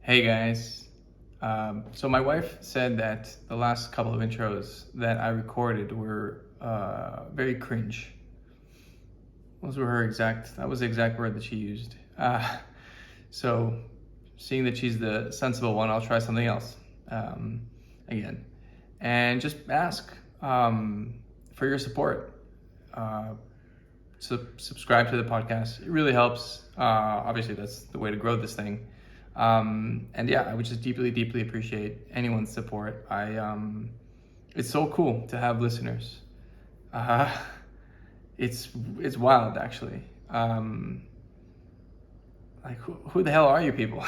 Hey guys. So my wife said that the last couple of intros that I recorded were very cringe. That was the exact word that she used. So seeing that she's the sensible one, I'll try something else again. And just ask for your support. Subscribe to the podcast. It really helps. Obviously, that's the way to grow this thing. And yeah, I would just deeply appreciate anyone's support. It's so cool to have listeners. It's wild, actually. Like, who the hell are you people?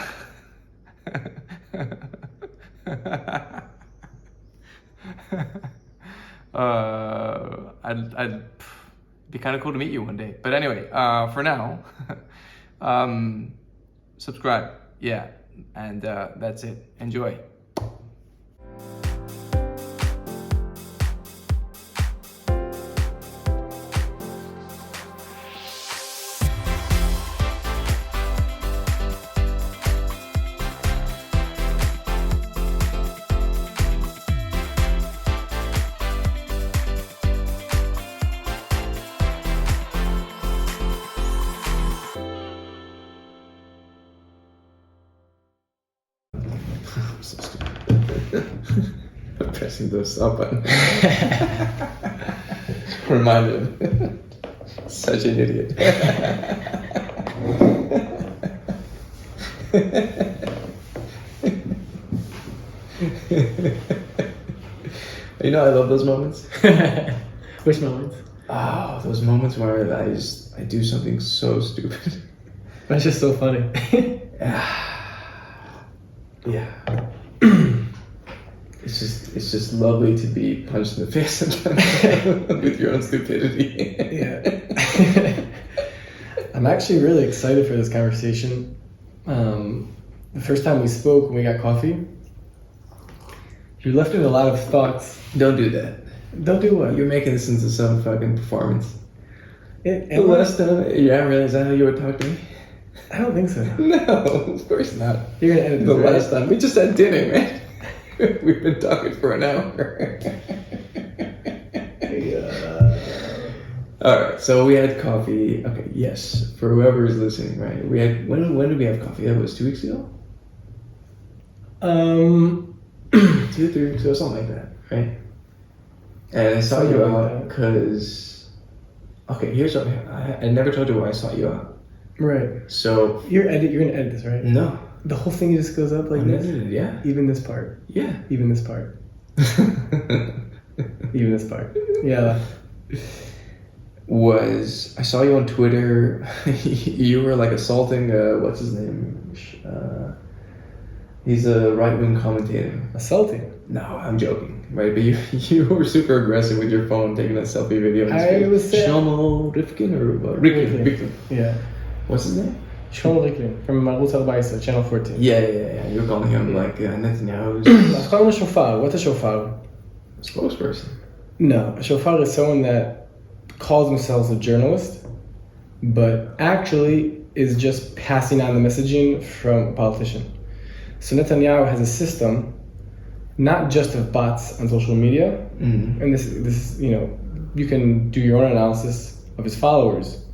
I'd be kind of cool to meet you one day. But anyway, for now, subscribe. Yeah, and that's it. Enjoy. I'm so stupid. I'm pressing the stop button. Reminded. Such an idiot. You know, I love those moments. Which moments? Oh, those moments where I do something so stupid. That's just so funny. Yeah. It's just lovely to be punched in the face sometimes with your own stupidity. Yeah. I'm actually really excited for this conversation. The first time we spoke when we got coffee, you left with a lot of thoughts. Don't do that. Don't do what? You're making this into some fucking performance. The last time, yeah, really, is that how you would talk to me? I don't think so. No, of course not. You're gonna edit this, The right? last time we just had dinner, man. We've been talking for an hour. All right, so we had coffee. Okay, yes, for whoever is listening, right? We had when did we have coffee? That was 2 weeks ago. 2 3 weeks ago, something like that, right? And I saw Something you like out that. because. Okay, here's what I never told you why I sought you out. Right. So You're gonna edit this, right? no, The whole thing just goes up like this. yeah, Even this part. yeah. Even this part. Even this part. Yeah. Was I saw you on Twitter? You were like assaulting. What's his name? He's a right-wing commentator. Assaulting. No, I'm joking, right? But you were super aggressive with your phone, taking that selfie video. I was saying- Shlomo Rifkin or Rifkin. Yeah. What's his name? Shlomo Rifkin from Marut Al-Baisa, Channel 14. Yeah. You're calling him like Netanyahu's I call him a shofar. What's a shofar? spokesperson. No, a shofar is someone that calls themselves a journalist, but actually is just passing on the messaging from a politician. So Netanyahu has a system, not just of bots on social media, and this you can do your own analysis of his followers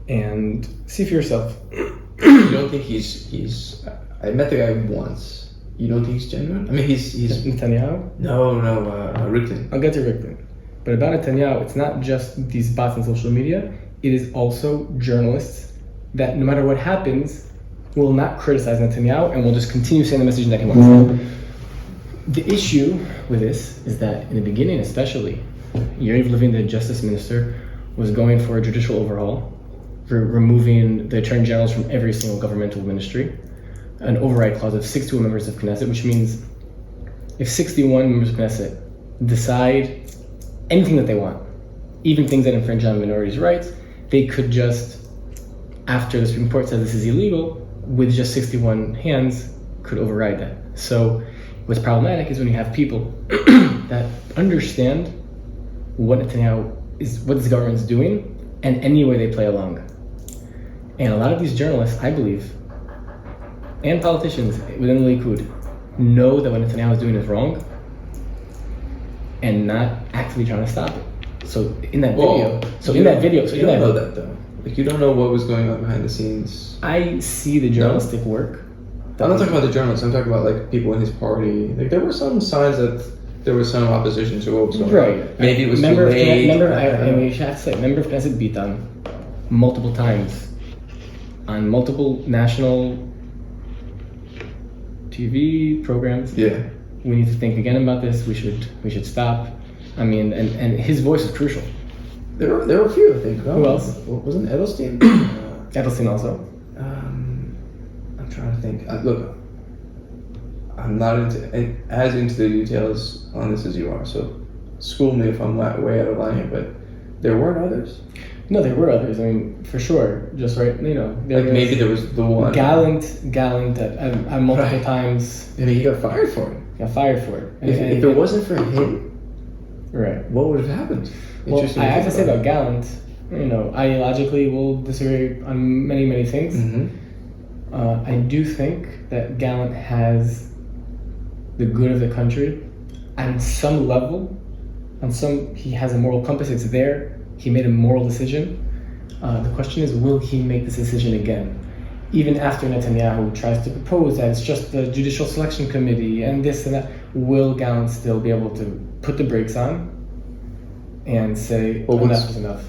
and see for yourself. You don't think he's? I met the guy once. You don't think he's genuine? I mean, he's Netanyahu? no, Rifkin. I'll get to Rifkin. But about Netanyahu, it's not just these bots on social media, it is also journalists that no matter what happens, will not criticize Netanyahu and will just continue saying the message that he wants. The issue with this is that in the beginning especially, Yariv Levin, the justice minister, was going for a judicial overhaul, for removing the attorney generals from every single governmental ministry, an override clause of 61 members of Knesset, which means if 61 members of Knesset decide anything that they want, even things that infringe on minorities' rights, they could just, after the Supreme Court says this is illegal, with just 61 hands, could override that. So what's problematic is when you have people that understand what this government's doing, and any way they play along. And a lot of these journalists, I believe, and politicians within the Likud know that what Netanyahu is doing is wrong and not actively trying to stop it. So in that video, you don't know that though. Like you don't know what was going on behind the scenes. I see the journalistic work. I'm not talking about the journalists. I'm talking about like people in his party. Like there were some signs that there was some opposition to what was going on. Right. Maybe it was too late. I mean, you have to say, member of Knesset Bitan multiple times on multiple national TV programs. Yeah. We need to think again about this. We should stop. I mean, and his voice is crucial. There were a few, I think. Who else? Wasn't Edelstein? Edelstein also. I'm trying to think. Look, I'm not as into the details on this as you are, so school me if I'm way out of line here, but there weren't others? No, there were others. I mean, for sure. Just right, you know. Maybe there was the one. Gallant at multiple times. I mean, he got fired for it. Got fired for it. If it wasn't for him, right, what would have happened? Well, I have to say about Gallant, you know, ideologically we'll disagree on many things. Mm-hmm. I do think that Gallant has the good of the country on some level. He has a moral compass. It's there. He made a moral decision. The question is, will he make this decision again? Even after Netanyahu tries to propose that it's just the Judicial Selection Committee and this and that, will Gallant still be able to put the brakes on and say, enough is enough?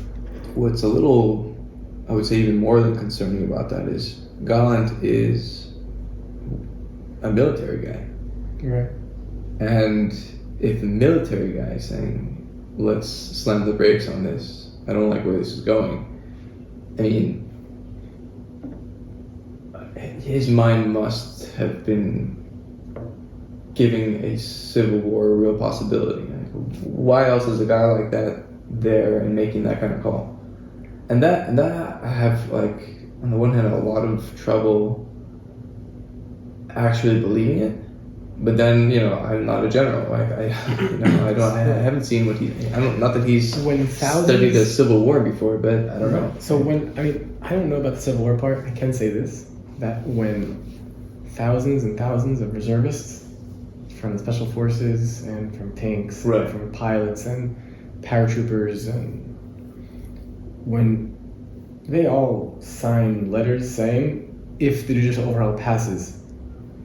What's a little, I would say even more than concerning about that is, Gallant is a military guy. Right. And if the military guy is saying, let's slam the brakes on this, I don't like where this is going, I mean, his mind must have been giving a civil war a real possibility. Like, why else is a guy like that there and making that kind of call? And that I have, like, on the one hand, a lot of trouble actually believing it. But then, you know, I'm not a general. Like I haven't seen what not that he's studied the Civil War before, but I don't know. So I don't know about the Civil War part. I can say this, that when thousands and thousands of reservists from the special forces and from tanks, right, and from pilots and paratroopers, and when they all sign letters saying, if the judicial overhaul passes,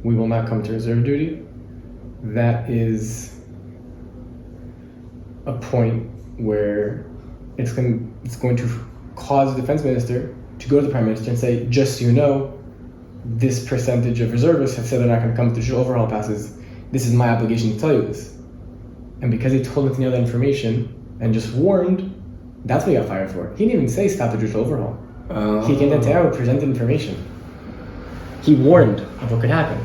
we will not come to reserve duty, that is a point where it's going to cause the defense minister to go to the prime minister and say, just so you know, this percentage of reservists have said they're not going to come to the judicial overhaul passes. This is my obligation to tell you this. And because he told Netanyahu that information and just warned, that's what he got fired for. He didn't even say stop the judicial overhaul. He came to Netanyahu and presented information. He warned of what could happen.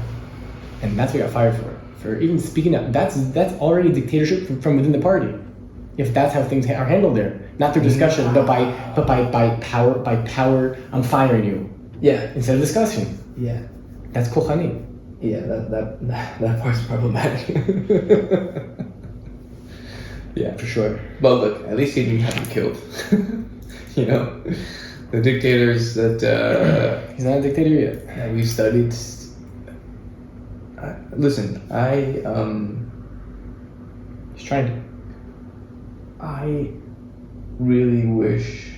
And that's what he got fired for even speaking up. That's already dictatorship from within the party. If that's how things are handled there, not through discussion, but by power. I'm firing you. Yeah. Instead of discussion. Yeah. That's kochani. Yeah, that part's problematic. Yeah, for sure. But look, at least he didn't have him killed. You know, the dictators that he's not a dictator yet. That we've studied. Listen, he's trying to. I really wish,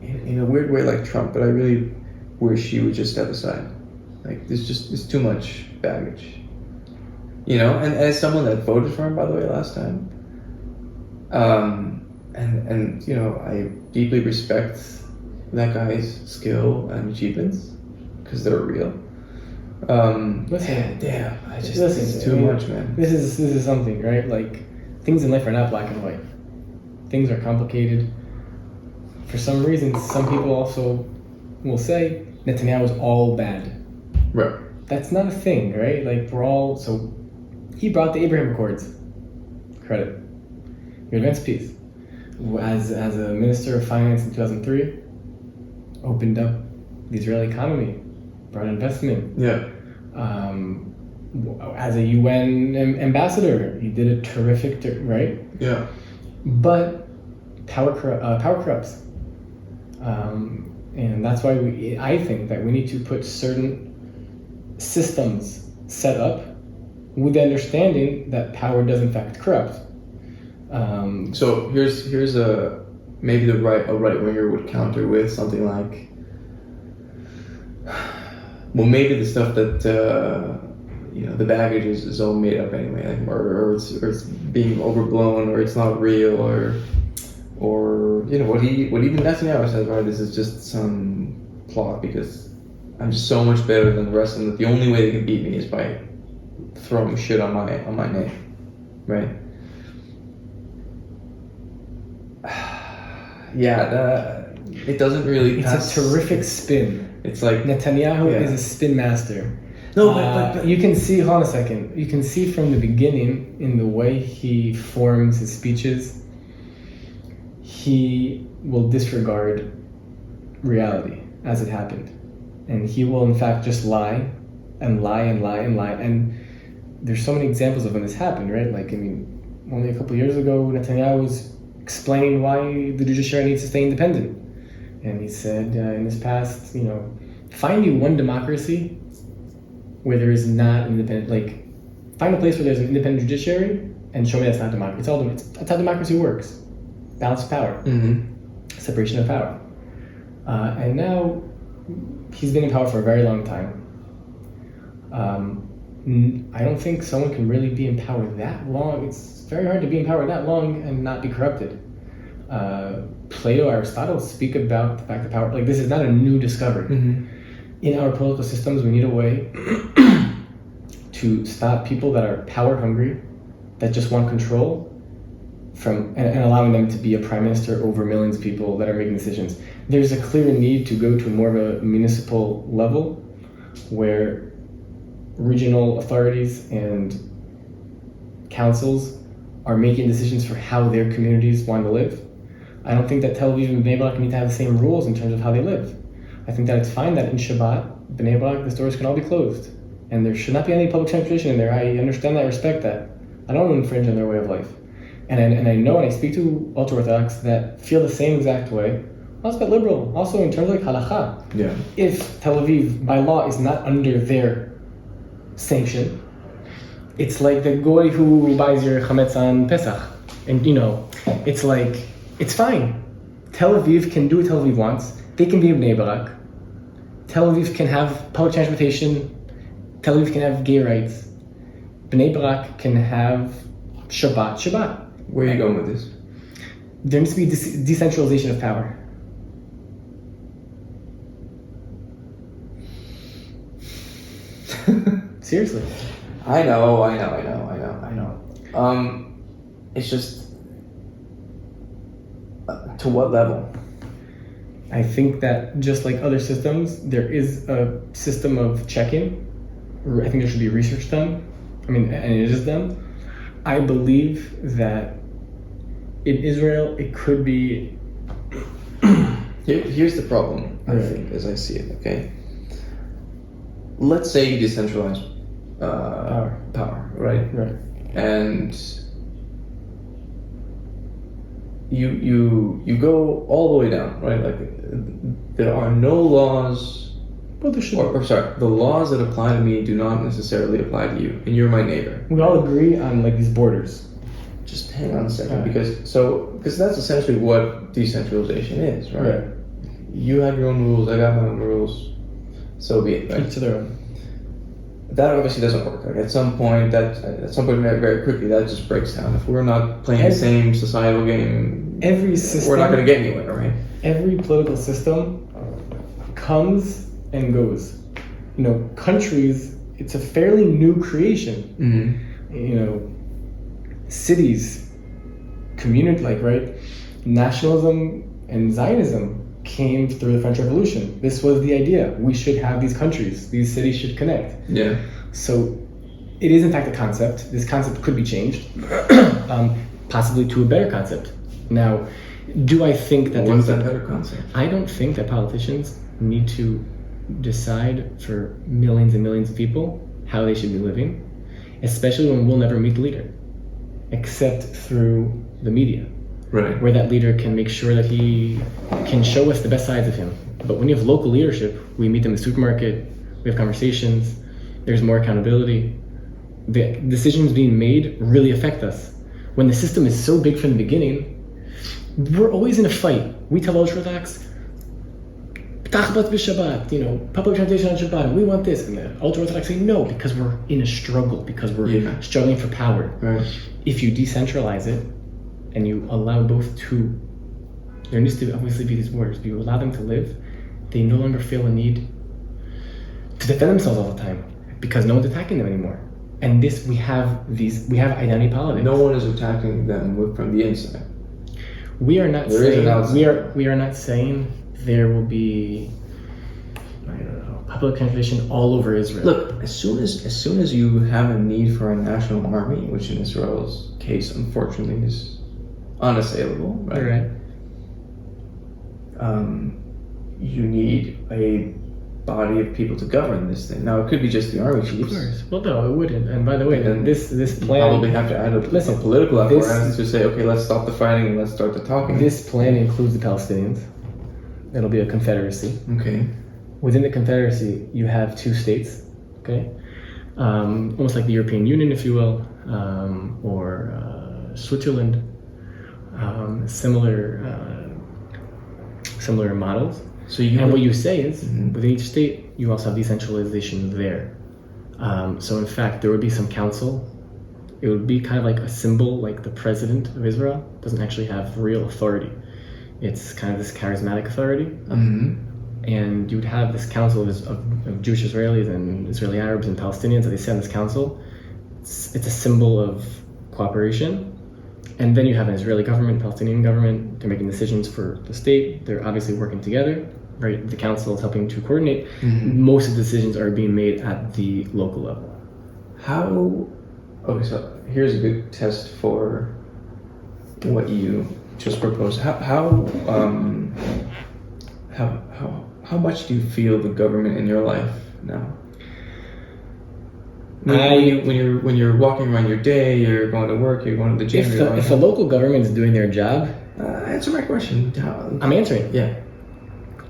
in a weird way, like Trump, but I really wish he would just step aside. Like, there's too much baggage. You know, and as someone that voted for him, by the way, last time, and you know, I deeply respect that guy's skill and achievements because they're real. Listen, damn, it's too much, man. This is something, right? Like, things in life are not black and white. Things are complicated. For some reason, some people also will say Netanyahu is all bad. Right. That's not a thing, right? Like, so he brought the Abraham Accords. Credit. He advanced peace. As a minister of finance in 2003, opened up the Israeli economy, brought investment. Yeah. As a UN ambassador, he did a terrific, right? Yeah. But power corrupts. And that's why I think that we need to put certain systems set up with the understanding that power does in fact corrupt. So here's a maybe a right winger would counter with something like, well, maybe the stuff that the baggage is all made up anyway, like, or it's being overblown, or it's not real, or what even Netanyahu says, right? This is just some plot because I'm just so much better than the rest of them that the only way they can beat me is by throwing shit on my name, right? Yeah, it doesn't really. It's a terrific spin. It's like Netanyahu is a spin master. No, but you can see. Hold on a second. You can see from the beginning in the way he forms his speeches. He will disregard reality as it happened, and he will in fact just lie, and lie and lie and lie. And there's so many examples of when this happened, right? Like, I mean, only a couple of years ago, Netanyahu was explaining why the judiciary needs to stay independent. And he said in his past, find me one democracy where there is not independent, like, find a place where there's an independent judiciary and show me that's not democracy. That's how democracy works. Balance of power. Mm-hmm. Separation of power. And now he's been in power for a very long time. I don't think someone can really be in power that long. It's very hard to be in power that long and not be corrupted. Plato, Aristotle speak about the fact that power, like, this is not a new discovery. Mm-hmm. In our political systems, we need a way to stop people that are power hungry, that just want control, and allowing them to be a prime minister over millions of people that are making decisions. There's a clear need to go to more of a municipal level where regional authorities and councils are making decisions for how their communities want to live. I don't think that Tel Aviv and Bnei Brak need to have the same rules in terms of how they live. I think that it's fine that in Shabbat, Bnei Brak, the stores can all be closed. And there should not be any public transportation in there. I understand that, I respect that. I don't want to infringe on their way of life. And I know, and I speak to ultra-Orthodox that feel the same exact way. Also about liberal, also in terms of like halakha. Yeah. If Tel Aviv, by law, is not under their sanction, it's like the goy who buys your chametz on Pesach. And it's like, it's fine. Tel Aviv can do what Tel Aviv wants. They can be a Bnei Brak. Tel Aviv can have public transportation. Tel Aviv can have gay rights. Bnei Brak can have Shabbat. Where are you going with this? There needs to be decentralization of power. Seriously. I know. It's just, to what level? I think that just like other systems, there is a system of check-in. I think there should be research done. And it is done. I believe that in Israel, it could be... Here's the problem, I think, as I see it, okay? Let's say you decentralize power, right? Right. And you go all the way down, right? Like, there are no laws. Well, there should. The laws that apply to me do not necessarily apply to you, and you're my neighbor. We all agree on like these borders. Just hang on a second, because that's essentially what decentralization is, right? You have your own rules, I got my own rules. So be it, right? Each to their own. That obviously doesn't work. Like at some point, very, very quickly, that just breaks down. If we're not playing the same societal game, every system, we're not going to get anywhere, right? Every political system comes and goes. Countries, it's a fairly new creation. Mm-hmm. Cities, community, nationalism and Zionism came through the French Revolution. This was the idea. We should have these countries. These cities should connect. Yeah. So it is in fact a concept. This concept could be changed, possibly to a better concept. Now, do I think that what's that better concept? I don't think that politicians need to decide for millions and millions of people how they should be living, especially when we'll never meet the leader, except through the media. Right. where that leader can make sure that he can show us the best sides of him. But when you have local leadership, we meet them in the supermarket, we have conversations, there's more accountability. The decisions being made really affect us. When the system is so big from the beginning, we're always in a fight. We tell ultra-Orthodox, Tachbat b'Shabbat, public transportation on Shabbat, we want this. And the ultra-Orthodox say no, because we're in a struggle, because we're struggling for power. Right. If you decentralize it, and you allow both to, there needs to obviously be these wars, but you allow them to live, they no longer feel a need to defend themselves all the time, because no one's attacking them anymore. And we have identity politics. No one is attacking them from the inside. We are not There is an outside. we are not saying there will be, I don't know, public transportation all over Israel. Look, as soon as you have a need for a national army, which in Israel's case unfortunately is unassailable, right? You need a body of people to govern this thing. Now it could be just the army chiefs. Of course. Well, no, it wouldn't. And by the way, Then this You plan probably have to add a political apparatus to say, okay, let's stop the fighting and let's start the talking. This plan includes the Palestinians. It'll be a confederacy. Okay. Within the confederacy, you have two states, okay? Almost like the European Union, if you will, or Switzerland. Similar models. So what you say is, within each state, you also have decentralization there. So in fact, there would be some council. It would be kind of like a symbol, like the president of Israel doesn't actually have real authority. It's kind of this charismatic authority. And you would have this council of Jewish Israelis and Israeli Arabs and Palestinians that they sit on this council. It's a symbol of cooperation. And then you have an Israeli government, Palestinian government. They're making decisions for the state. They're obviously working together, right? The council is helping to coordinate. Most of the decisions are being made at the local level. Okay, so here's a good test for what you just proposed. How much do you feel the government in your life now? When you're walking around your day, you're going to work, you're going to the gym. If the local government is doing their job, answer my question. I'm answering. Yeah.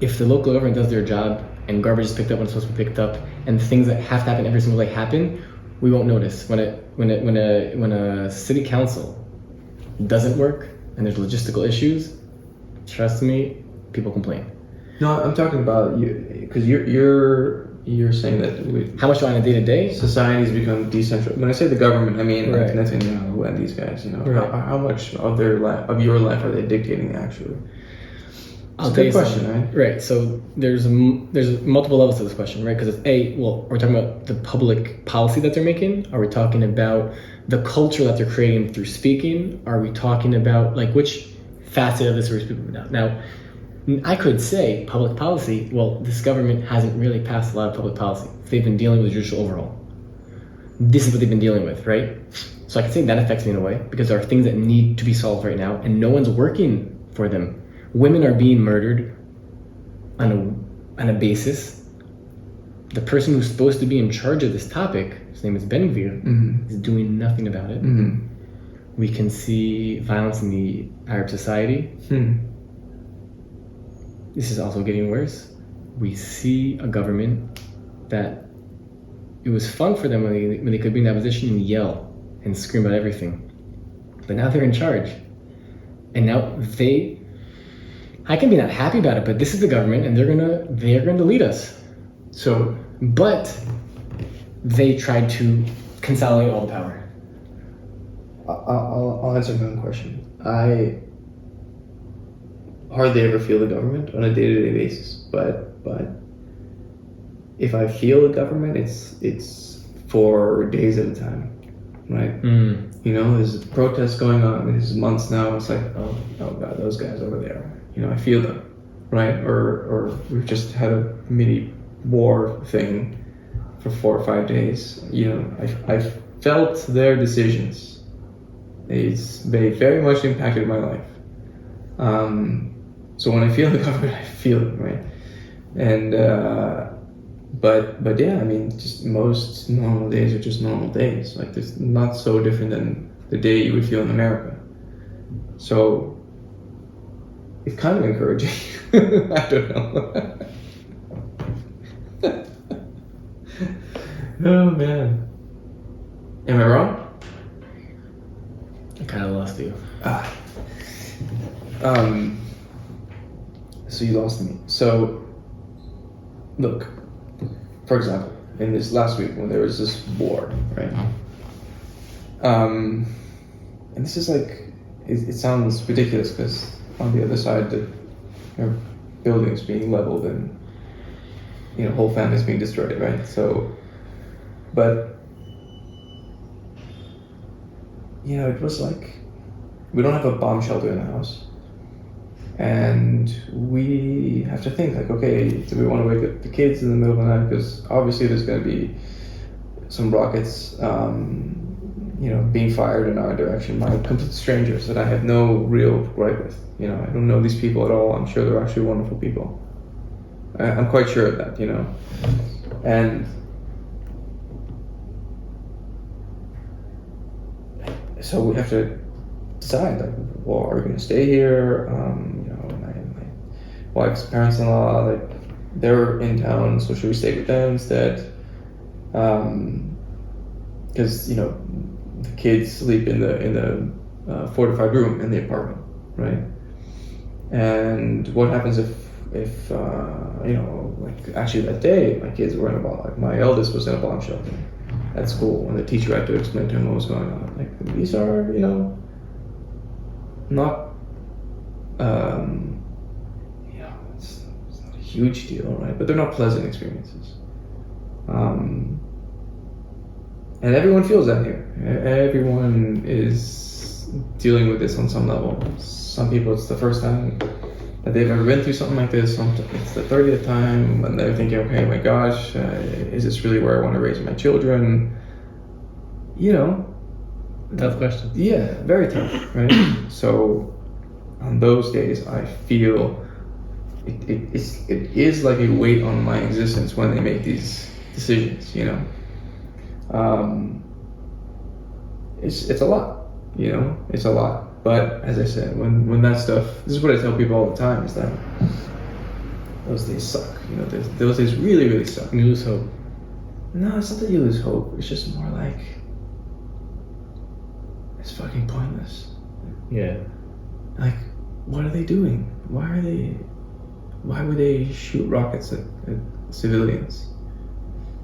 If the local government does their job and garbage is picked up when it's supposed to be picked up, and things that have to happen every single day happen, we won't notice. When a city council doesn't work and there's logistical issues, trust me, people complain. No, I'm talking about you, because you're saying that how much on a day-to-day society's become decentralized. When I say the government, I mean right. like Netanyahu and these guys. Right. How much of their life, of your life, are they dictating actually? I'll tell you question, right? So there's multiple levels to this question, right? Because it's we're talking about the public policy that they're making. Are we talking about the culture that they're creating through speaking? Are we talking about like which facet of this are we speaking about? Now, I could say public policy. Well, this government hasn't really passed a lot of public policy. They've been dealing with judicial overhaul. This is what they've been dealing with, right? So I can say that affects me in a way because there are things that need to be solved right now, and no one's working for them. Women are being murdered on a basis. The person who's supposed to be in charge of this topic, his name is Ben Gvir, is doing nothing about it. We can see violence in the Arab society. This is also getting worse. We see a government that it was fun for them when they could be in that position and yell and scream about everything. But now they're in charge. And now I can be not happy about it, but this is the government and they're gonna lead us. But they tried to consolidate all the power. I'll answer my own question. I hardly ever feel the government on a day-to-day basis, but if I feel the government, it's for days at a time, right? There's protests going on. There's months now. It's like, oh god, those guys over there. I feel them, right? Or we've just had a mini war thing for 4 or 5 days. I've felt their decisions. They very much impacted my life. So when I feel the government, I feel it, right? And but yeah, I mean, just most normal days are just normal days. Like, it's not so different than the day you would feel in America. So it's kind of encouraging. I don't know. Oh man, am I wrong? I kind of lost you. So you lost me. So, look, for example, in this last week when there was this war, right? And this is like, it sounds ridiculous because on the other side, there are buildings being leveled and, whole families being destroyed, right? So, but, it was like, we don't have a bomb shelter in the house. And we have to think like, okay, do we want to wake up the kids in the middle of the night? Because obviously there's going to be some rockets, being fired in our direction by complete strangers that I have no real gripe with. I don't know these people at all. I'm sure they're actually wonderful people. I'm quite sure of that, And so we have to decide, like, well, are we going to stay here? My wife's parents-in-law, like, they're in town, so should we stay with them instead? Because the kids sleep in the fortified room in the apartment, right? And what happens if actually that day my kids were in a bomb, like my eldest was in a bomb shelter at school, and the teacher had to explain to him what was going on. Like, these are, not, it's not a huge deal, right? But they're not pleasant experiences. And everyone feels that here. Everyone is dealing with this on some level. Some people, it's the first time that they've ever been through something like this. It's the 30th time, and they're thinking, okay, my gosh, is this really where I want to raise my children? Tough question. Yeah, very tough, right? So on those days, I feel it is like a weight on my existence when they make these decisions, It's a lot, it's a lot. But as I said, when that stuff, this is what I tell people all the time, is that those days suck, those days really, really suck. You lose hope. No, it's not that you lose hope, it's just more like, it's fucking pointless. Yeah. Like, what are they doing? Why would they shoot rockets at civilians?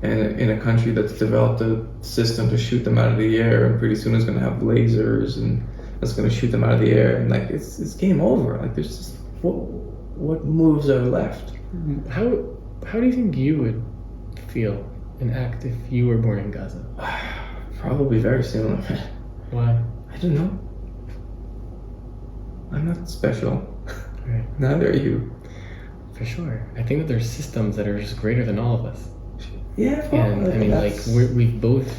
And in a country that's developed a system to shoot them out of the air, and pretty soon it's going to have lasers, and that's going to shoot them out of the air, and like it's game over. Like, there's just what moves are left? How do you think you would feel and act if you were born in Gaza? Probably very similar. Why? I don't know. I'm not special. Right. Neither are you. For sure. I think that there's systems that are just greater than all of us. Yeah, and I mean, that's... like, we both,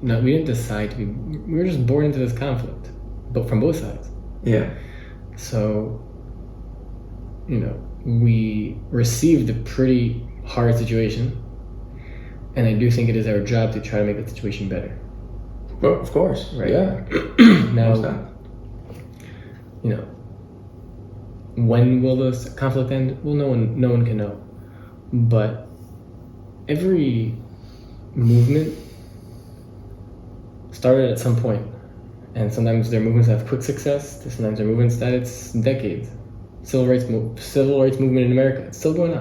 no, we didn't decide to be, we were just born into this conflict, but from both sides. Yeah. So, we received a pretty hard situation, and I do think it is our job to try to make the situation better. Well, of course. Right. Yeah. Now, when will this conflict end? Well, no one can know. But every movement started at some point, and sometimes there are movements that have quick success. Sometimes there are movements that it's decades. Civil rights movement in America, it's still going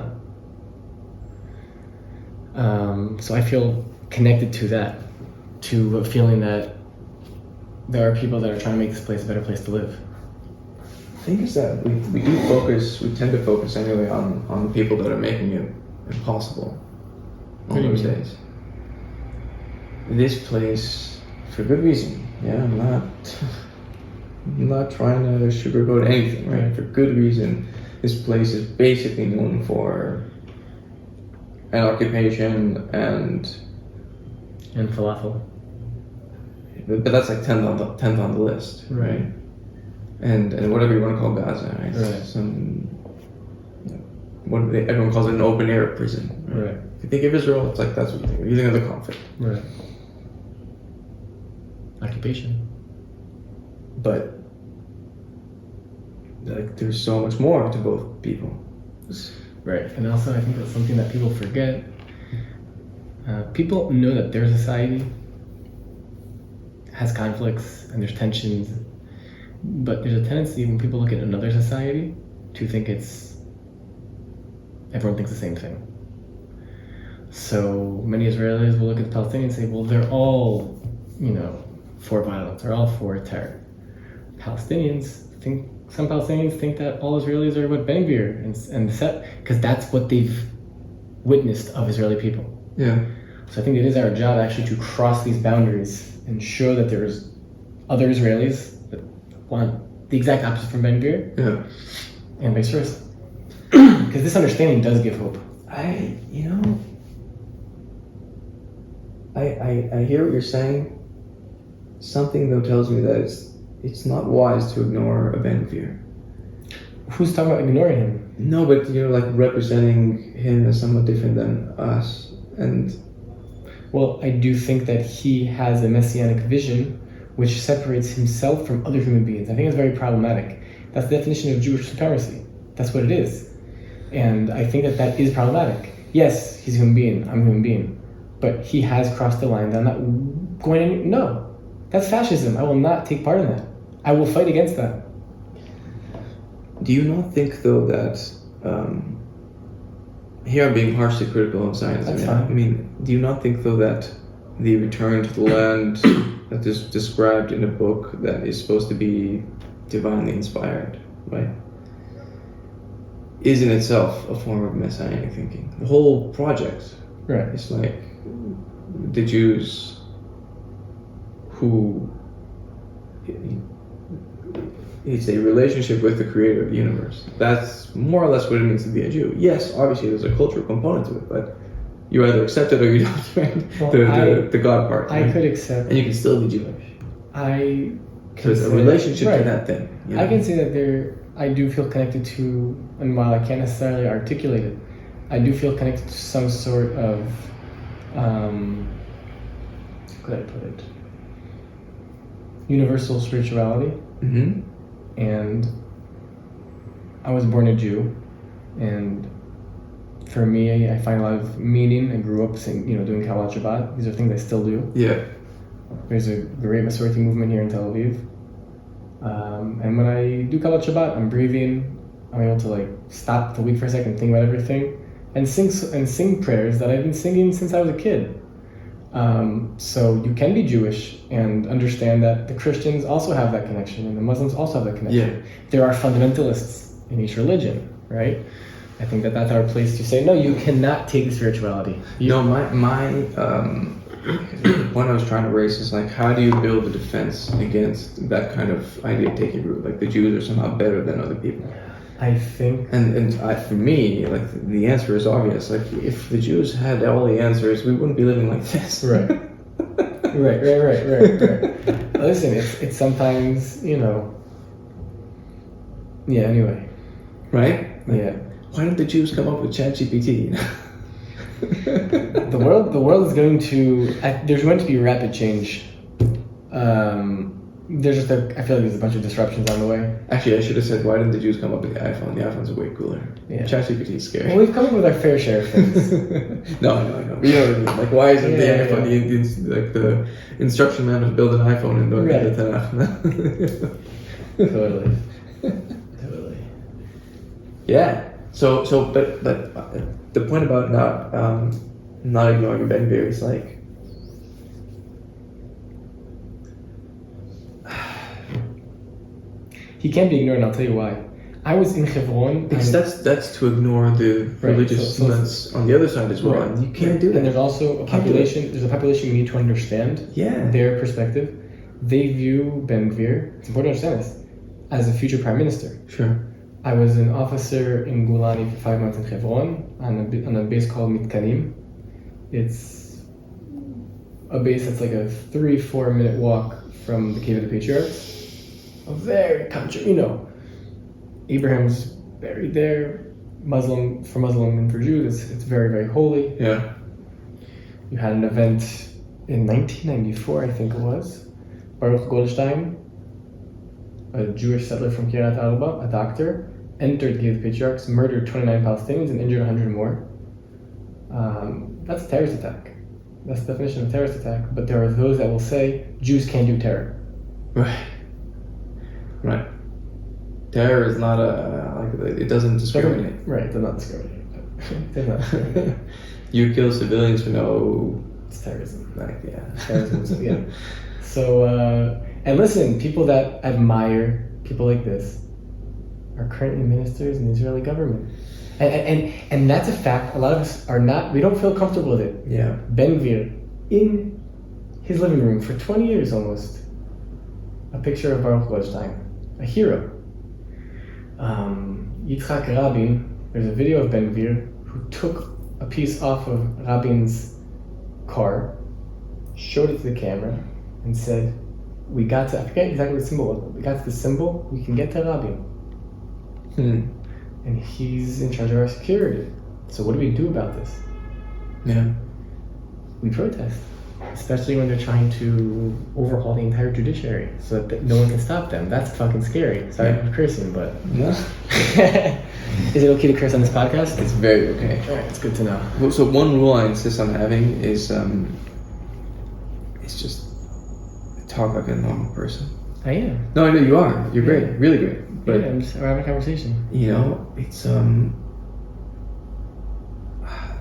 on. So I feel connected to that, to a feeling that there are people that are trying to make this place a better place to live. The thing is that we tend to focus anyway on the people that are making it impossible on those days. This place, for good reason, I'm not trying to sugarcoat anything, right? For good reason, this place is basically known for an occupation and falafel. But that's like 10th on the list, right? And whatever you want to call Gaza, right? Everyone calls it an open air prison, right? If you think of Israel, it's like that's what you think. You think of the conflict, right? Occupation. But like there's so much more to both people. Right, and also I think that's something that people forget. People know that their society has conflicts and there's tensions, but there's a tendency when people look at another society to think everyone thinks the same thing. So many Israelis will look at the Palestinians and say, well, they're all, for violence, they're all for terror. Some Palestinians think that all Israelis are with Ben Gvir and because that's what they've witnessed of Israeli people. Yeah. So I think it is our job actually to cross these boundaries and show that there's other Israelis that want the exact opposite from Ben Gvir, and vice versa. Because this understanding does give hope. I hear what you're saying. Something though tells me that it's not wise to ignore a Ben Gvir. Who's talking about ignoring him? No, but like representing him as somewhat different than us, and well, I do think that he has a messianic vision which separates himself from other human beings. I think it's very problematic. That's the definition of Jewish supremacy. That's what it is. And I think that is problematic. Yes, he's a human being, I'm a human being. But he has crossed the line that I'm not going to, no. That's fascism. I will not take part in that. I will fight against that. Do you not think, though, that here I'm being harshly critical of Zionism? That's fine. I mean, do you not think, though, that the return to the land that is described in a book that is supposed to be divinely inspired, right, is in itself a form of messianic thinking? The whole project, right, is like the Jews who... It's a relationship with the creator of the universe. That's more or less what it means to be a Jew. Yes, obviously there's a cultural component to it, but you either accept it or you don't, right? Well, the God part. I right? could accept. And you can still be Jewish. So it's a relationship to that thing. You know? I can say that I do feel connected to, and while I can't necessarily articulate it, I do feel connected to some sort of, how could I put it? Universal spirituality. Mm-hmm. And I was born a Jew, and for me, I find a lot of meaning. I grew up doing Kabbalat Shabbat. These are things I still do. Yeah. There's a great Masorti movement here in Tel Aviv. And when I do Kabbalat Shabbat, I'm breathing. I'm able to stop the week for a second, think about everything, and sing prayers that I've been singing since I was a kid. So you can be Jewish and understand that the Christians also have that connection and the Muslims also have that connection. Yeah. There are fundamentalists in each religion, right? I think that's our place to say, no, you cannot take spirituality. No, my the point I was trying to raise is how do you build a defense against that kind of idea taking root? Like the Jews are somehow better than other people. I think, for me, the answer is obvious. If the Jews had all the answers, we wouldn't be living like this. Right. right. Listen, it's sometimes, Yeah. Anyway. Right? Yeah. Why don't the Jews come up with ChatGPT? The world is going to. There's going to be rapid change. There's just I feel like there's a bunch of disruptions on the way. Actually, I should have said, why didn't the Jews come up with the iPhone? The iPhone's way cooler. Yeah. ChatGPT is scary. Well, we've come up with our fair share of things. No. But you know what I mean? Why isn't the iPhone the instruction manual to build an iPhone and don't get the Tanakh? Totally. Yeah. So, but the point about not ignoring Ben Gvir is he can't be ignored, and I'll tell you why. I was in Hebron. Because that's to ignore the religious nuance on the other side as well. And you can't do that. And there's also a population. There's a population we need to understand. Yeah. Their perspective. They view Ben Gvir. It's important to understand this as a future prime minister. Sure. I was an officer in Golani for 5 months in Hebron on a base called Mitkanim. It's a base that's like a 3-4 minute walk from the Cave of the Patriarchs. A very country, Abraham's buried there. For Muslim and for Jews, it's very, very holy. Yeah. You had an event in 1994, I think it was. Baruch Goldstein a Jewish settler from Kiryat Arba, a doctor, entered the patriarchs, murdered 29 Palestinians, and injured 100 more. That's a terrorist attack. That's the definition of a terrorist attack. But there are those that will say Jews can't do terror. Right. Right. Terror is not it doesn't discriminate. Right, it does not discriminate. It does not discriminate. You kill civilians for no... It's terrorism. Terrorism. So, yeah. So, and listen, people that admire people like this are currently ministers in the Israeli government. And that's a fact. A lot of us are not, we don't feel comfortable with it. Yeah. Ben-Gvir, in his living room for 20 years almost, a picture of Baruch Goldstein, a hero. Yitzhak Rabin, there's a video of Ben-Gvir who took a piece off of Rabin's car, showed it to the camera, and said, we got to, I forget exactly what the symbol was, but we got to the symbol, we can get to Rabin. And he's in charge of our security. So what do we do about this? Yeah. We protest. Especially when they're trying to overhaul the entire judiciary so that no one can stop them. That's fucking scary. Sorry for cursing, but... No. Is it okay to curse on this podcast? It's very okay. Alright, it's good to know. Well, so one rule I insist on having is it's just talk like a normal person. I am. No, I know you are. You're great. Yeah. Really great. But yeah, we're having a conversation. you know, it's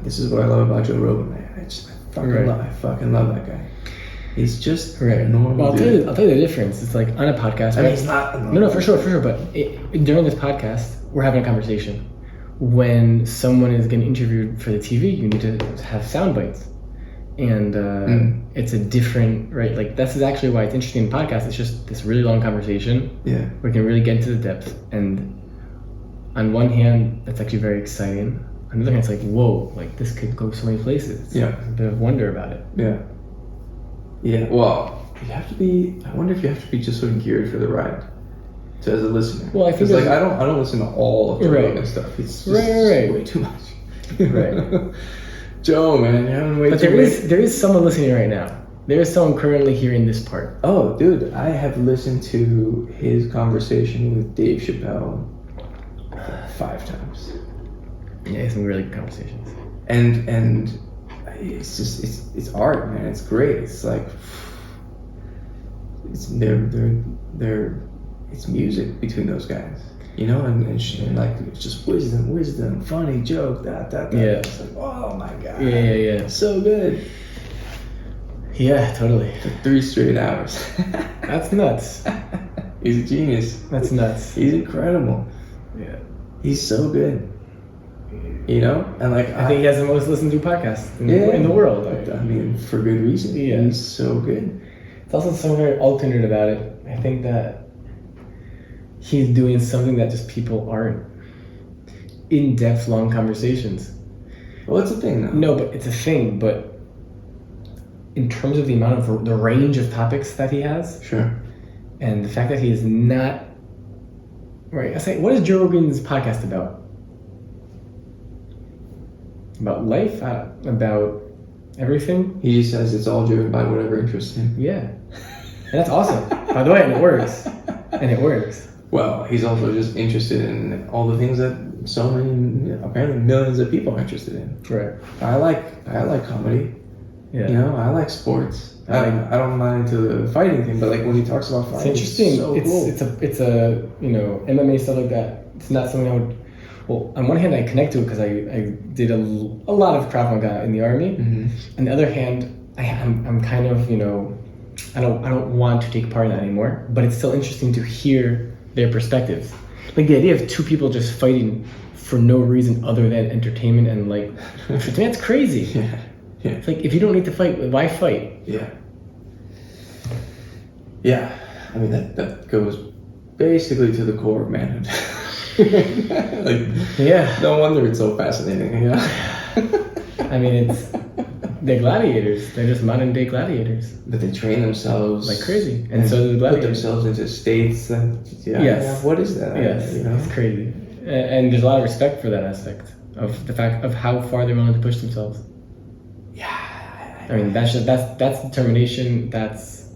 this is what I love about Joe Rogan, man. I fucking love that guy. He's just a normal Well, dude. I'll tell you the difference. It's like on a podcast. I mean, he's not. No, for sure. But during this podcast, we're having a conversation. When someone is getting interviewed for the TV, you need to have sound bites. And it's a different, right? Like, that's actually why it's interesting in podcasts. It's just this really long conversation. Yeah. We can really get into the depth. And on one hand, that's actually very exciting. On the other hand, it's like, whoa, like this could go so many places. Yeah. There's a bit of wonder about it. Yeah. Yeah. Well, you have to be. I wonder if you have to be just sort of geared for the ride, as a listener. Well, I think like I don't listen to all of the Rogan stuff. It's just way too much. Right. Joe, man, you're having way but too much. There is someone listening right now. There is someone currently hearing this part. Oh, dude, I have listened to his conversation with Dave Chappelle 5 times. Yeah, some really good conversations. And it's just it's art, man. It's great. It's like it's it's music between those guys, you know, and like it's just wisdom, funny joke, that. Yeah. It's like, oh my god. Yeah. So good. Yeah, totally. For 3 straight hours. That's nuts. He's a genius. That's nuts. He's incredible. Yeah. He's so good. You know, and like I think he has the most listened to podcast in the world. I mean, for good reason. Yeah. He's so good. It's also something very alternate about it. I think that he's doing something that just people aren't. In-depth, long conversations. Well, it's a thing, though. No, but it's a thing. But in terms of the amount of the range of topics that he has, Sure. and the fact that he is not right. I say, what is Joe Rogan's podcast about? About life, about everything. He just says it's all driven by whatever interests him. Yeah, and that's awesome. By the way, and it works. And it works. Well, he's also just interested in all the things that so many, apparently millions of people are interested in. Right. I like comedy. Yeah. You know, I like sports. I don't mind into the fighting thing, but like when he talks about fighting, It's interesting. so cool. It's a you know, MMA stuff like that. It's not something I would. Well, on one hand, I connect to it because I did a lot of Krav Maga in the army. Mm-hmm. On the other hand, I'm kind of, you know, I don't want to take part in that anymore. But it's still interesting to hear their perspectives. Like the idea of 2 people just fighting for no reason other than entertainment and like, to me, that's crazy. Yeah. It's like, if you don't need to fight, why fight? Yeah. Yeah. I mean, that goes basically to the core of manhood. Like, Yeah. no wonder it's so fascinating, you know? I mean, they're gladiators. They're just modern day gladiators. But they train themselves Like crazy. And so do the put gladiators. themselves into states that, Yes. what is that? Yes, You know? it's crazy. And there's a lot of respect for that aspect of the fact of how far they're willing to push themselves. Yeah. I mean, that's determination. That's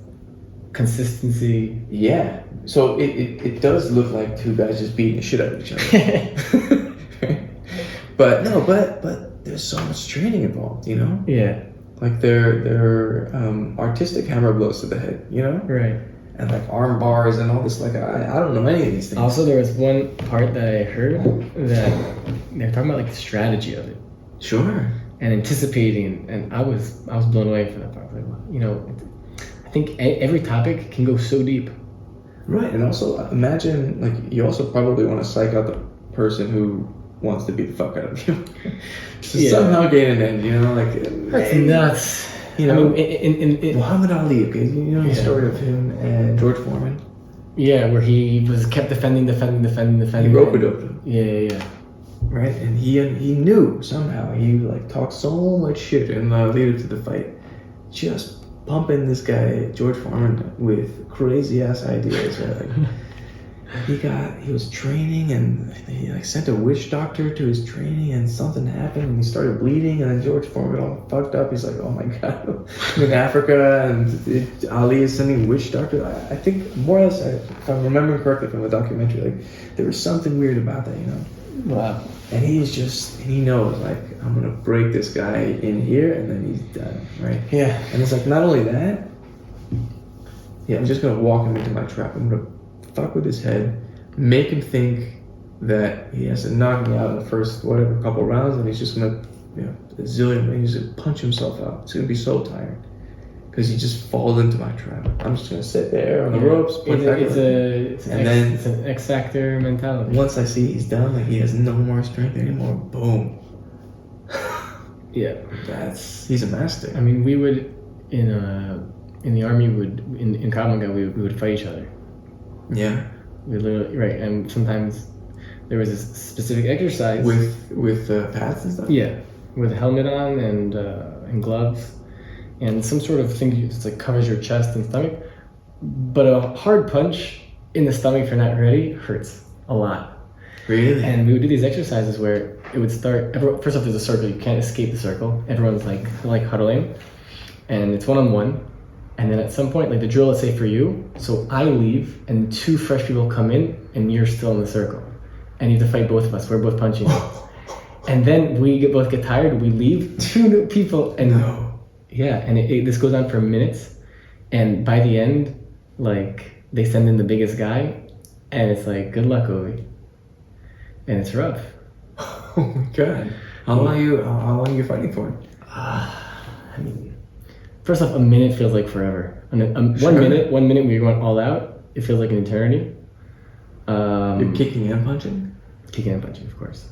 consistency. Yeah. So it does look like two guys just beating the shit out of each other. But no, but there's so much training involved, you know? Yeah. Like they're artistic hammer blows to the head, you know? Right. And like arm bars and all this. Like I don't know any of these things. Also, there was one part that I heard that they were talking about like the strategy of it Sure. and anticipating, and I was blown away for that part. Like, you know, I think every topic can go so deep. Right, and also imagine like you also probably want to psych out the person who wants to beat the fuck out of you. So somehow gain an end, you know, like That's nuts. You know, I mean, in Muhammad Ali, okay, you know the story of him and George Foreman. Yeah, where he was kept defending. He rope-a-doped him. Yeah. Right, and he knew somehow he like talked so much shit in the lead up to the fight, just pumping this guy George Foreman with crazy ass ideas. Right? Like he was training and he like sent a witch doctor to his training and something happened and he started bleeding and then George Foreman all fucked up. He's like, oh my god, I'm in Africa and Ali is sending a witch doctor. I think more or less, if I'm remembering correctly from the documentary, like there was something weird about that, you know. Wow. And he knows, like, I'm gonna break this guy in here and then he's done, right? Yeah. And it's like, not only that, I'm just gonna walk him into my trap. I'm gonna fuck with his head, make him think that he has to knock me out in the first, whatever, couple rounds, and he's just gonna, a zillion, he's gonna punch himself out. He's gonna be so tired. Because he just falls into my trap. I'm just gonna sit there on the ropes, it's an X Factor mentality. Once I see he's done, like he has no more strength anymore, boom. Yeah, he's a master. I mean, we would in the army in Krav Maga we would fight each other. Yeah, we literally and sometimes there was this specific exercise with pads and stuff. Yeah, with a helmet on and gloves. And some sort of thing that's like covers your chest and stomach, but a hard punch in the stomach if you're not ready hurts a lot. Really? And we would do these exercises where it would start. First off, there's a circle. You can't escape the circle. Everyone's like huddling, and it's 1-on-1. And then at some point, like the drill, let's say for you, so I leave and 2 fresh people come in, and you're still in the circle, and you have to fight both of us. We're both punching. And then both get tired. We leave 2 new people, and. No. Yeah, and this goes on for minutes, and by the end, like they send in the biggest guy, and it's like, good luck, Ovi, and it's rough. Oh my god! How long are you fighting for? I mean, first off, a minute feels like forever. 1 minute when you're going all out, it feels like an eternity. You're kicking and punching. Kicking and punching, of course.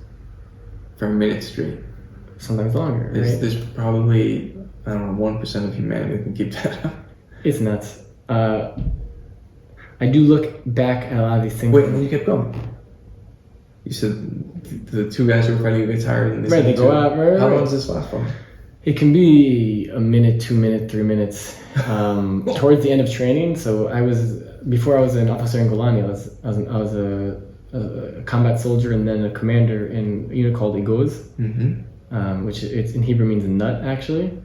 For a minute straight. Sometimes longer. There's probably, I don't know, 1% of humanity that can keep that up. It's nuts. I do look back at a lot of these things. Wait, and then you kept going. You said the 2 guys who were fighting, you get tired and they go out. Right. How long does this last for? It can be a minute, 2 minutes, 3 minutes. Towards the end of training, so before I was an officer in Golani, I was a combat soldier and then a commander in a unit called Igoz. Mm-hmm. Which it's in Hebrew means nut actually,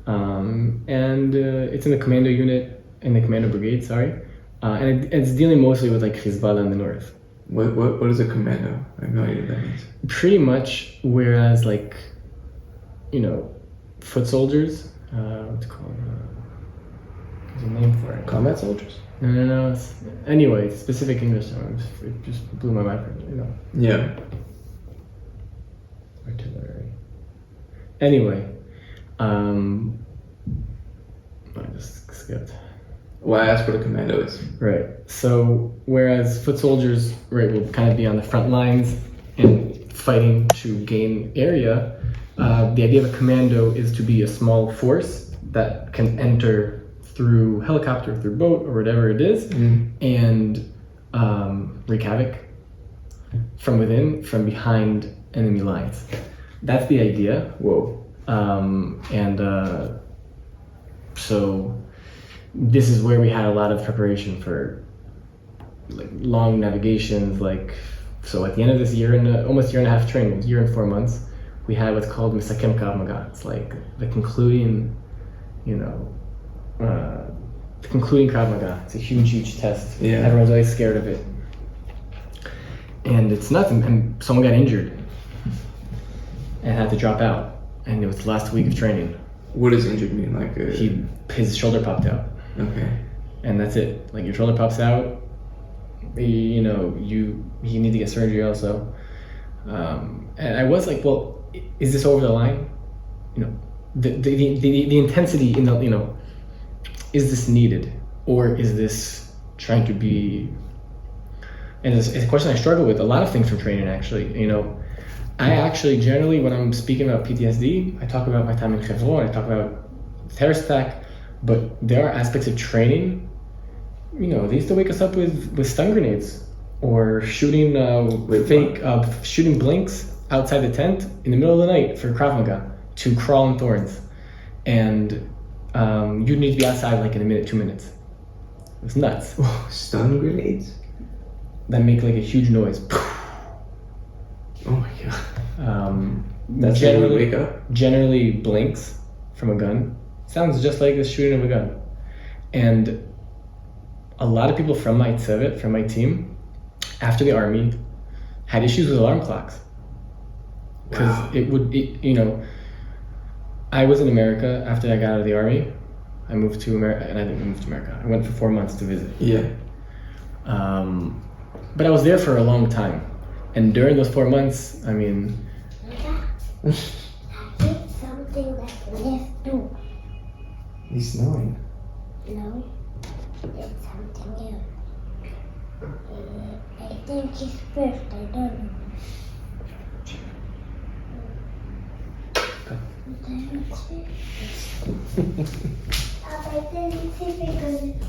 and it's in the commando unit, in the commando brigade, sorry, and it's dealing mostly with like Hezbollah in the north. What is a commando? I have no idea what that means. Pretty much, whereas like, foot soldiers, what's it called? There's a name for it. Combat soldiers? No. Anyway, specific English term. It just blew my mind. Yeah. Artillery. Anyway, I just skipped. Well, I asked what a commando is. Right. So, whereas foot soldiers, will kind of be on the front lines and fighting to gain area, the idea of a commando is to be a small force that can enter through helicopter, through boat, or whatever it is, and wreak havoc from within, from behind enemy lines. That's the idea. Whoa. So this is where we had a lot of preparation for like long navigations. So at the end of this year, almost year and a half training, year and 4 months, we had what's called Misakem Krav Maga. It's like the concluding, concluding Krav Maga. It's a huge test. Yeah. Everyone's always scared of it. And it's nuts. And someone got injured and had to drop out. And it was the last week of training. What does injured mean? Like His shoulder popped out. Okay. And that's it. Like your shoulder pops out. You need to get surgery also. And I was like, well, is this over the line? You know, the intensity in the, you know, is this needed, or is this trying to be? And it's a question I struggle with. A lot of things from training, actually. You know, I actually generally, when I'm speaking about PTSD, I talk about my time in Hebron, I talk about terrorist attack, but there are aspects of training. You know, they used to wake us up with stun grenades or shooting shooting blinks outside the tent in the middle of the night for Krav Maga to crawl on thorns, and you need to be outside like in a minute, 2 minutes. It was nuts. Oh, stun grenades that make like a huge noise. Oh my god. That's generally when you wake up? Generally blinks from a gun. Sounds just like the shooting of a gun. And a lot of people from my tzevit, from my team, after the army, had issues with alarm clocks. Because Wow. you know, I was in America after I got out of the army. I moved to America, and I didn't move to America. I went for 4 months to visit. Yeah. But I was there for a long time. And during those 4 months, I mean... I did something that left too. He's snoring. No, it's something else. I think it's first, I don't know. I didn't see because it's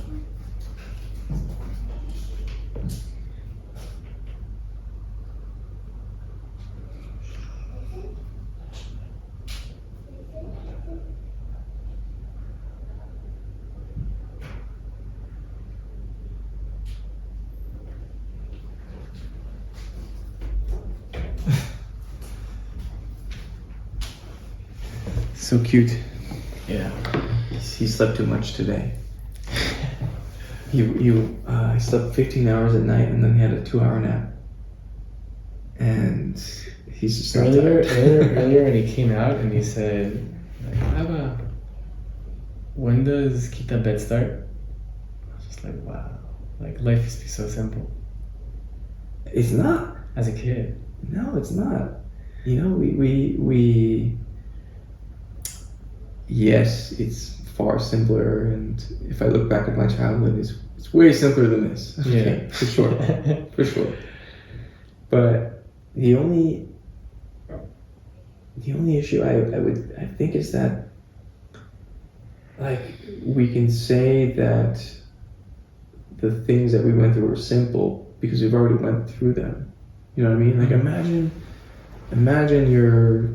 So cute. Yeah. He slept too much today. He slept 15 hours at night, and then he had a 2-hour nap. And he's just not tired. Earlier when he came out and he said, like, Abba, when does Keep That Bed start? I was just like, wow. Like, life used to be so simple. It's not. As a kid. No, it's not. You know, we yes, it's far simpler, and if I look back at my childhood, it's way simpler than this. Okay, Yeah. for sure, for sure. But the only issue I think is that, like, we can say that the things that we went through were simple because we've already went through them. You know what I mean? Like, imagine you're...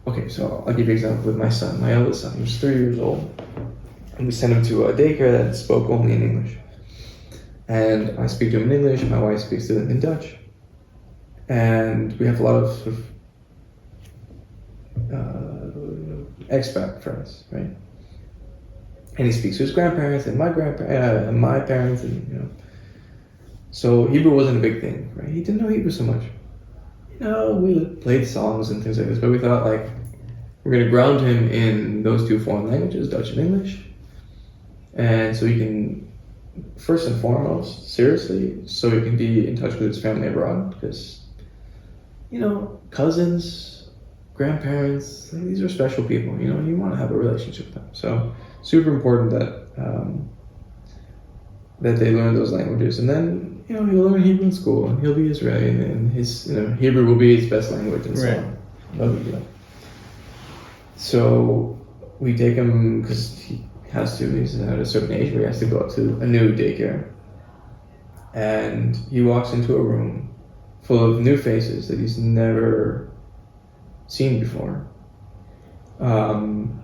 Okay, so I'll give you an example with my son, my eldest son. He was 3 years old, and we sent him to a daycare that spoke only in English. And I speak to him in English, my wife speaks to him in Dutch. And we have a lot of sort of expat friends, right? And he speaks to his grandparents and my parents, and you know. So Hebrew wasn't a big thing, right? He didn't know Hebrew so much. You know, we played songs and things like this, but we thought, like, we're going to ground him in those two foreign languages, Dutch and English. And so he can, first and foremost, seriously, so he can be in touch with his family abroad, because, you know, cousins, grandparents, these are special people, you know, and you want to have a relationship with them. So super important that that they learn those languages, and then, you know, he'll learn Hebrew in school, and he'll be Israeli, and his, you know, Hebrew will be his best language, and so on. No big deal. So we take him, because he has to, he's at a certain age where he has to go up to a new daycare, and he walks into a room full of new faces that he's never seen before, and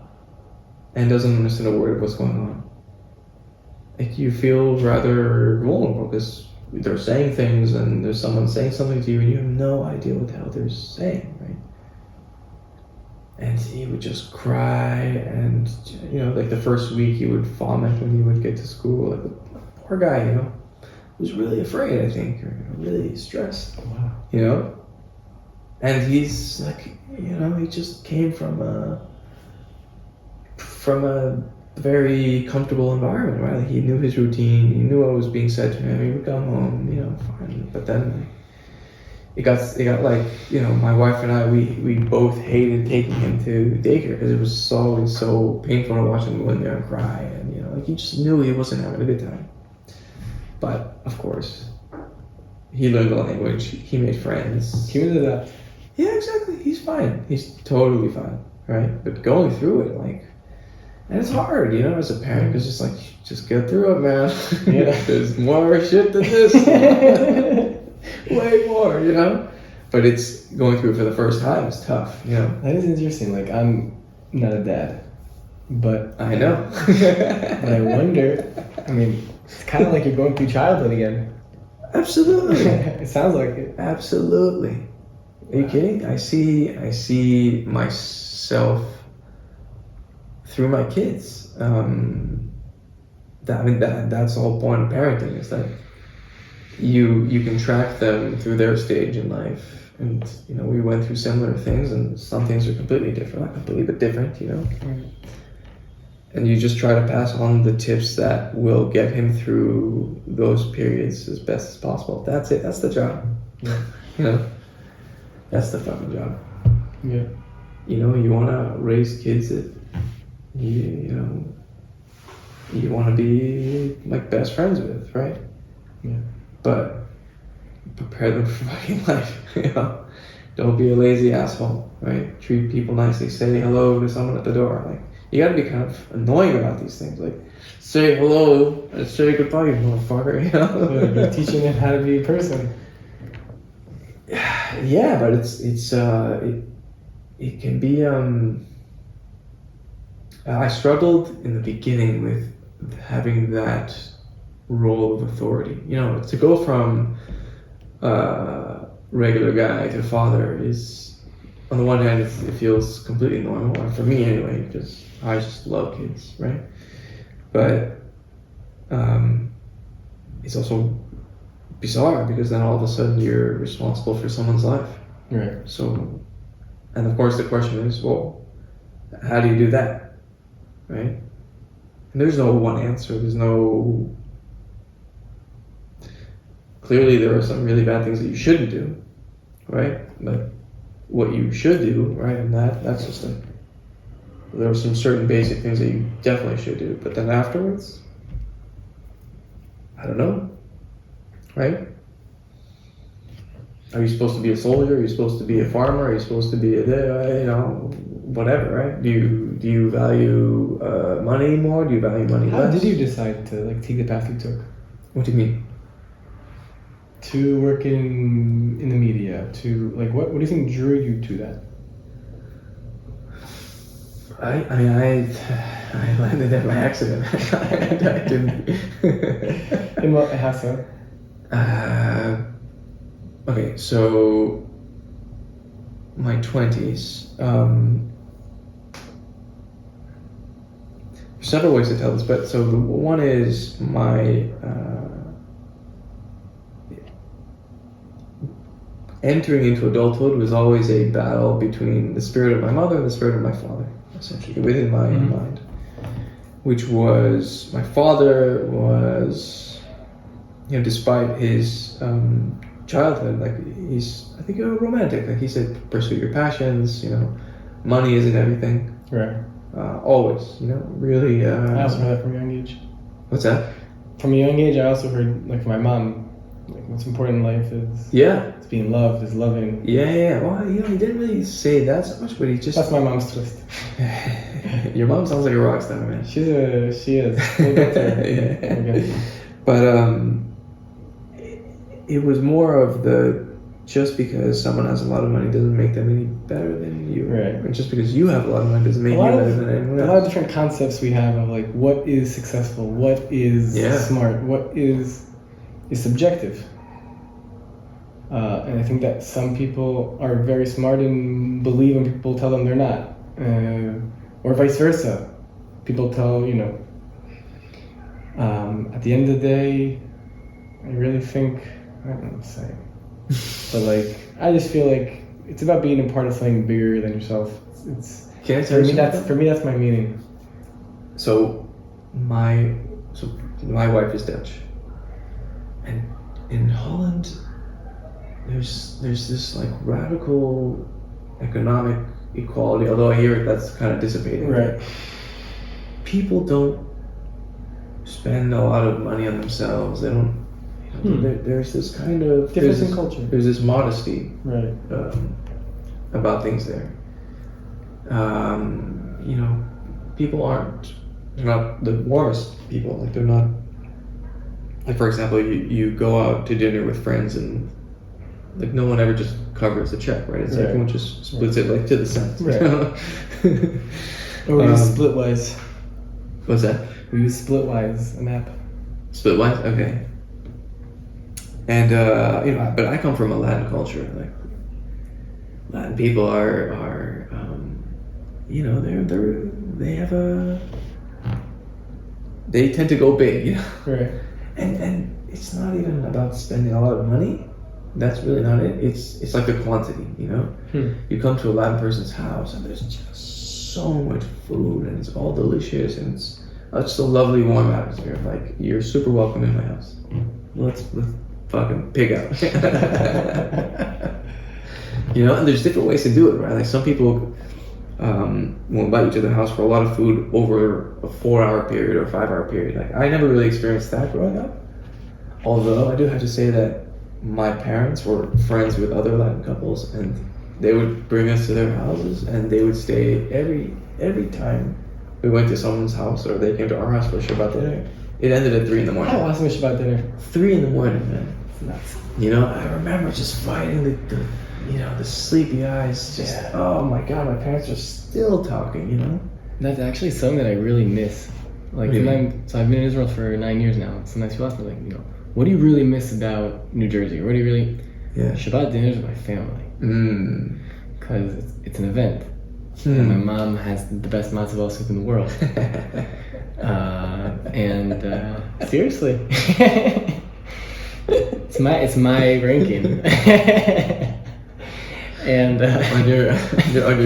doesn't understand a word of what's going on. Like, you feel rather vulnerable because they're saying things, and there's someone saying something to you, and you have no idea what the hell they're saying, right? and he would just cry, and like the first week he would vomit when he would get to school. Like the poor guy, was really afraid, I think, or really stressed. Wow. And he's like, he just came from a very comfortable environment, right? Like he knew his routine, he knew what was being said to him. He would come home, fine. But then it got like, my wife and I, we both hated taking him to daycare because it was always so painful to watch him go in there and cry, and like you just knew he wasn't having a good time. But of course, he learned the language. He made friends. He did that. Yeah, exactly. He's fine. He's totally fine, right? But going through it, and it's hard, as a parent, because it's like, just get through it, man. Yeah. There's more shit than this. Way more, But it's going through it for the first time is tough, That is interesting. Like, I'm not a dad, but I know. but I wonder. I mean, it's kind of like you're going through childhood again. Absolutely. It sounds like it. Absolutely. Are you kidding? I see myself through my kids. That's the whole point of parenting, is that you can track them through their stage in life. And we went through similar things, and some things are completely different, not completely, but different, And you just try to pass on the tips that will get him through those periods as best as possible. That's it. That's the job. Yeah. That's the fucking job. Yeah. You want to raise kids that you want to be like best friends with, right? Yeah. But prepare them for fucking life. Don't be a lazy asshole, right? Treat people nicely. Say hello to someone at the door. Like, you gotta be kind of annoying about these things. Like, say hello and say goodbye, you motherfucker. You're teaching them how to be a person. Yeah, but it can be. I struggled in the beginning with having that role of authority. To go from regular guy to father is, on the one hand, it feels completely normal, or for me anyway, because I just love kids, right? But it's also bizarre, because then all of a sudden you're responsible for someone's life. Right. So, and of course the question is, well, how do you do that, right? And there's no one answer. There's no. Clearly, there are some really bad things that you shouldn't do, right? But what you should do, right? And that's just a. There are some certain basic things that you definitely should do, but then afterwards, I don't know, right? Are you supposed to be a soldier? Are you supposed to be a farmer? Are you supposed to be whatever, right? Do you value money more? Do you value money How less? did you decide to take the path you took? What do you mean? To work in the media, to what do you think drew you to that? I landed at my accident. I didn't. In what? How so? Okay, so my 20s. There's several ways to tell this, but so the one is my entering into adulthood was always a battle between the spirit of my mother and the spirit of my father, essentially, within my mind. Which was, my father was, despite his childhood, he's, I think, romantic. He said, pursue your passions, money isn't everything. Right. Always, really. I also heard that from a young age. What's that? From a young age, I also heard, from my mom, what's important in life is it's being loved, is loving. Yeah. Well, he didn't really say that so much, but he just. That's my mom's twist. Your mom sounds like a rock star, man. She is. We'll get to her. Yeah. But it was more of the, just because someone has a lot of money doesn't make them any better than you. Right. And just because you have a lot of money doesn't make you better than anyone else. A lot of different concepts we have of what is successful, what is smart, what is subjective. And I think that some people are very smart and believe when people tell them they're not. or vice versa. People tell, at the end of the day, I really think, I don't know what to say, but like, I just feel like it's about being a part of something bigger than yourself. It's Can I tell you something? for me, that's my meaning. So my wife is Dutch, and in Holland, there's this like radical economic equality. Although I hear that's kind of dissipating. Right. People don't spend a lot of money on themselves. They don't. There's this kind of Difference in culture. There's this modesty Right. about things there. People they're not the warmest people. Like they're not. Like for example, you go out to dinner with friends and like no one ever just covers the check, right? It's Right. everyone just splits it like to the cents. Right. Or we use Splitwise. What's that? We use Splitwise, an app. Splitwise, okay. And but I come from a Latin culture. Like Latin people are they tend to go big, Right. And it's not even about spending a lot of money. That's really not it. It's like the quantity, You come to a Latin person's house and there's just so much food and it's all delicious and it's just a lovely warm atmosphere. Like you're super welcome in my house. Let's fucking pig out. And there's different ways to do it, right? Like some people will invite you to their house for a lot of food over a 4-hour period or a 5-hour period. Like I never really experienced that growing up. Although I do have to say that my parents were friends with other Latin couples and they would bring us to their houses and they would stay every time we went to someone's house or they came to our house for a Shabbat dinner. It ended at 3 in the morning. How awesome is Shabbat dinner? 3 in the morning, man. It's nuts. I remember just fighting the sleepy eyes. Just oh my god, my parents are still talking. That's actually something that I really miss. Like, Really? so I've been in Israel for 9 years now. Sometimes people ask me, like, what do you really miss about New Jersey? What do you really... Yeah. Shabbat dinners with my family. Because it's an event. Hmm. And my mom has the best matzo ball soup in the world. Seriously. it's my ranking. And on your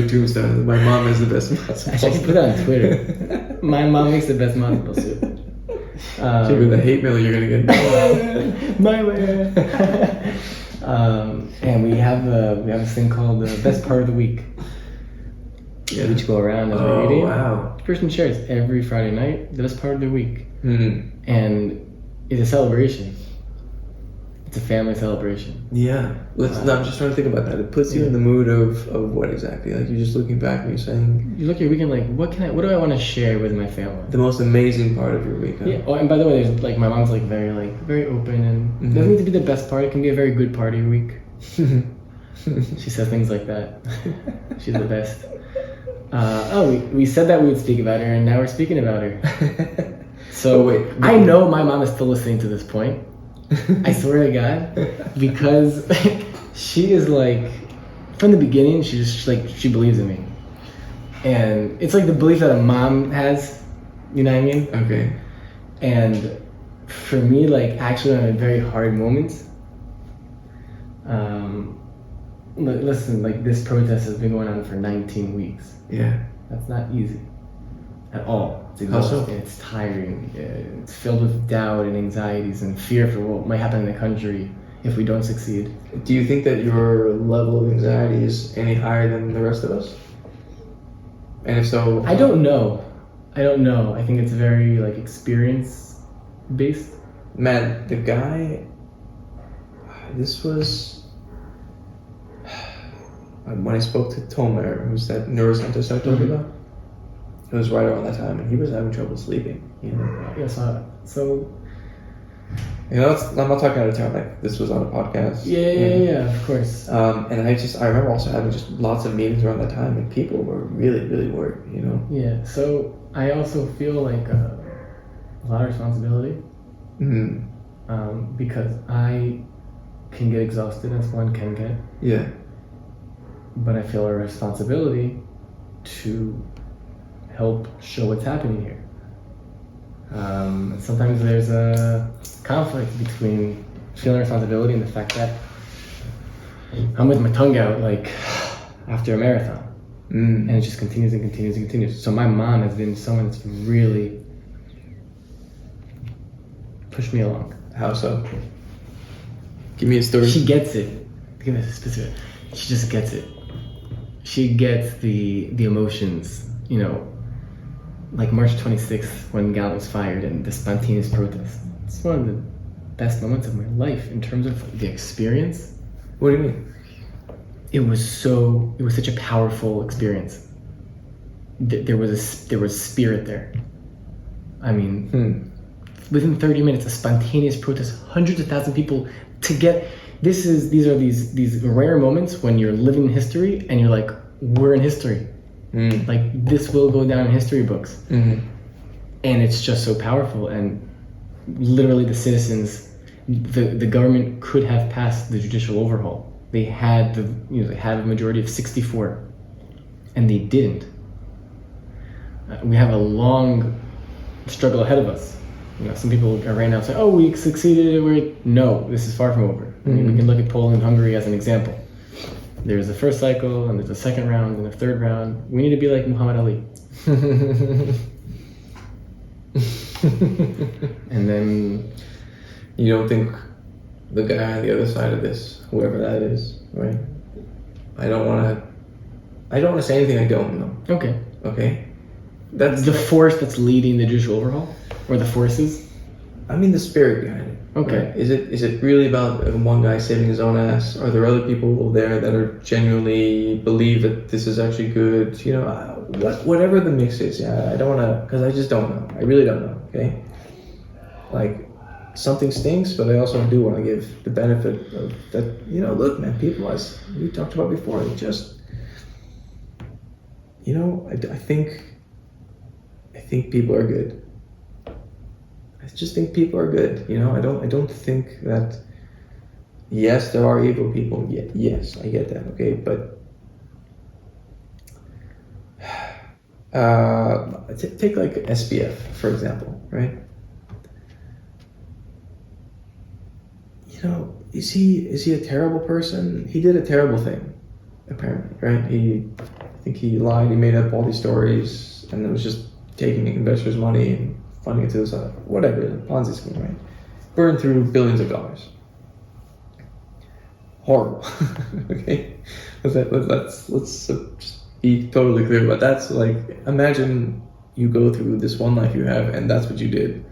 tombstone, my mom is the best matzo ball. actually, I can put that on Twitter. My mom makes the best matzo ball soup. With the hate mail you're gonna get. My way. And we have a thing called the best part of the week. Yeah. We each go around as we're eating. Wow. The person shares every Friday night the best part of the week, Mm-hmm. and it's a celebration. It's a family celebration. Yeah. I'm just trying to think about that. It puts you in the mood of what exactly? Like you're just looking back and you're saying You look at your weekend like, what do I want to share with my family? the most amazing part of your week. Huh? Yeah. Oh, and by the way, there's like my mom's like very open, and it doesn't need to be the best part. It can be a very good part of your week. She says things like that. She's the best. We said that we would speak about her, and now we're speaking about her. So wait. I know my mom is still listening to this point. I swear to God, because she is like, from the beginning, she believes in me, and it's like the belief that a mom has. You know what I mean? Okay. And for me, like actually, on very hard moments. Listen, like this protest has been going on for 19 weeks. Yeah. That's not easy at all. It's How so? exhausting. It's tiring. It's filled with doubt and anxieties and fear for what might happen in the country if we don't succeed. Do you think that your level of anxiety is any higher than the rest of us? And if so, I don't know. I think it's very like experience based. man, the guy. This was when I spoke to Tomer, who's that neuroscientist I told you about. It was right around that time, and he was having trouble sleeping. Yeah, so I'm not talking out of turn. Like this was on a podcast. yeah, of course. And I remember also having just lots of meetings around that time, and people were really, really worried. Yeah, so I also feel like a lot of responsibility. Mm-hmm. Because I can get exhausted as one can get, Yeah. but I feel a responsibility to help show what's happening here. Sometimes there's a conflict between feeling responsibility and the fact that I'm with my tongue out like after a marathon. And it just continues and continues and continues. So my mom has been someone that's really pushed me along. How so? Give me a story. She gets it. Give me a specific. She just gets it. She gets the emotions, you know, like March 26th when Gallup was fired and the spontaneous protest. It's one of the best moments of my life in terms of the experience. What do you mean? It was such a powerful experience. There was spirit there. I mean, within 30 minutes, a spontaneous protest, hundreds of thousands of people to get. These are these rare moments when you're living in history and you're like, we're in history. Like this will go down in history books. And it's just so powerful. And literally, the citizens, the government could have passed the judicial overhaul. They had they had a majority of 64, and they didn't. We have a long struggle ahead of us. You know, some people are right now saying, "Oh, we succeeded." No, this is far from over. I mean, we can look at Poland and Hungary as an example. There's a first cycle, and there's a second round, and a third round. We need to be like Muhammad Ali. And then, you don't think the guy on the other side of this, whoever that is, right? I don't want to say anything I don't know. Okay. That's the force that's leading the judicial overhaul, or the forces. I mean the spirit behind it. Okay. Right? Is it really about one guy saving his own ass? Are there other people there that are genuinely believe that this is actually good? You know, whatever the mix is. Yeah, I don't want to, because I just don't know. I really don't know. Okay. Like, something stinks, but I also do want to give the benefit of that. You know, look, man, people, as we talked about before, they just, you know, I think people are good. I just think people are good. You know, I don't think that. Yes, there are evil people. Yeah, yes, I get that. Okay, but take like SBF for example, right? You know, is he a terrible person? He did a terrible thing, apparently, right? I think he lied. He made up all these stories, and it was just taking investors' money and funding it to the side. Whatever, Ponzi scheme, right? Burned through billions of dollars. Horrible. Okay, let's just be totally clear about that. So, like, imagine you go through this one life you have, and that's what you did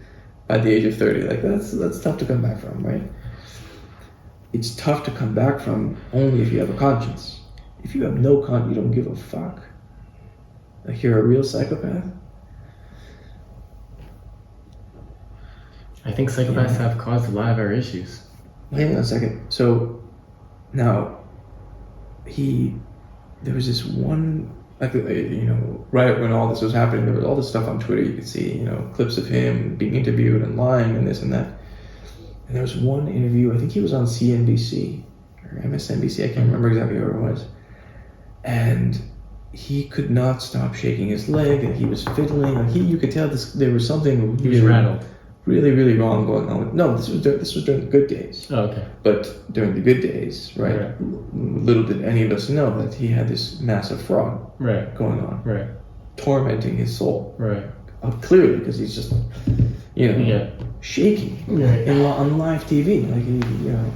at the age of 30. Like, that's tough to come back from, right? It's tough to come back from only if you have a conscience. If you have no conscience, you don't give a fuck. Like, you're a real psychopath. I think psychopaths have caused a lot of our issues. Hang on a second. So now, there was this one, like, you know, right when all this was happening, there was all this stuff on Twitter you could see, you know, clips of him being interviewed and lying and this and that. And there was one interview, I think he was on CNBC or MSNBC, I can't remember exactly where it was. And he could not stop shaking his leg, and he was fiddling. Like, you could tell there was something He was rattled. really, really wrong going on. No, this was during the good days. Oh, okay. But during the good days, right? Little did any of us know that he had this massive fraud going on, tormenting his soul. Clearly, because he's just, you know, shaking on live TV. Like, you know,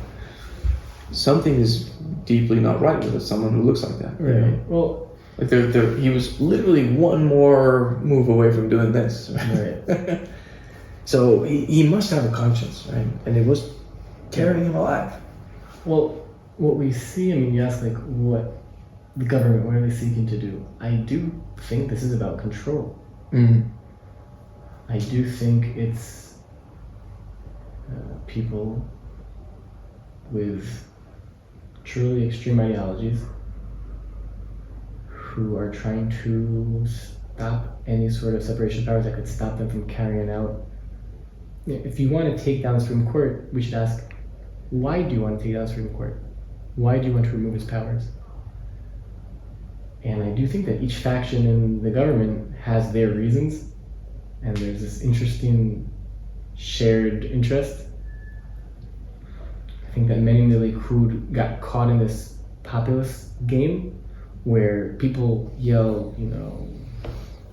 something is deeply not right with someone who looks like that. You know? Well, like he was literally one more move away from doing this. Right? So he must have a conscience, right? And it was tearing him alive. Well, what we see, I mean, you ask, like, what the government, what are they seeking to do? I do think this is about control. I do think it's people with truly extreme ideologies who are trying to stop any sort of separation of powers that could stop them from carrying out. If you want to take down the Supreme Court, we should ask, why do you want to take down the Supreme Court? Why do you want to remove his powers? And I do think that each faction in the government has their reasons, and there's this interesting shared interest. I think that many in the Likud got caught in this populist game where people yell,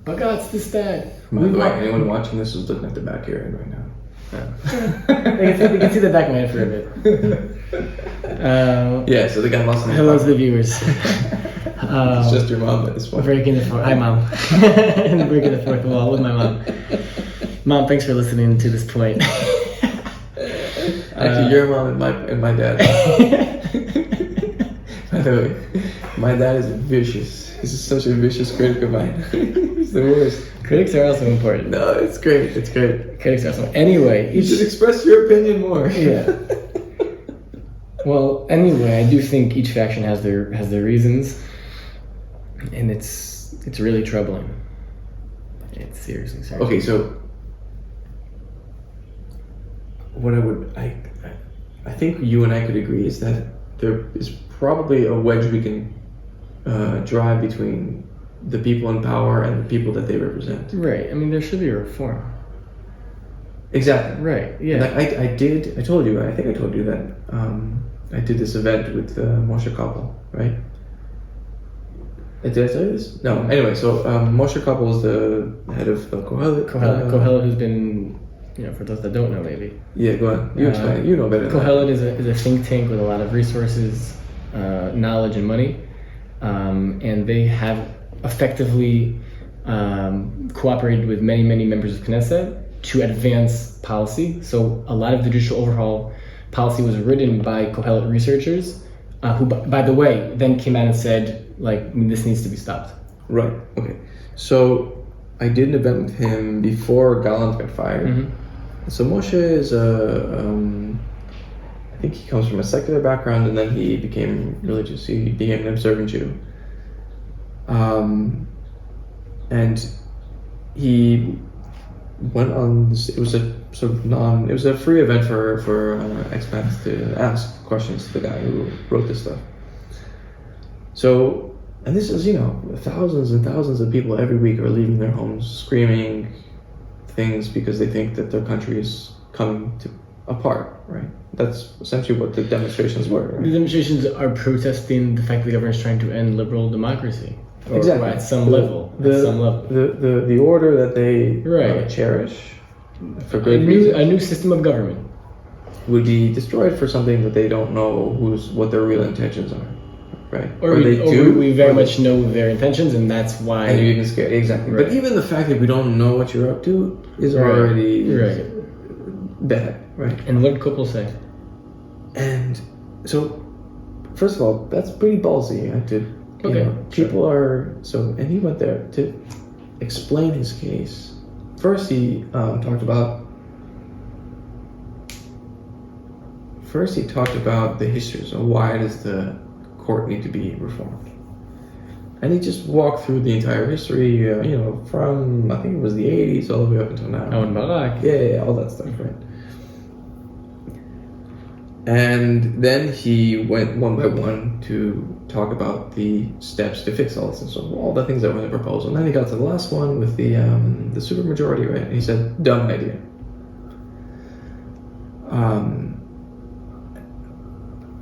Bagatz this, that. By the way, anyone watching this is looking at the back here right now. They can see the back of my head for a bit. Yeah, so the guy lost. Hello to the viewers. It's just your mom at this point. Breaking the fourth. Hi, Mom. Breaking the fourth wall with my mom. Mom, thanks for listening to this point. Actually, your mom and my dad. By the way, my dad is vicious. He's such a vicious critic of mine. He's the worst. Critics are also important. No, it's great. It's great. Critics are also anyway. You should express your opinion more. Yeah. Well, anyway, I do think each faction has their reasons, and it's really troubling. It's seriously. Okay, so what I think you and I could agree is that there is probably a wedge we can drive between the people in power and the people that they represent. Right. I mean, there should be a reform. Exactly. Right. Yeah. Like I told you that I did this event with Moshe Koppel, right? Did I tell you this? No. Anyway, so Moshe Koppel is the head of Kohelet. Kohelet, who's been, for those that don't know, maybe. Yeah, go ahead. You explain it. You know better than Kohelet is a think tank with a lot of resources, knowledge, and money, and they have effectively cooperated with many, many members of Knesset to advance policy. So a lot of the judicial overhaul policy was written by Kohelet researchers, who, by the way, then came out and said, this needs to be stopped. Right. Okay. So I did an event with him before Gallant got fired. Mm-hmm. So Moshe is I think he comes from a secular background, and then he became religious. He became an observant Jew. And he went on. It was a it was a free event for expats to ask questions to the guy who wrote this stuff. So, and this is thousands and thousands of people every week are leaving their homes screaming things because they think that their country is coming apart, right? That's essentially what the demonstrations were. Right? The demonstrations are protesting the fact that the government is trying to end liberal democracy. Or Exactly. At some level. The order that they cherish for good reason. A new system of government would be destroyed for something that they don't know what their real intentions are, right? Or we very much know their intentions, and that's why. And you're even scared, exactly. Right. But even the fact that we don't know what you're up to is already bad, right? And what did Koppel say? And so, first of all, that's pretty ballsy. People are and he went there to explain his case. First, he talked about the history. So why does the court need to be reformed? And he just walked through the entire history, from I think it was the 80s all the way up until now. Aaron Barak. Yeah, all that stuff, right? And then he went one by one to talk about the steps to fix all this, and so all the things that were in the proposal. And then he got to the last one with the supermajority, right? And he said, dumb idea.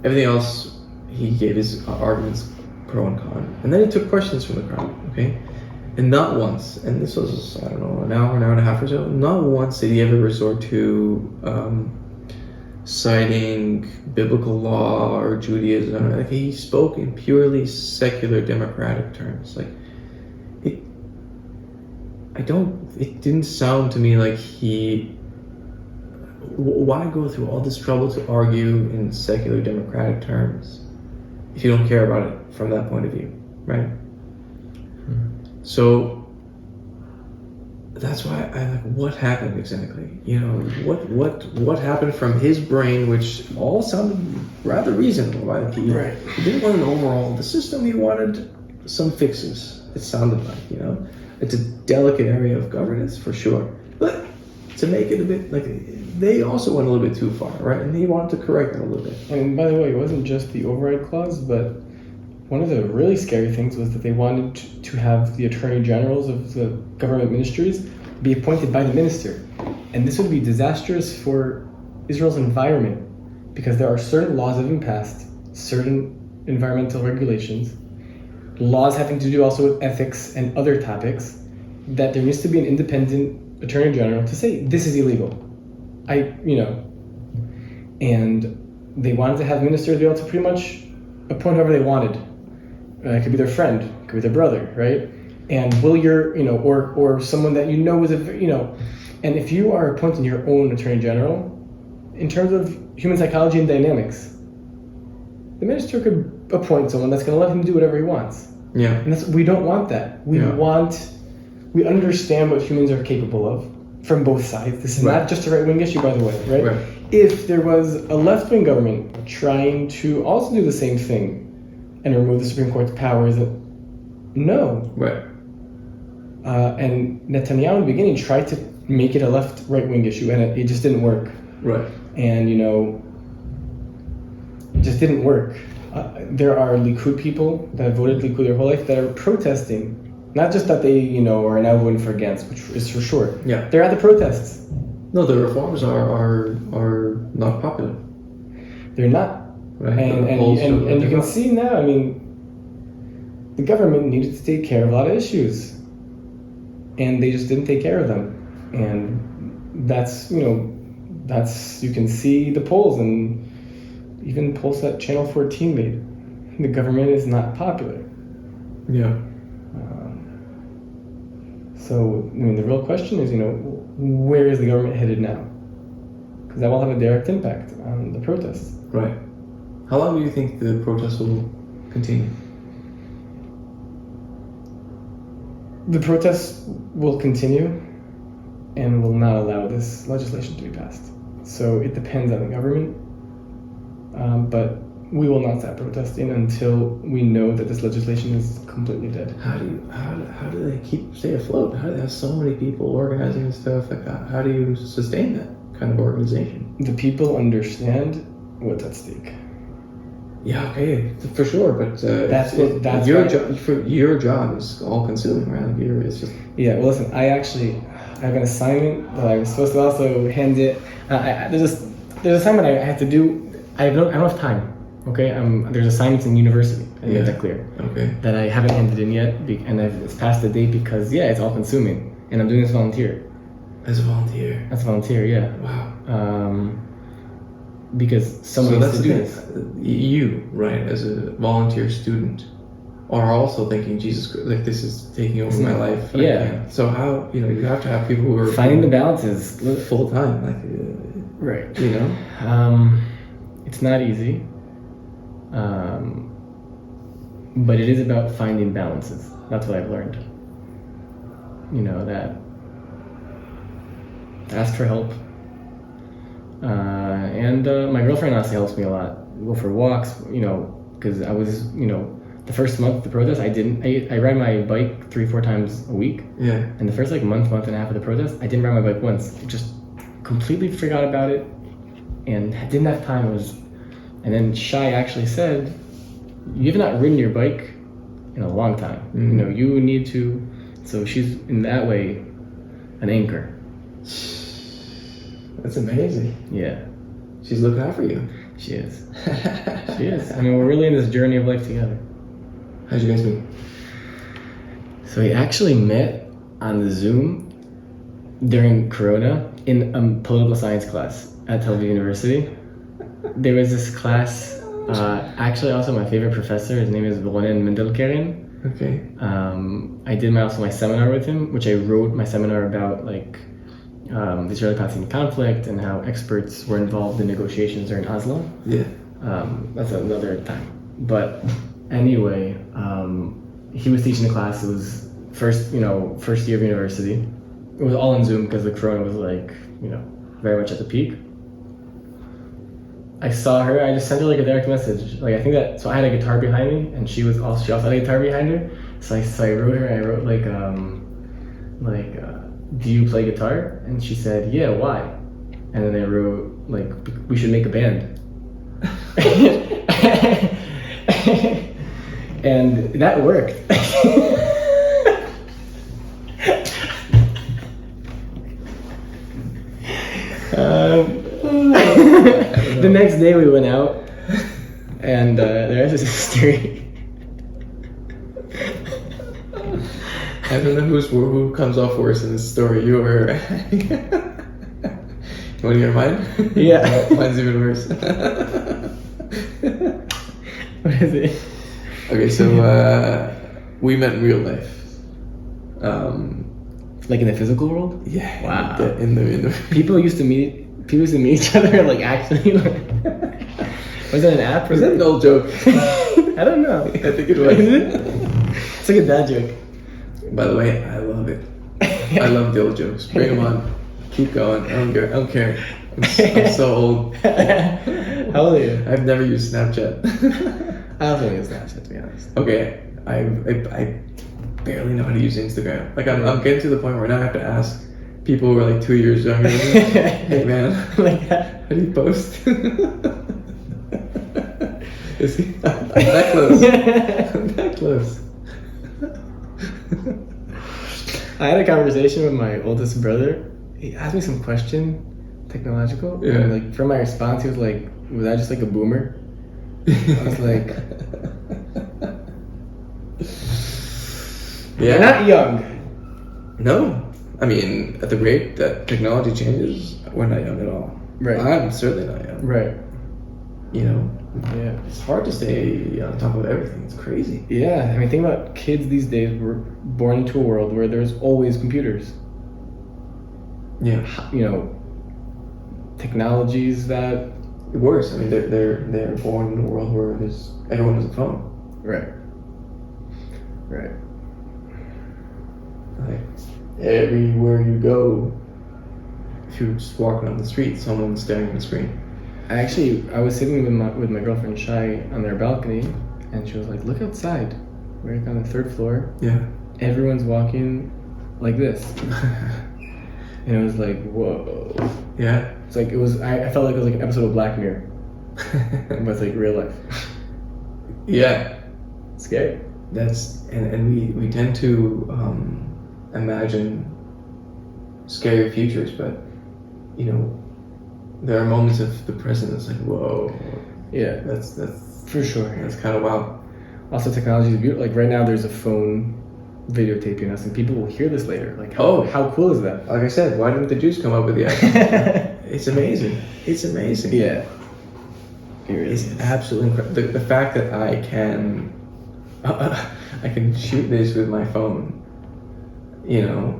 Everything else, he gave his arguments pro and con. And then he took questions from the crowd, okay? And not once, and this was, I don't know, an hour and a half or so, not once did he ever resort to citing biblical law or Judaism. Like, he spoke in purely secular democratic terms. It didn't sound to me like why go through all this trouble to argue in secular democratic terms if you don't care about it from that point of view, right? Mm-hmm. So that's why what happened exactly? What happened from his brain, which all sounded rather reasonable, right? He didn't want an overhaul of the system, he wanted some fixes, it sounded like, It's a delicate area of governance, for sure. But to make it a bit, they also went a little bit too far, right? And he wanted to correct it a little bit. And by the way, it wasn't just the override clause, but one of the really scary things was that they wanted to have the attorney generals of the government ministries be appointed by the minister. And this would be disastrous for Israel's environment because there are certain laws that have been passed, certain environmental regulations, laws having to do also with ethics and other topics, that there needs to be an independent attorney general to say, this is illegal. And they wanted to have ministers be able to pretty much appoint whoever they wanted. It could be their friend, it could be their brother, right? And will your, or someone that is and if you are appointing your own attorney general, in terms of human psychology and dynamics, the minister could appoint someone that's going to let him do whatever he wants. Yeah. And we don't want that. We understand what humans are capable of from both sides. This is not just a right-wing issue, by the way, right? If there was a left-wing government trying to also do the same thing and remove the Supreme Court's powers, no. Right. And Netanyahu in the beginning tried to make it a left-right-wing issue, and it just didn't work. Right. And, it just didn't work. There are Likud people that have voted Likud their whole life that are protesting. Not just that they, are now voting for against, which is for sure. Yeah. They're at the protests. No, the reforms are not popular. They're not. Right. And you can see now, the government needed to take care of a lot of issues. And they just didn't take care of them. And that's, you can see the polls, and even polls that Channel 14 made. The government is not popular. Yeah. So, the real question is, where is the government headed now? Because that will have a direct impact on the protests. Right. How long do you think the protests will continue? The protests will continue and will not allow this legislation to be passed. So it depends on the government, but we will not stop protesting until we know that this legislation is completely dead. How do they stay afloat? How do they have so many people organizing and stuff? Like, how do you sustain that kind of organization? The people understand what's at stake. Yeah, okay, for sure. But that's your job is all consuming, right? Like it's just Well, listen. I have an assignment that I was supposed to also hand it. There's an assignment I have to do. I don't have time. Okay, there's assignments in university. I made that clear. Okay. That I haven't handed in yet, and it's past the date because it's all consuming, and I'm doing this volunteer. As a volunteer. As a volunteer, yeah. Wow. Because someone needs to do this. You, right, as a volunteer student, are also thinking, Jesus, like this is taking over my life. Yeah. So how you have to have people who are finding the balances full time, like right. It's not easy. But it is about finding balances. That's what I've learned. That ask for help. And my girlfriend honestly helps me a lot. We go for walks, because I was, the first month of the protest, I ride my bike 3-4 times a week. Yeah. And the first month and a half of the protest, I didn't ride my bike once. I just completely forgot about it and didn't have time. And then Shai actually said, you have not ridden your bike in a long time. Mm-hmm. You need to. So she's in that way an anchor. That's amazing. Yeah. She's looking out for you. She is. She is. We're really in this journey of life together. How'd you guys meet? So we actually met on the Zoom during Corona in a political science class at Tel Aviv University. There was this class, actually also my favorite professor, his name is Ronen Mendelkeren. Okay. I did my seminar with him, which I wrote my seminar about the Israeli-Palestinian conflict and how experts were involved in negotiations during Oslo. Yeah. That's another time. But anyway, he was teaching the class. It was first year of university. It was all on Zoom because the Corona was very much at the peak. I saw her. I just sent her a direct message. I think that. So I had a guitar behind me, and she also had a guitar behind her. So I wrote her. I wrote do you play guitar? And she said, yeah. Why? And then I wrote we should make a band. And that worked. The next day we went out, and the rest is history. I don't know who comes off worse in this story. You or you want to hear mine? Yeah. Mine's even worse. What is it? Okay, so we met in real life. Like in the physical world? Yeah. Wow. In the People used to meet each other like actually. Like, was that an app? Was that an old joke? I don't know. I think it was. Is it? It's like a dad joke. By the way, I love it. I love the old jokes. Bring them on. Keep going. I don't care. I'm so old. How old are you? I've never used Snapchat. I don't think it's Snapchat, to be honest. Okay, I barely know how to use Instagram. Like I'm getting to the point where now I have to ask people who are like 2 years younger than me. Hey man, Like that. how do you post? Is he? I'm that close. I'm that close. I had a conversation with my oldest brother. He asked me some question, technological. Yeah. And like from my response, he was like, "Was I just like a boomer?" I was like, Yeah. "You're not young." No, I mean at the rate that technology changes, we're not young at all. Right. I'm certainly not young. Right. You know, Yeah. it's hard to stay on top of everything. It's crazy. Yeah. I mean, think about kids these days. We're born into a world where there's always computers. Yeah. You know, technologies that. Worse. I mean, they're born in a world where everyone has a phone. Right. Right. Like everywhere you go, if you're just walking on the street, someone's staring at the screen. I was sitting with my girlfriend Shai on their balcony, and she was like, "Look outside. We're like on the 3rd floor. Yeah. Everyone's walking like this." And it was like, whoa. Yeah. It's like I felt like it was like an episode of Black Mirror, but it's like real life. Yeah. Scary. That's and we tend to imagine scary futures, but you know, there are moments of the present that's like, whoa. Yeah, That's for sure. that's kind of wild. Also, technology is beautiful. Like right now, there's a phone videotaping us, and people will hear this later. Like, how cool is that? Like I said, why didn't the Jews come up with the app? It's amazing. It's amazing. Yeah. It really It's is. absolutely incredible. The fact that I can shoot this with my phone, you know,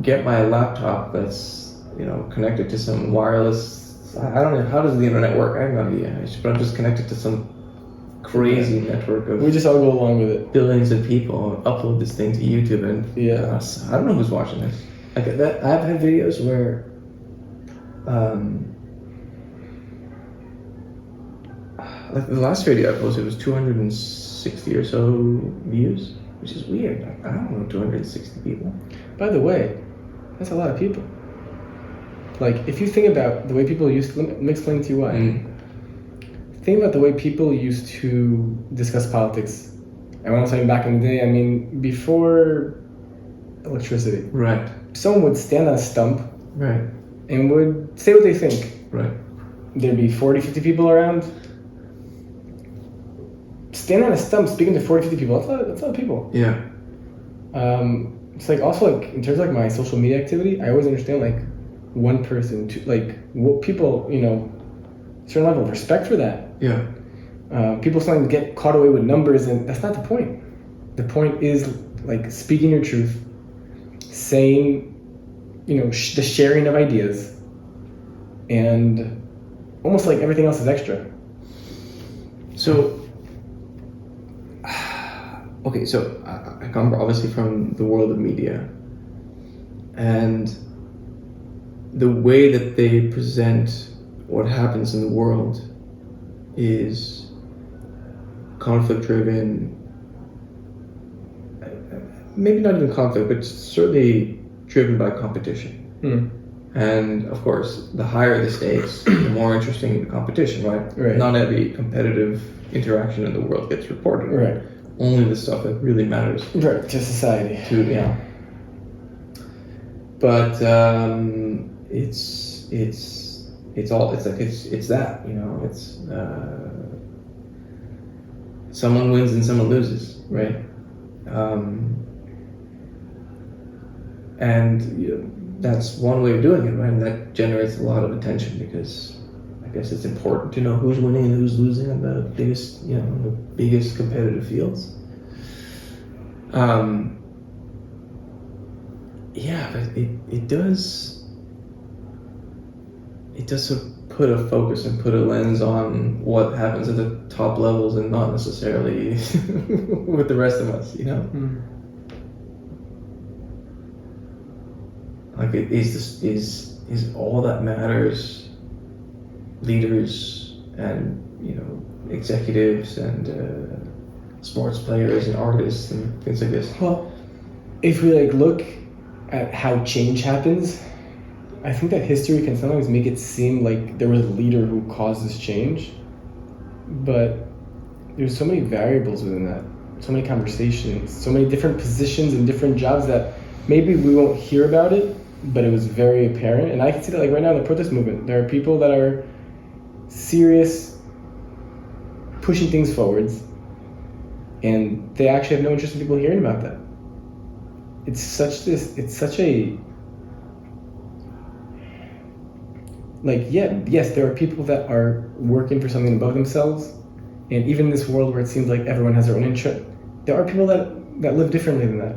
get my laptop that's, you know, connected to some wireless, I don't know, how does the internet work? I have no idea. But I'm just connected to some crazy network of We just all go along with it. billions of people, upload this thing to YouTube, and Yeah. I don't know who's watching this. Like that, I've had videos where, like the last video I posted was 260 or so views, which is weird. I don't know 260 people. By the way, that's a lot of people. Like, if you think about the way people used to, let me explain to you why. Think about the way people used to discuss politics. And when I'm saying back in the day, I mean before electricity. Right. Someone would stand on a stump Right. and would say what they think. Right. There'd be 40, 50 people around. Stand on a stump speaking to 40, 50 people, that's a lot of people. Yeah. It's like also like in terms of like my social media activity, I always understand like one person to like what people, you know, certain level of respect for that. Yeah. People sometimes get caught away with numbers, and that's not the point. The point is like speaking your truth, saying, you know, the sharing of ideas, and almost like everything else is extra. So, okay, so I come obviously from the world of media, and the way that they present what happens in the world is conflict-driven, maybe not even conflict, but certainly driven by competition. And of course, the higher the stakes, the more interesting the competition, right? Right. Not every competitive interaction in the world gets reported. Right. Only the stuff that really matters Right. To society. to. But it's that, you know, it's someone wins and someone loses, right? And that's one way of doing it, right? And that generates a lot of attention because I guess it's important to know who's winning and who's losing in the biggest competitive fields. Yeah, but it does sort of put a focus and put a lens on what happens at the top levels and not necessarily with the rest of us, you know? Like is all that matters leaders and, you know, executives and sports players and artists and things like this? Well, if we like look at how change happens, I think that history can sometimes make it seem like there was a leader who caused this change, but there's so many variables within that, so many conversations, so many different positions and different jobs that maybe we won't hear about it, but it was very apparent. And I can see that like right now in the protest movement, there are people that are serious, pushing things forwards, and they actually have no interest in people hearing about that. It's such a, like, yes, there are people that are working for something above themselves, and even in this world where it seems like everyone has their own interest, there are people that live differently than that.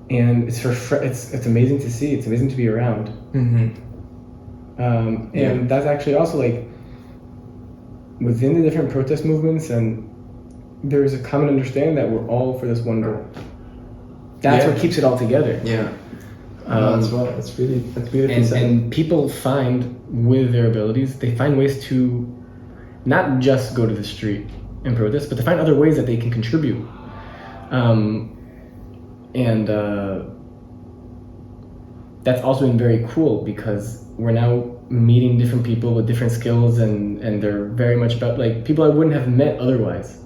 And it's amazing to see. It's amazing to be around. And that's actually also like within the different protest movements, and there's a common understanding that we're all for this one goal. That's what keeps it all together. Yeah. That's right. That's beautiful. And people find, with their abilities, they find ways to not just go to the street and protest, but to find other ways that they can contribute. That's also been very cool because we're now meeting different people with different skills, and they're very much about like people I wouldn't have met otherwise.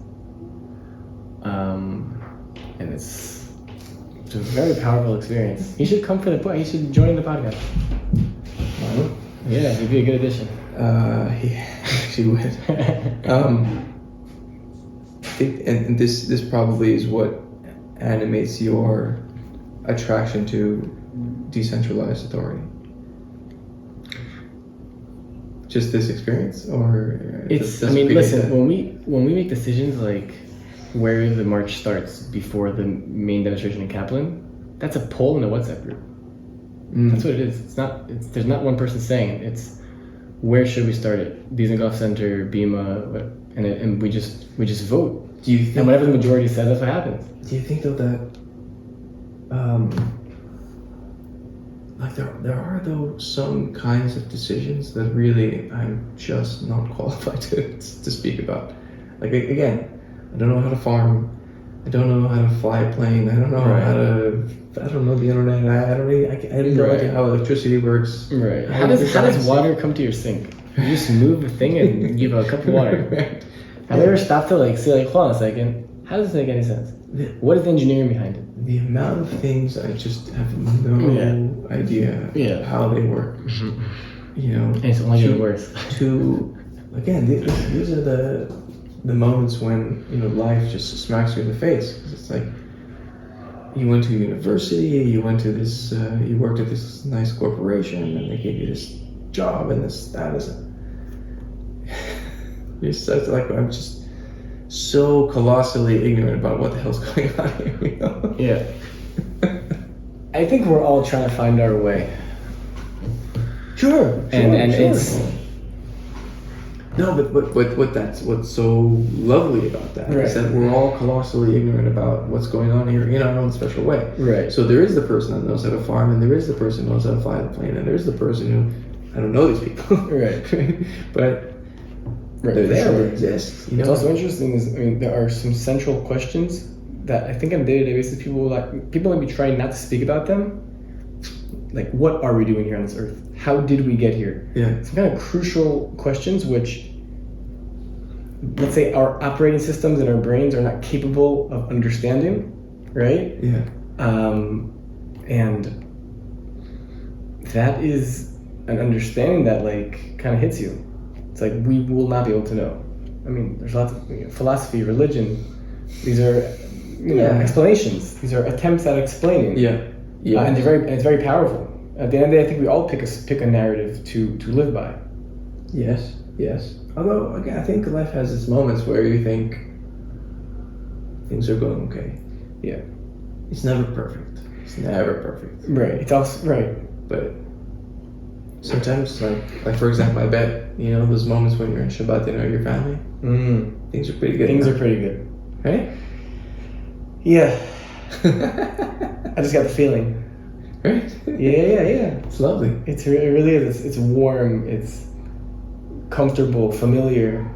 And it's a very powerful experience. You should come for the point. You should join the podcast. Yeah, it'd be a good addition. He actually would. And this probably is what animates your attraction to decentralized authority. Just this experience, or it's. I mean, listen. When we make decisions like where the march starts before the main demonstration in Kaplan, that's a poll in a WhatsApp group. That's what it is. It's not. There's not one person saying it. It's where should we start it? Dizengoff Center, Bima, and we just vote. Do you think? And whatever the majority says, that's what happens. Do you think though that, like there are though some kinds of decisions that really I'm just not qualified to speak about. Like again, I don't know how to farm. I don't know how to fly a plane. I don't know how to. I don't know the internet. I have no idea how electricity works. Right. How does water come to your sink? You just move the thing and give a cup of water. Right. Have you ever stopped to like say like, hold on a second, how does this make any sense? What is the engineering behind it? The amount of things I just have no idea how they work. You know, and it's only getting worse. Again, these are the moments when, you know, life just smacks you in the face. 'Cause it's like you went to university, you went to this, you worked at this nice corporation, and they gave you this job and this status. You're such like I'm just so colossally ignorant about what the hell's going on here. You know? Yeah. I think we're all trying to find our way. Sure. And it's. No, but what's so lovely about that is that we're all colossally ignorant about what's going on here in our own special way. Right. So there is the person that knows how to farm, and there is the person who knows how to fly the plane, and there's the person who, I don't know these people. Right. But they're there, they exist. You know? What's also interesting is, I mean, there are some central questions that I think on a day-to-day basis people might be trying not to speak about them, like, what are we doing here on this earth? How did we get here? Yeah. Some kind of crucial questions which, let's say, our operating systems and our brains are not capable of understanding, right? Yeah. And that is an understanding that like kind of hits you. It's like we will not be able to know. I mean, there's lots of philosophy, religion. These are explanations. These are attempts at explaining. Yeah. Yeah. And it's very powerful. At the end of the day, I think we all pick a narrative to live by. Yes. Yes. Although again, I think life has its moments where you think things are going okay. Yeah. It's never perfect. It's never perfect. Right. It's also right. But sometimes, like for example, I bet those moments when you're in Shabbat dinner with your family, things are pretty good. Things are pretty good. Right? Yeah. I just got the feeling. Right? Yeah. It's lovely. It really is. It's warm. It's comfortable, familiar.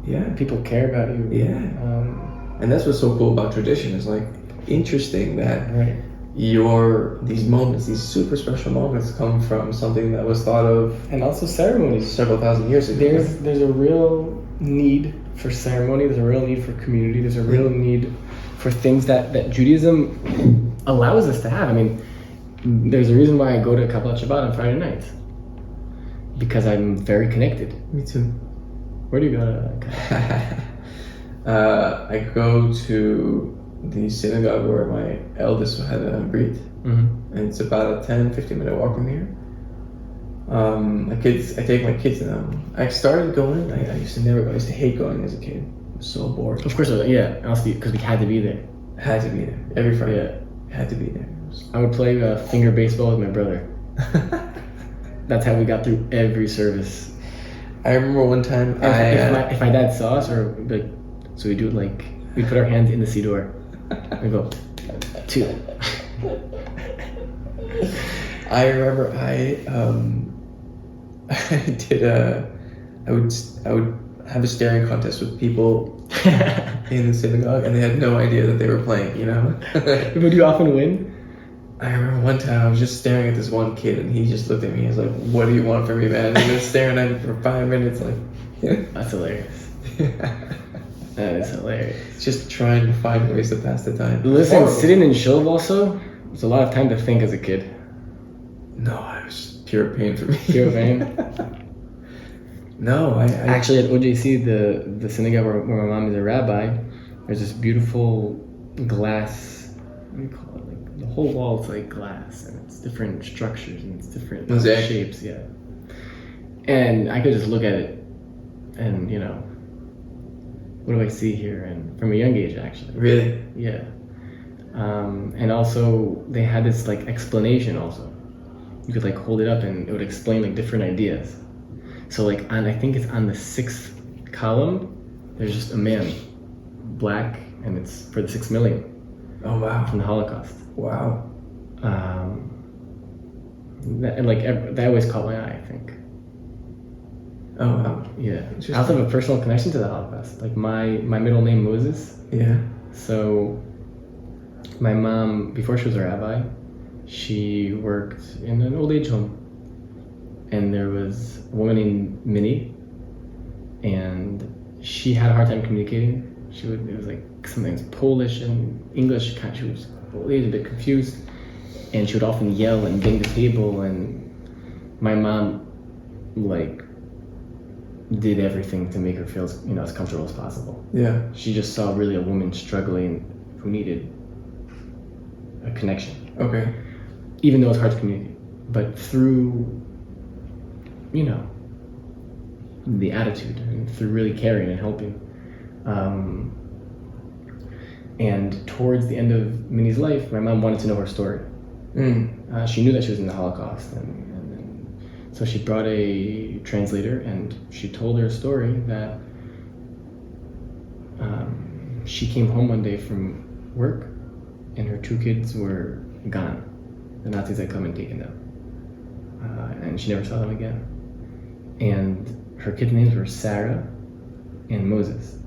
Yeah. People care about you. Yeah. And that's what's so cool about tradition. It's like interesting that Right. these moments, these super special moments, come from something that was thought of And also ceremonies. several thousand years ago. There's a real need for ceremony. There's a real need for community. There's a real need for things that Judaism allows us to have. I mean, there's a reason why I go to Kabbalat Shabbat on Friday nights. Because I'm very connected. Me too. Where do you go to? I go to the synagogue where my eldest had a brit, and it's about a 10-15 minute walk from here. I take my kids now. I started going. I used to never go. I used to hate going as a kid. I was so bored. Of course, yeah. Honestly, because we had to be there. Had to be there every Friday. Yeah. Had to be there. I would play finger baseball with my brother. That's how we got through every service. I remember one time If my dad saw us, or like, so we do it like we put our hands in the siddur. We go 2. I remember I would have a staring contest with people in the synagogue, and they had no idea that they were playing. Would you often win? I remember one time I was just staring at this one kid, and he just looked at me. He was like, "What do you want from me, man?" And he was staring at me for 5 minutes, like. That's hilarious. That is hilarious. Just trying to find ways to pass the time. Listen, Horrible. sitting in Shilv also, it's a lot of time to think as a kid. No, it was pure pain for me. Pure pain? No, I Actually, at OJC, the synagogue where my mom is a rabbi, there's this beautiful glass, what do you call it? Like, the whole wall is like glass, and it's different structures, and it's different Mosaic. shapes, yeah. And I could just look at it, and what do I see here? And from a young age, actually. really. Yeah. And also, they had this like explanation also. You could like hold it up and it would explain like different ideas. So like I think it's on the 6th column, there's just a man, black, and it's for the 6 million Oh wow. from the Holocaust. Wow. That always caught my eye, I think. Oh wow. Yeah. Interesting. I also have a personal connection to the Holocaust. Like my middle name Moses. Yeah. So my mom, before she was a rabbi, she worked in an old age home. And there was a woman named Minnie, and she had a hard time communicating. It was like sometimes Polish and English, she was a bit confused. And she would often yell and bang the table, and my mom like did everything to make her feel as comfortable as possible. Yeah. She just saw really a woman struggling who needed a connection, Okay. even though it's hard to communicate. But through, the attitude and through really caring and helping. And towards the end of Minnie's life, my mom wanted to know her story. She knew that she was in the Holocaust, and so she brought a translator, and she told her story that she came home one day from work, and her 2 kids were gone. The Nazis had come and taken them, and she never saw them again. And her kids' names were Sarah and Moses.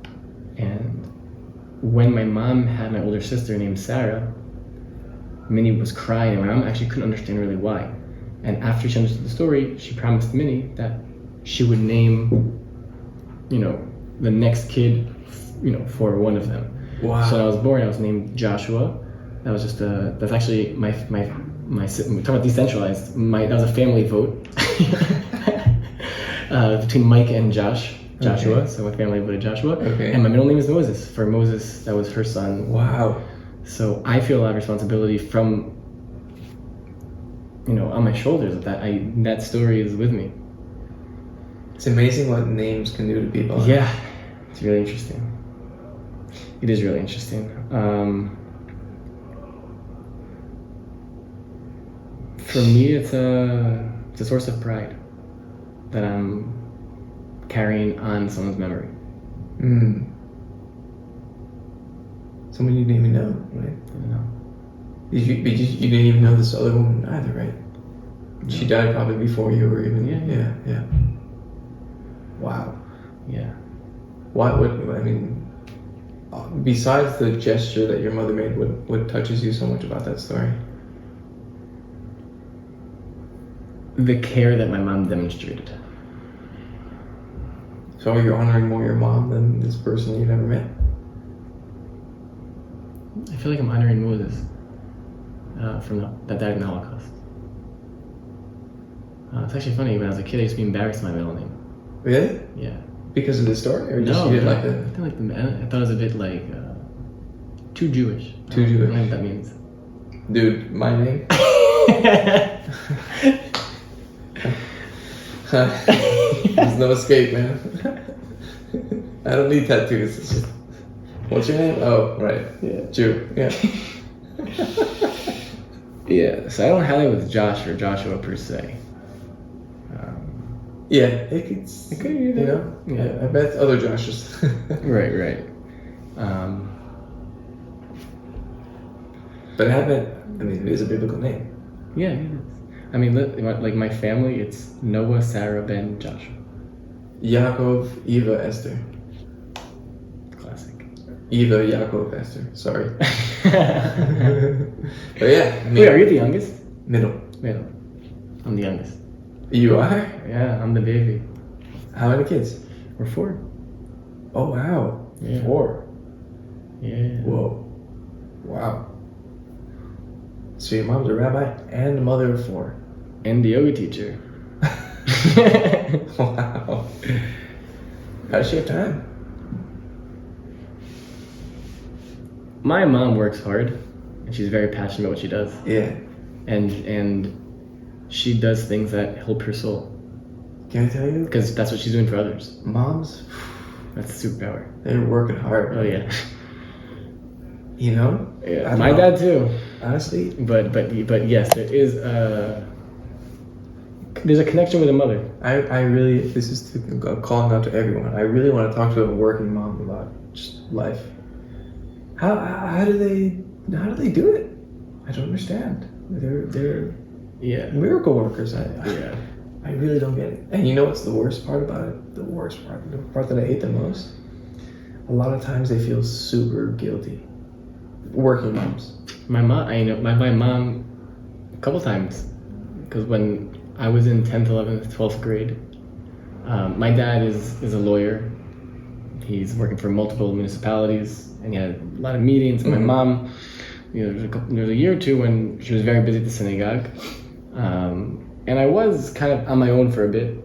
And when my mom had my older sister named Sarah, Minnie was crying, and my mom actually couldn't understand really why. And after she understood the story, she promised Minnie that she would name, the next kid, for one of them. Wow. So when I was born, I was named Joshua. That was just that's actually my we're talking about decentralized. That was a family vote between Mike and Joshua. Okay. So my family voted Joshua. Okay. And my middle name is Moses. For Moses, that was her son. Wow. So I feel a lot of responsibility from, on my shoulders that story is with me. It's amazing what names can do to people. Yeah, it's really interesting. It is really interesting. For me, it's a source of pride that I'm carrying on someone's memory. Someone you didn't even know, right? I don't know. You didn't even know this other woman either, right? No. She died probably before you were even. Yeah. Wow. Yeah. Besides the gesture that your mother made, what touches you so much about that story? The care that my mom demonstrated. So you're honoring more your mom than this person you never met? I feel like I'm honoring Moses that died in the Holocaust. It's actually funny, when I was a kid, I used to be embarrassed by my middle name. Really? Yeah. Because of the story? Or just No, you didn't I like it? thought it was a bit like too Jewish. Too Jewish. I don't know what that means. Dude, my name? There's no escape, man. I don't need tattoos. It's just, what's your name? Oh, right. Yeah. Jew. Yeah. Yeah, so I don't have it with Josh or Joshua per se. Yeah, it could be, Yeah. I bet other Joshes. Right. But it is a biblical name. Yeah, it is. I mean, like my family, it's Noah, Sarah, Ben, Joshua. Yaakov, Eva, Esther. Classic. Eva, Yaakov, Esther. Sorry. But yeah. Wait, are you the youngest? Middle. Middle. I'm the youngest. You are? Yeah, I'm the baby. How many kids? We're 4. Oh, wow. Yeah. 4. Yeah. Whoa. Wow. So your mom's a rabbi and a mother of 4. And the yoga teacher. Wow. How does she have time? My mom works hard, and she's very passionate about what she does. Yeah. And she does things that help her soul. Can I tell you? Because that's what she's doing for others. Moms, That's superpower. they're working hard. Oh yeah. Yeah. My dad too. Honestly. But yes, there's a connection with a mother. I really, this is calling out to everyone. I really want to talk to a working mom about just life. How do they do it? I don't understand. They're miracle workers. I really don't get it. And you know what's the worst part about it? The part that I hate the most? A lot of times they feel super guilty. Working moms. My mom, my mom, a couple times, because when I was in 10th, 11th, 12th grade, my dad is a lawyer. He's working for multiple municipalities, and he had a lot of meetings. And my mom, there was a year or two when she was very busy at the synagogue, and I was kind of on my own for a bit.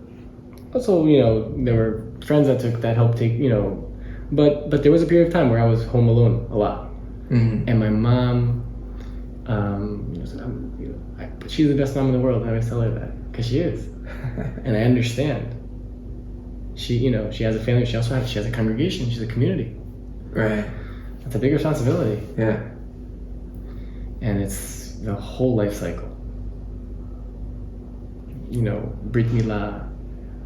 Also, there were friends that helped take, but there was a period of time where I was home alone a lot. Mm-hmm. And my mom, she's the best mom in the world. I always tell her that, because she is, and I understand. She has a family. She has a congregation. She's a community. Right. It's a big responsibility. Yeah. And it's the whole life cycle. Brit Milah,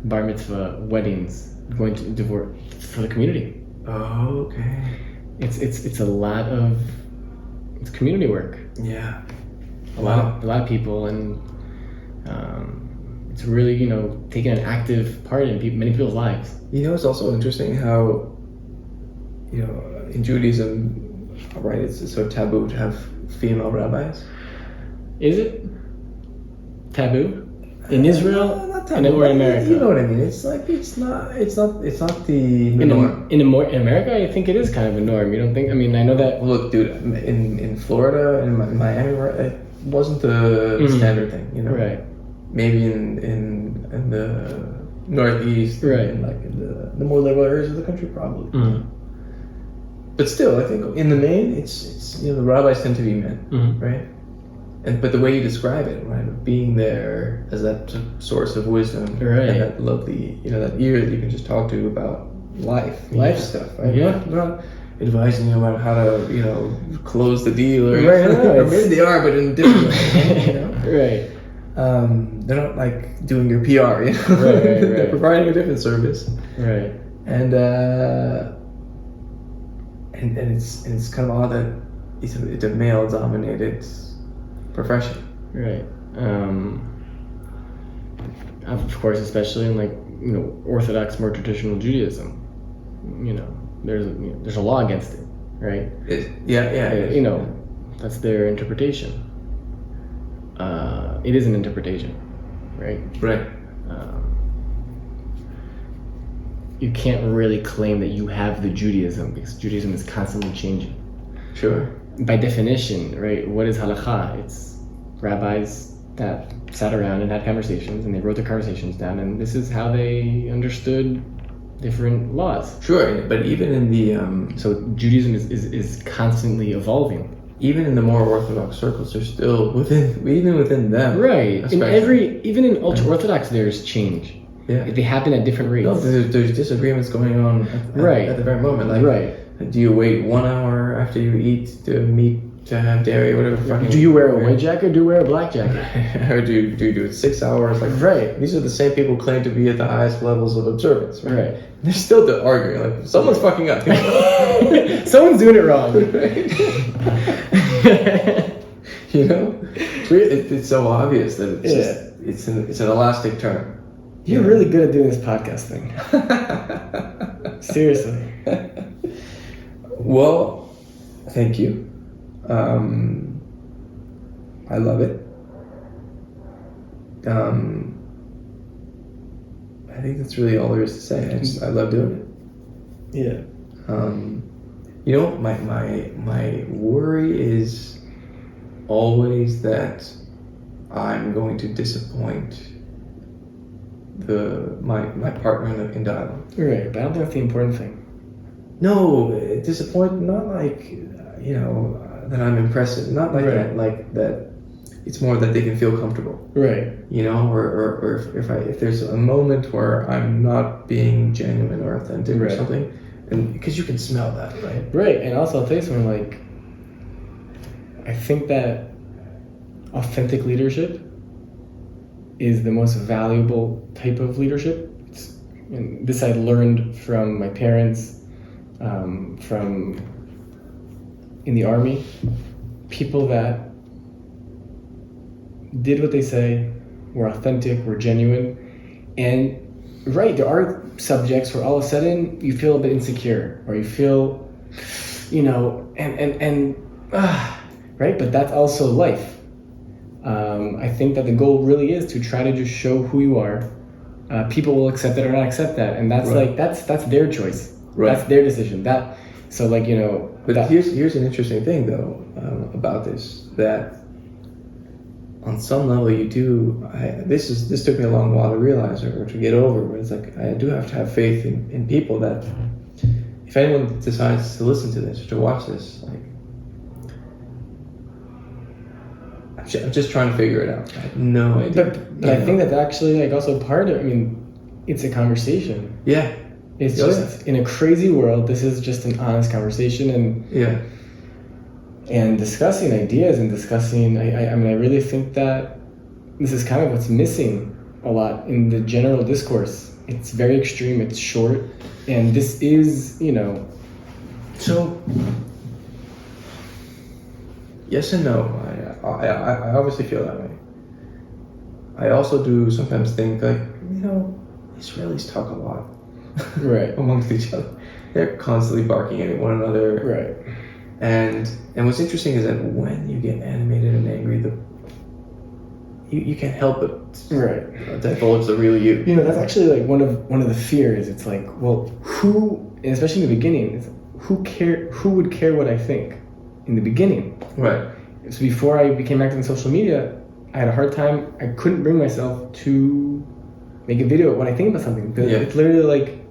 Bar Mitzvah, weddings, going to divorce for the community. Oh, okay. It's a lot of community work. Yeah. A lot of people, and it's really taking an active part in many people's lives. It's also interesting how in Judaism, right? It's so taboo to have female rabbis. Is it taboo in Israel Not and or in America? You know what I mean? It's like it's not the norm. In America, I think it is kind of a norm. You don't think? I mean, I know that. Look, dude, in Florida and Miami, it wasn't the standard thing. You know, Right. Maybe in the Northeast, Right. and like in the more liberal areas of the country, probably. Mm. But still, I think in the main, it's the rabbis tend to be men, right? But the way you describe it, right, of being there as that source of wisdom, Right. and that lovely, that ear that you can just talk to about life stuff, right? Yeah. Not advising you about how to, close the deal, or, Right, no, or maybe they are, but in a different way. Right. They're not like doing your PR, Right, They're right. providing a different service, Right. and it's kind of odd that it's a male-dominated profession. Right. Of course, especially in Orthodox, more traditional Judaism, there's a law against it, right? That's their interpretation. It is an interpretation, right? Right. You can't really claim that you have the Judaism because Judaism is constantly changing. Sure. By definition, right? What is halakha? It's rabbis that sat around and had conversations, and they wrote their conversations down, and this is how they understood different laws. Sure, but even in the So Judaism is constantly evolving. even in the more orthodox circles, there's still even within them. Right. especially. Even in ultra orthodox, there's change. Yeah. They happen at different rates. No, there's disagreements going on at the very moment. Like, Right. do you wait 1 hour after you eat to have dairy, whatever fucking? Do you wear a white jacket or do you wear a black jacket? or do you do it 6 hours? Like, Right. These are the same people who claim to be at the highest levels of observance. Right. They're still arguing. Like, someone's fucking up. Someone's doing it wrong. It's so obvious that it's it's an elastic term. You're really good at doing this podcast thing. Seriously. Well, thank you. I love it. I think that's really all there is to say. I love doing it. Yeah. My worry is always that I'm going to disappoint my partner in dialogue. Right, but I don't think that's the important thing. No, disappoint, not like, that I'm impressive. Not like Right. that. Like that. It's more that they can feel comfortable. Right. Or if there's a moment where I'm not being genuine or authentic or Right. something, and because you can smell that, right? Right, and also I'll tell you something, like, I think that authentic leadership is the most valuable type of leadership. And this I learned from my parents, from in the army. People that did what they say, were authentic, were genuine, and right, there are subjects where all of a sudden you feel a bit insecure, or you feel, right, but that's also life. I think that the goal really is to try to just show who you are. People will accept that or not accept that, and that's Right. that's their choice. Right. That's their decision. But here's an interesting thing though about this, that on some level you do. This took me a long while to realize or to get over. But it's like I do have to have faith in people that if anyone decides to listen to this or to watch this, like I'm just trying to figure it out. I have no idea. But I think that's actually also part of. I mean, it's a conversation. Yeah. It's just in a crazy world. This is just an honest conversation and discussing ideas and discussing. I mean, I really think that this is kind of what's missing a lot in the general discourse. It's very extreme. It's short, and this is So yes and no. I obviously feel that way. I also do sometimes think like Israelis talk a lot. Right. Amongst each other. They're constantly barking at one another. Right. And what's interesting is that when you get animated and angry, you can't help but Right. divulge the real you. You know, that's actually like one of the fears. It's like, well, who, and especially in the beginning, it's who would care what I think in the beginning? Right. So before I became active in social media, I had a hard time. I couldn't bring myself to make a video of what I think about something. Because Yeah. it's literally like,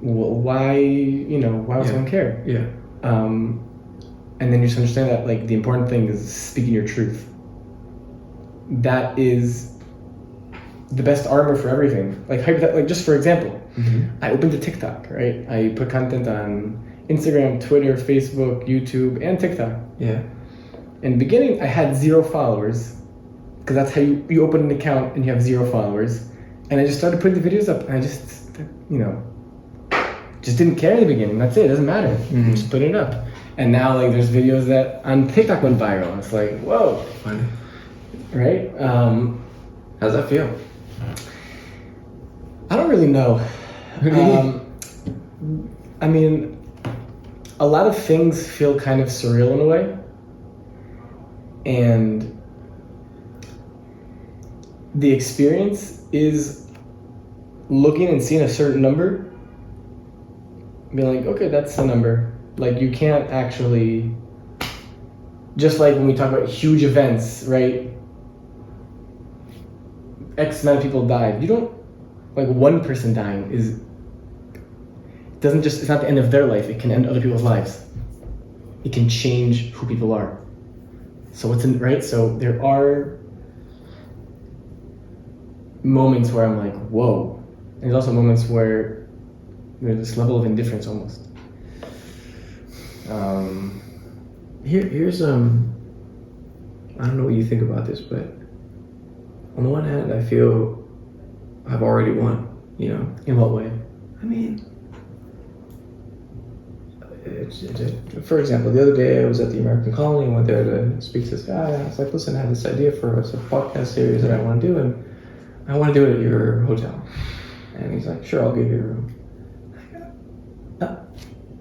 well, why would someone care? Yeah. And then you just understand that like the important thing is speaking your truth. That is the best armor for everything. Like just for example, I opened a TikTok, right? I put content on Instagram, Twitter, Facebook, YouTube, and TikTok. Yeah. In the beginning, I had 0 followers, because that's how you open an account and you have 0 followers. And I just started putting the videos up, and I just didn't care in the beginning. That's it. It doesn't matter. Just put it up. And now, like, there's videos that on TikTok went viral. It's like, whoa. Funny. Right? How's that feel? I don't really know. I mean, a lot of things feel kind of surreal in a way. And the experience is looking and seeing a certain number, being like, okay, that's the number. Like, you can't actually, just like when we talk about huge events, right? X amount of people died. You don't, like, one person dying it's not the end of their life. It can end other people's lives. It can change who people are. So right? So there are moments where I'm like, whoa. And there's also moments where there's this level of indifference almost. Here's I don't know what you think about this, but on the one hand, I feel I've already won. You know. In what way? I mean, for example, the other day I was at the American Colony and went there to speak to this guy. I was like, listen, I have this idea for a podcast series that I want to do, and I want to do it at your hotel. And he's like, sure, I'll give you a room.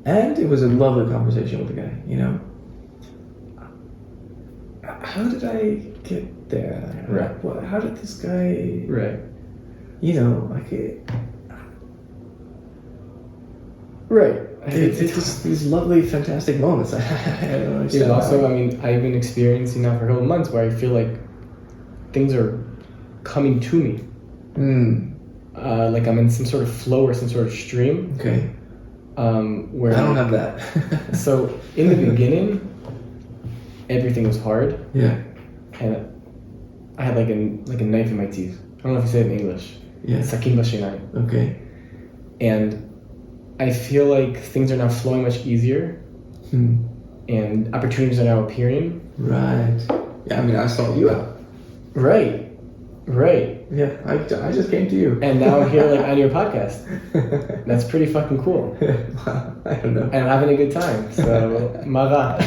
And it was a lovely conversation with the guy, you know. How did I get there? Right. How did this guy... Right. You know, like it... Right. It's just these lovely, fantastic moments. I don't understand. There's also, I mean, I've been experiencing now for a couple of months where I feel like things are coming to me. Like I'm in some sort of flow or some sort of stream. Okay. Where I don't have that. So in the beginning, everything was hard. Yeah. And I had like a knife in my teeth. I don't know if you say it in English. Yeah. Sakin b'shinayim. Okay. And I feel like things are now flowing much easier. And opportunities are now appearing. Right. Yeah, I mean, I saw you out. Right. Yeah, I just came to you. And now I'm here like on your podcast. That's pretty fucking cool. I don't know. And I'm having a good time. So, Mara.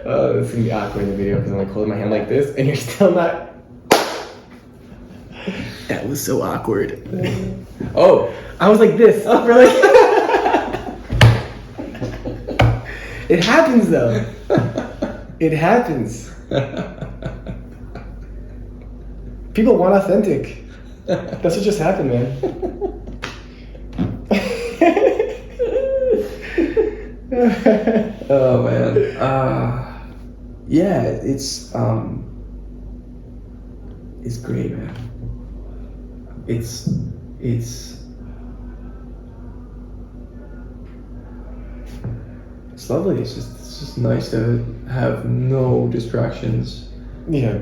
Oh, this is gonna be awkward in the video because I'm like holding my hand like this and you're still not. That was so awkward. Oh, I was like this. Oh, really? It happens though. It happens. People want authentic. That's what just happened, man. Oh man. Yeah, it's great, man. It's lovely. It's just nice to have no distractions. Yeah,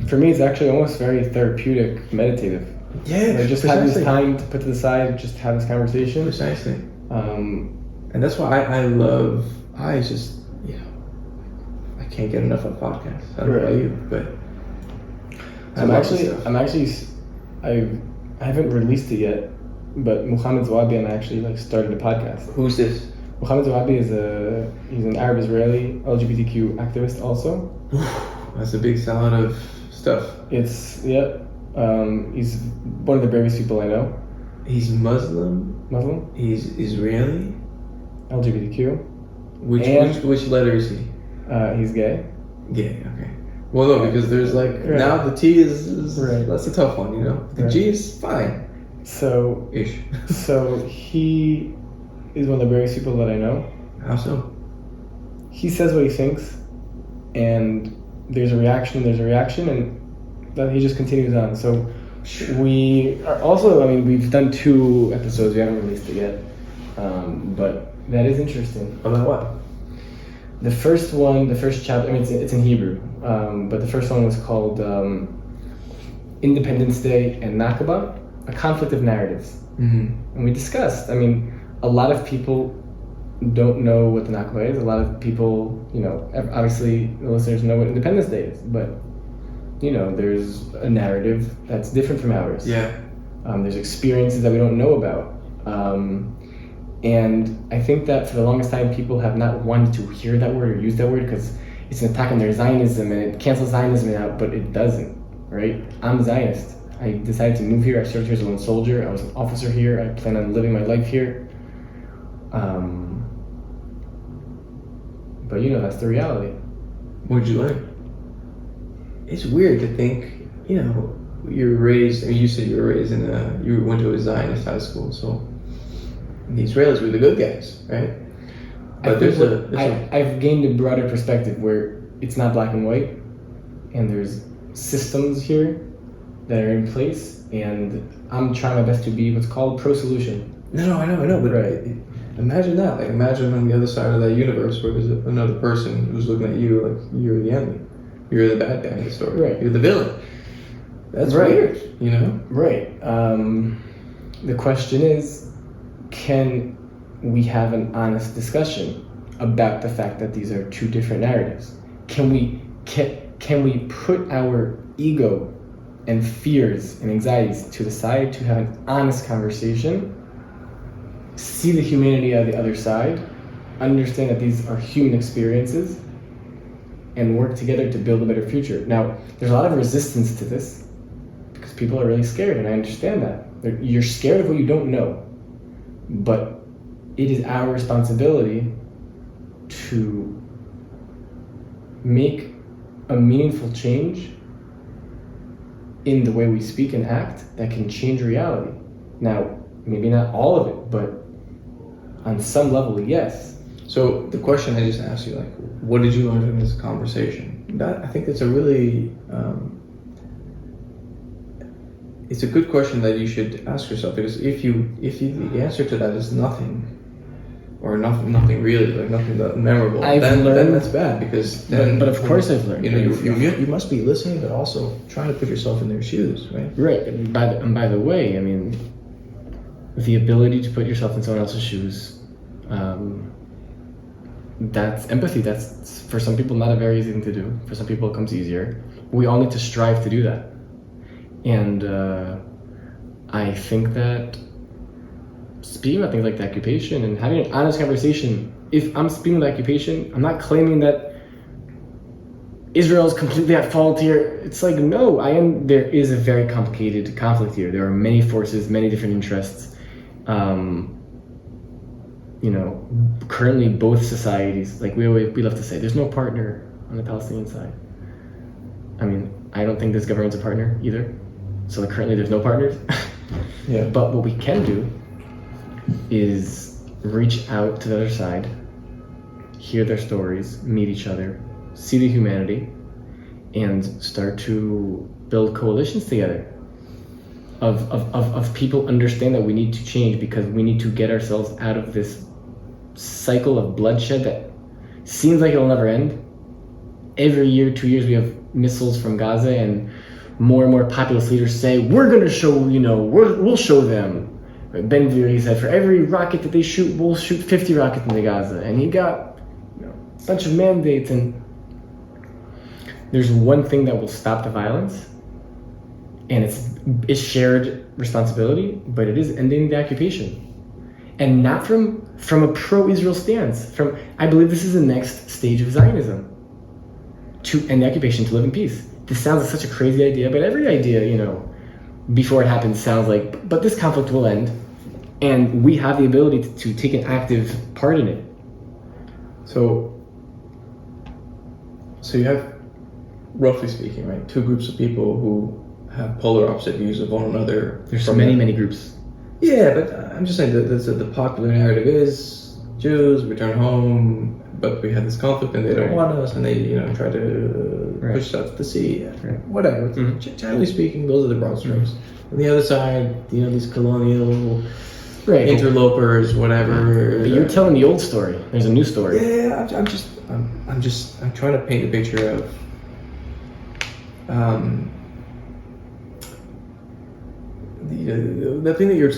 for me, it's actually almost very therapeutic, meditative. Yeah, Like just having this time to put to the side, just have this conversation. Precisely. And that's why I just, you know, I can't get enough of podcasts. I don't know about you, but I haven't released it yet, but Muhammad Zawabi and I actually like started a podcast. Who's this? Muhammad Zawabi he's an Arab Israeli LGBTQ activist also. That's a big salad of stuff. He's one of the bravest people I know. He's Muslim. He's Israeli. LGBTQ. Which letter is he? He's gay. Gay. Okay. Well, no, because there's like Right. now the T is Right. that's a tough one, you know. The Right. G is fine So ish. so he is one of the bravest people that I know. How so? He says what he thinks, and there's a reaction, and then he just continues on. So we are also, I mean, we've done 2 episodes, we haven't released it yet, but that is interesting. About what? The first chapter, I mean, it's in Hebrew, but the first one was called Independence Day and Nakba, a conflict of narratives. Mm-hmm. And we discussed, I mean, a lot of people don't know what the Nakba is. A lot of people, you know, obviously the listeners know what Independence Day is, but, you know, there's a narrative that's different from ours. Yeah. There's experiences that we don't know about. And I think that for the longest time, people have not wanted to hear that word or use that word because it's an attack on their Zionism and it cancels Zionism out, but it doesn't, right? I'm a Zionist. I decided to move here. I served here as a lone soldier. I was an officer here. I plan on living my life here. But you know, that's the reality. What'd you learn? It's weird to think, you know, you were raised, I mean, you said you were raised you went to a Zionist high school, so the Israelis were the good guys, right? But I've gained a broader perspective where it's not black and white, and there's systems here that are in place, and I'm trying my best to be what's called pro-solution. No, I know, but Right. imagine that. Like, imagine on the other side of that universe where there's another person who's looking at you like you're the enemy. You're the bad guy in the story. Right. You're the villain. That's Right. weird, you know? Right. The question is, can we have an honest discussion about the fact that these are 2 different narratives? Can we put our ego and fears and anxieties to the side to have an honest conversation, see the humanity of the other side, understand that these are human experiences, and work together to build a better future? Now, there's a lot of resistance to this because people are really scared, and I understand that. You're scared of what you don't know, but it is our responsibility to make a meaningful change in the way we speak and act that can change reality. Now, maybe not all of it, but on some level, yes. So the question I just asked you, like, what did you learn from this conversation? I think it's a really, it's a good question that you should ask yourself, because if the answer to that is nothing, or nothing really, like nothing that memorable, then that's bad, because then. But of course I've learned. You know, you must be listening, but also trying to put yourself in their shoes, right? Right. And by the way, I mean, the ability to put yourself in someone else's shoes, that's empathy. That's, for some people, not a very easy thing to do. For some people, it comes easier. We all need to strive to do that. And I think that speaking about things like the occupation and having an honest conversation, if I'm speaking about occupation, I'm not claiming that Israel is completely at fault here. It's like, no, there is a very complicated conflict here. There are many forces, many different interests. You know, currently both societies, like we love to say, there's no partner on the Palestinian side. I mean, I don't think this government's a partner either. So like, currently there's no partners. Yeah. But what we can do is reach out to the other side, hear their stories, meet each other, see the humanity, and start to build coalitions together of people understand that we need to change because we need to get ourselves out of this cycle of bloodshed that seems like it'll never end. Every year, 2 years, we have missiles from Gaza, and more populist leaders say, we're going to show, you know, we'll show them. Ben Gvir, he said, for every rocket that they shoot, we'll shoot 50 rockets into Gaza. And he got, you know, a bunch of mandates. And there's one thing that will stop the violence, and it's shared responsibility, but it is ending the occupation. And not from a pro-Israel stance. I believe this is the next stage of Zionism, to end the occupation, to live in peace. This sounds like such a crazy idea, but every idea, you know, before it happens sounds like, but this conflict will end, and we have the ability to take an active part in it. So you have roughly speaking, right, two groups of people who have polar opposite views of one another. There's many groups. Yeah, but I'm just saying that the popular narrative is Jews return home, but we have this conflict and they don't want us, and they try to push stuff to the sea. Whatever. Generally speaking, those are the broad strokes. On the other side, these colonial interlopers, whatever. But you're telling the old story. There's a new story. Yeah, I'm trying to paint a picture of. The thing that you're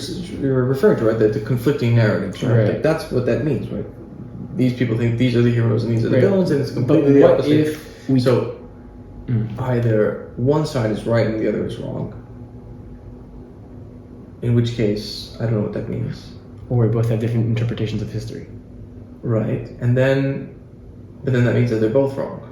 referring to, right? The conflicting narratives, right? Like, that's what that means, right? These people think these are the heroes and these are the villains, and it's completely the opposite. Either one side is right and the other is wrong. In which case, I don't know what that means. Or we both have different interpretations of history. Right, but then that means that they're both wrong.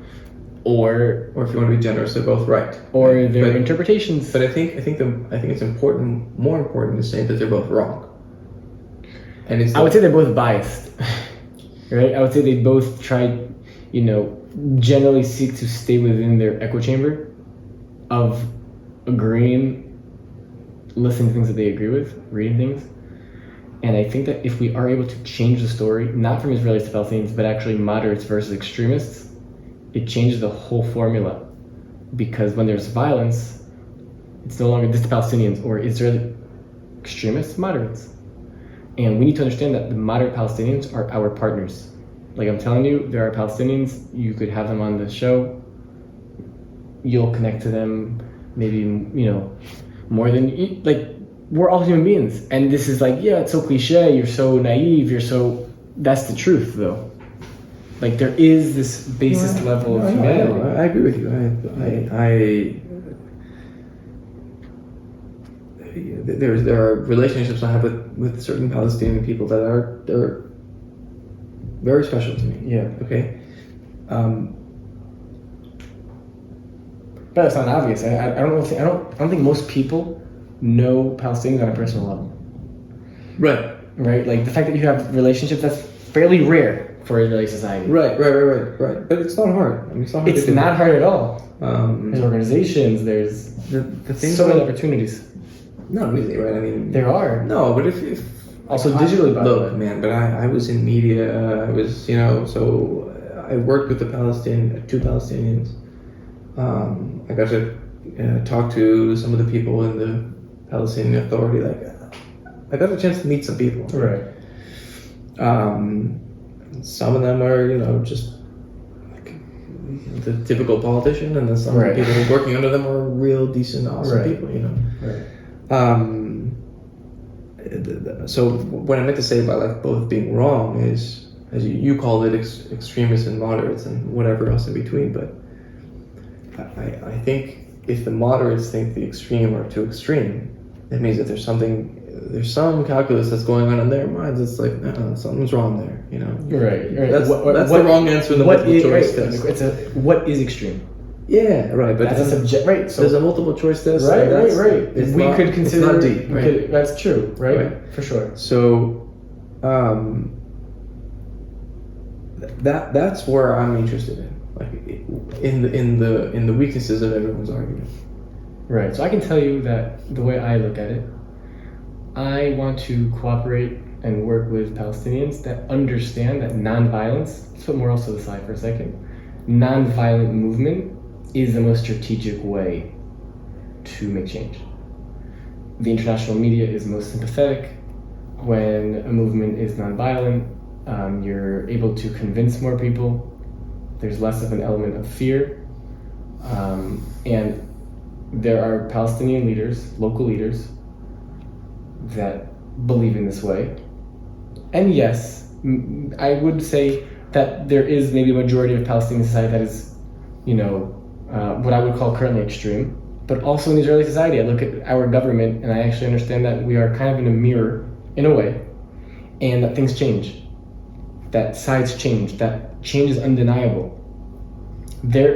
Or if you want to be generous, they're both right. Or their interpretations. But I think it's important, more important, to say that they're both wrong. And I would say they're both biased, right? I would say they both try, generally seek to stay within their echo chamber of agreeing, listening to things that they agree with, reading things. And I think that if we are able to change the story, not from Israelis to Palestinians, but actually moderates versus extremists, it changes the whole formula. Because when there's violence, it's no longer just the Palestinians or Israeli extremists, moderates. And we need to understand that the moderate Palestinians are our partners. Like I'm telling you, there are Palestinians, you could have them on the show, you'll connect to them maybe, more than, we're all human beings. And this is it's so cliche, you're so naive, that's the truth though. There is this basis level of humanity. I agree with you. There are relationships I have with certain Palestinian people they're very special to me. Yeah. Okay. But it's not obvious. I don't think most people know Palestinians on a personal level. Right. Right. The fact that you have relationships, that's fairly rare for Israeli society. Right. But it's not hard. It's not hard. It's not hard at all. There's organizations. There's so many opportunities. Not really, right? There are. No, but if also digitally, by the way. Man, but I was in media. I was, so I worked with two Palestinians. I got to talk to some of the people in the Palestinian Authority. I got a chance to meet some people. Right. Some of them are, just the typical politician, and then some of the people working under them are real decent, awesome people. Right. So what I meant to say about both being wrong is, as you called it, extremists and moderates and whatever else in between. But I think if the moderates think the extreme are too extreme, that means that there's some calculus that's going on in their minds. It's something's wrong there. Right. That's the wrong answer in the multiple choice test. What is extreme? Yeah, right. But that's a subject, right? So there's a multiple choice test. Right. We could consider. It's not deep, right? That's true, right? For sure. So, that's where I'm interested in, in the weaknesses of everyone's argument. Right. So I can tell you that the way I look at it, I want to cooperate and work with Palestinians that understand that nonviolence. Let's put morals to the side for a second. Nonviolent movement is the most strategic way to make change. The international media is most sympathetic when a movement is nonviolent. You're able to convince more people. There's less of an element of fear. And there are Palestinian leaders, local leaders, that believe in this way. And yes, I would say that there is maybe a majority of Palestinian society that is, what I would call currently extreme. But also in Israeli society, I look at our government and I actually understand that we are kind of in a mirror, in a way, and that things change. That sides change. That change is undeniable. There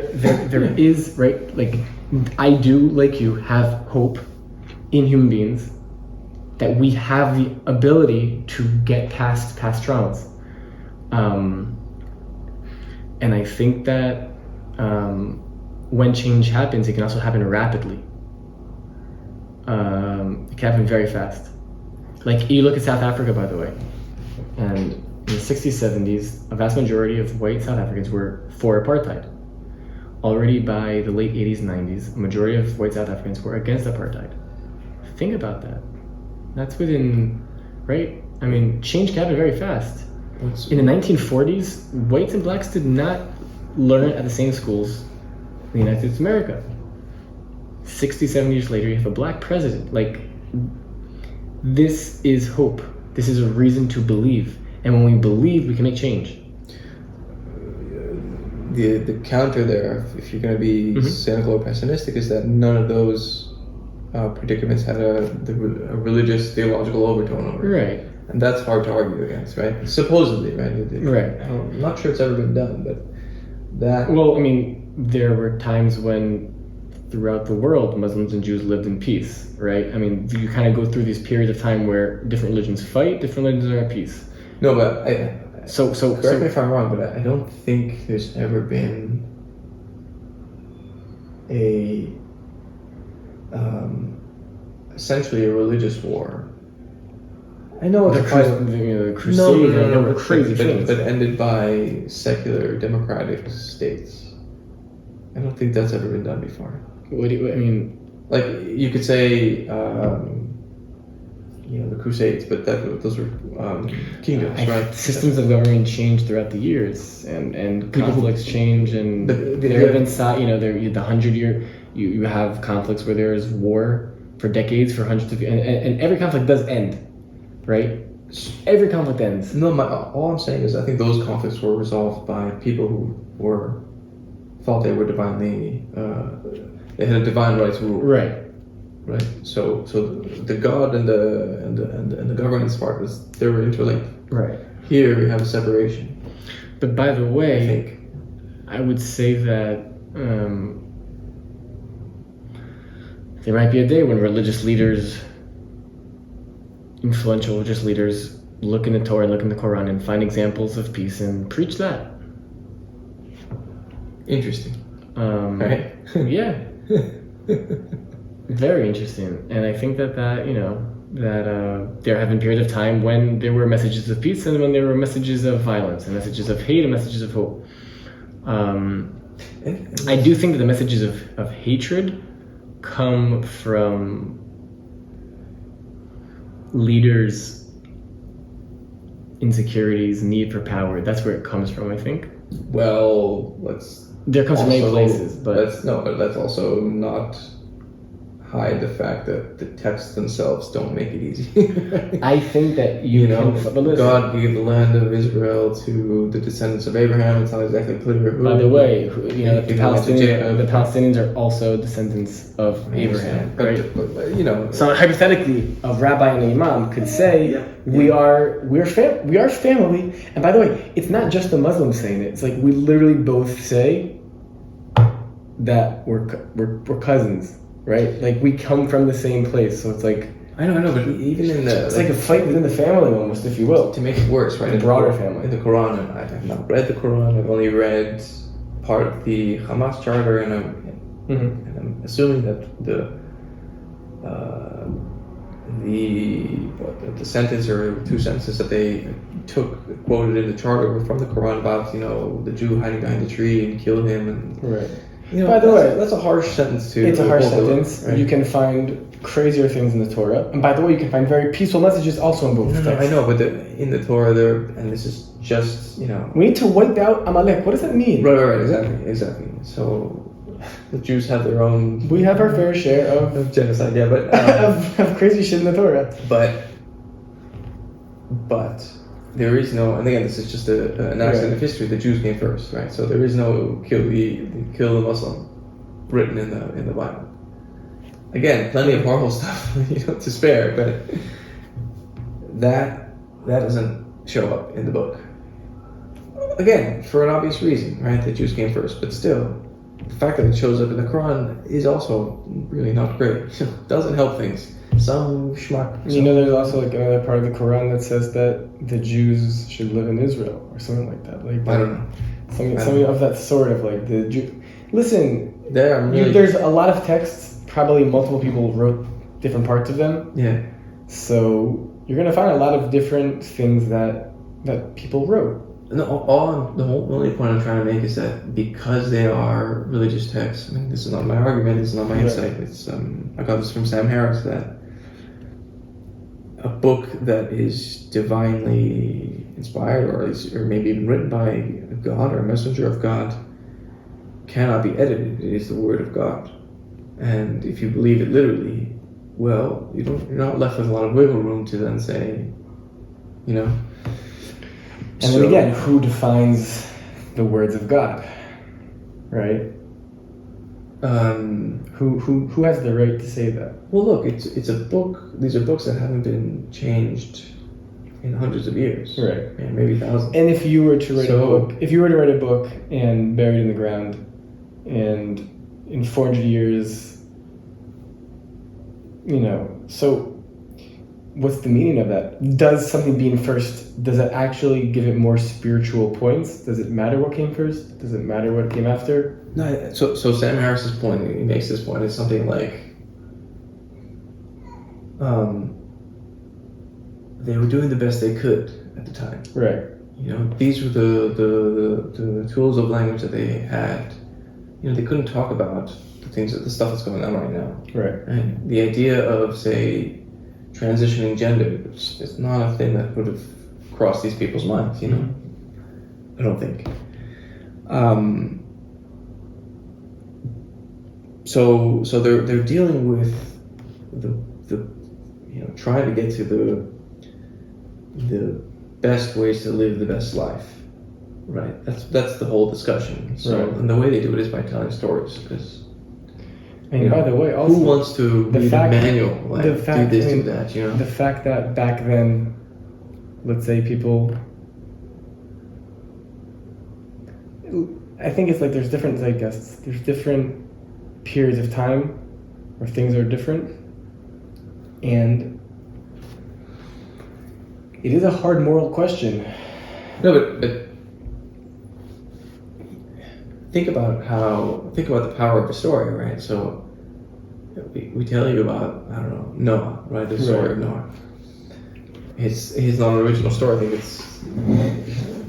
is, right, I do, like you, have hope in human beings that we have the ability to get past traumas. And I think that when change happens, it can also happen rapidly. It can happen very fast. Like, you look at South Africa, by the way, and in the 60s, 70s, a vast majority of white South Africans were for apartheid. Already by the late 80s, 90s, a majority of white South Africans were against apartheid. Think about that. That's within, right? I mean, change can happen very fast. In the 1940s, whites and blacks did not learn at the same schools in the United States of America. 60, 70 years later, you have a black president. Like, this is hope. This is a reason to believe. And when we believe, we can make change. The counter there, if you're going to be cynical or pessimistic, is that none of those predicaments had a religious, theological overtone over it. Right. And that's hard to argue against, right? Supposedly, right? Right. I'm not sure it's ever been done, but that... Well, I mean, there were times when throughout the world, Muslims and Jews lived in peace, right? I mean, you kind of go through these periods of time where different religions fight, different religions are at peace. No, but correct me if I'm wrong, but I don't think there's ever been essentially a religious war. I know it's the Crusade, no, crazy things. But ended by secular democratic states. I don't think that's ever been done before. What do you, I mean? Like, you could say, the Crusades, but those were kingdoms, right? Systems of government change throughout the years, and conflicts change, and there have been, the 100-year, you have conflicts where there is war for decades, for hundreds of years, and every conflict does end, right? Every conflict ends. No, all I'm saying is I think those conflicts were resolved by people who thought they were divinely, they had a divine right to rule. Right. Right. So the God and the governance part they were interlinked. Right. Here we have a separation. But by the way, I think I would say that there might be a day when religious leaders, influential religious leaders, look in the Torah and look in the Quran and find examples of peace and preach that. Interesting. Right? Yeah. Very interesting. And I think that there have been periods of time when there were messages of peace and when there were messages of violence and messages of hate and messages of hope. I do think that the messages of hatred come from leaders' insecurities, need for power. That's where it comes from, I think. Well, there comes from many places, but let's also not hide the fact that the texts themselves don't make it easy. I think that God gave the land of Israel to the descendants of Abraham. It's not exactly clear who. By the way, the Palestinians are also descendants of Abraham, right? But so hypothetically, a rabbi and an imam could say, we are family. And by the way, it's not just the Muslims saying it. It's like we literally both say that we're cousins. Right, like we come from the same place, so it's like I know, but even in it's like a fight within the family, almost, if you will. To make it worse, right? The broader family. In the Quran, I have not read the Quran. I've only read part of the Hamas charter, and I'm assuming that the sentence or two sentences that they quoted in the charter were from the Quran about the Jew hiding behind the tree and killing him and right. By the way, that's a harsh sentence to. It's a harsh sentence. Right? You can find crazier things in the Torah, and by the way, you can find very peaceful messages also in both. No, I know, but in the Torah, and this is just we need to wipe out Amalek. What does that mean? Right, exactly. So the Jews have their own. We have our fair share of genocide, yeah, but of crazy shit in the Torah. But there is no, and again, this is just an accident of history. The Jews came first, right? So there is no kill the Muslim written in the Bible. Again, plenty of horrible stuff to spare, but that doesn't show up in the book. Again, for an obvious reason, right? The Jews came first, but still, the fact that it shows up in the Quran is also really not great. It doesn't help things. Some schmuck. There's also like another part of the Quran that says that the Jews should live in Israel or something like that. Like I don't know. Something of that sort of like the Jew. Listen, There, I'm really. There's a lot of texts. Probably multiple people wrote different parts of them. Yeah. So you're gonna find a lot of different things that people wrote. No, the only point I'm trying to make is that because they are religious texts, I mean, this is not my argument, this is not my insight, it's, I got this from Sam Harris, that a book that is divinely inspired or maybe even written by God or a messenger of God cannot be edited. It is the word of God. And if you believe it literally, well, you're not left with a lot of wiggle room to then say, you know. And then again, who defines the words of God, right? Who has the right to say that? Well, look, it's a book. These are books that haven't been changed in hundreds of years, right? Yeah, maybe thousands. And if you were to write a book, and bury it in the ground, and in 400 years, you know, so. What's the meaning of that? Does something being first, does it actually give it more spiritual points? Does it matter what came first? Does it matter what came after? No, so Sam Harris's point, he makes this point, is something like they were doing the best they could at the time. Right. You know, these were the tools of language that they had. You know, they couldn't talk about the stuff that's going on right now. Right. And the idea of, say, transitioning gender, it's not a thing that would have crossed these people's minds, you know? I don't think. So they're dealing with the you know, trying to get to the best ways to live the best life, right? That's the whole discussion. So Right. and the way they do it is by telling stories, because. And by the way, also, who wants to read a manual? Like, do this, do that, you know? The fact that back then, let's say people, I think it's like there's different zeitgeists. There's different periods of time where things are different. And it is a hard moral question. No, but think about the power of the story, right? So we tell you about, I don't know, Noah, right? The story of Noah. It's not an original story. I think it's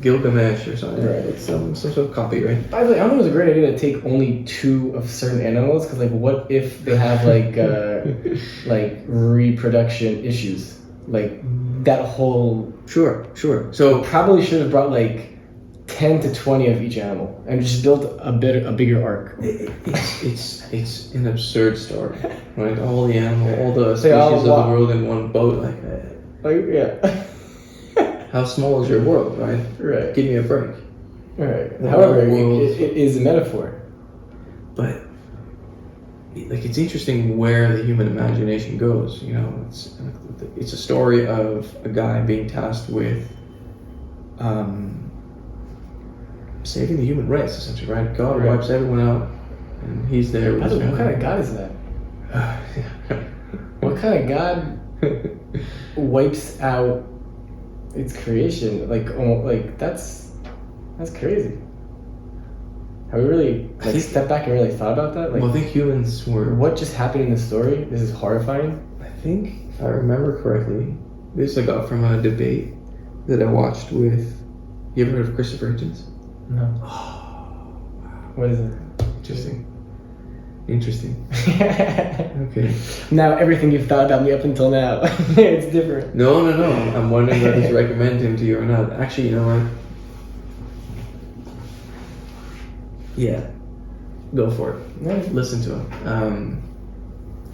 Gilgamesh or something. Right. It's some sort of copy, right? By the way, I don't think it was a great idea to take only 2 of certain animals, because like, what if they have like like reproduction issues, like that whole. Sure. So probably should have brought like 10 to 20 of each animal and just built a bigger arc. It's an absurd story, right? All the species of the world in one boat, like yeah. How small is your world, right? Right. Give me a break. Right. However, it is a metaphor. But like, it's interesting where the human imagination goes. You know, it's a story of a guy being tasked with saving the human race, essentially, right? God wipes everyone out, and he's there with his what kind of God is that? What kind of God wipes out its creation? Like that's crazy. Have we really stepped back and really thought about that? Like, well, I think humans were. What just happened in the story? This is horrifying. I think, if I remember correctly, this I got from a debate that I watched with. You ever heard of Christopher Hitchens? No. What is it? Interesting. Okay. Now everything you've thought about me up until now, it's different. No. I'm wondering whether to recommend him to you or not. Actually, you know what? Yeah. Go for it. Right. Listen to him.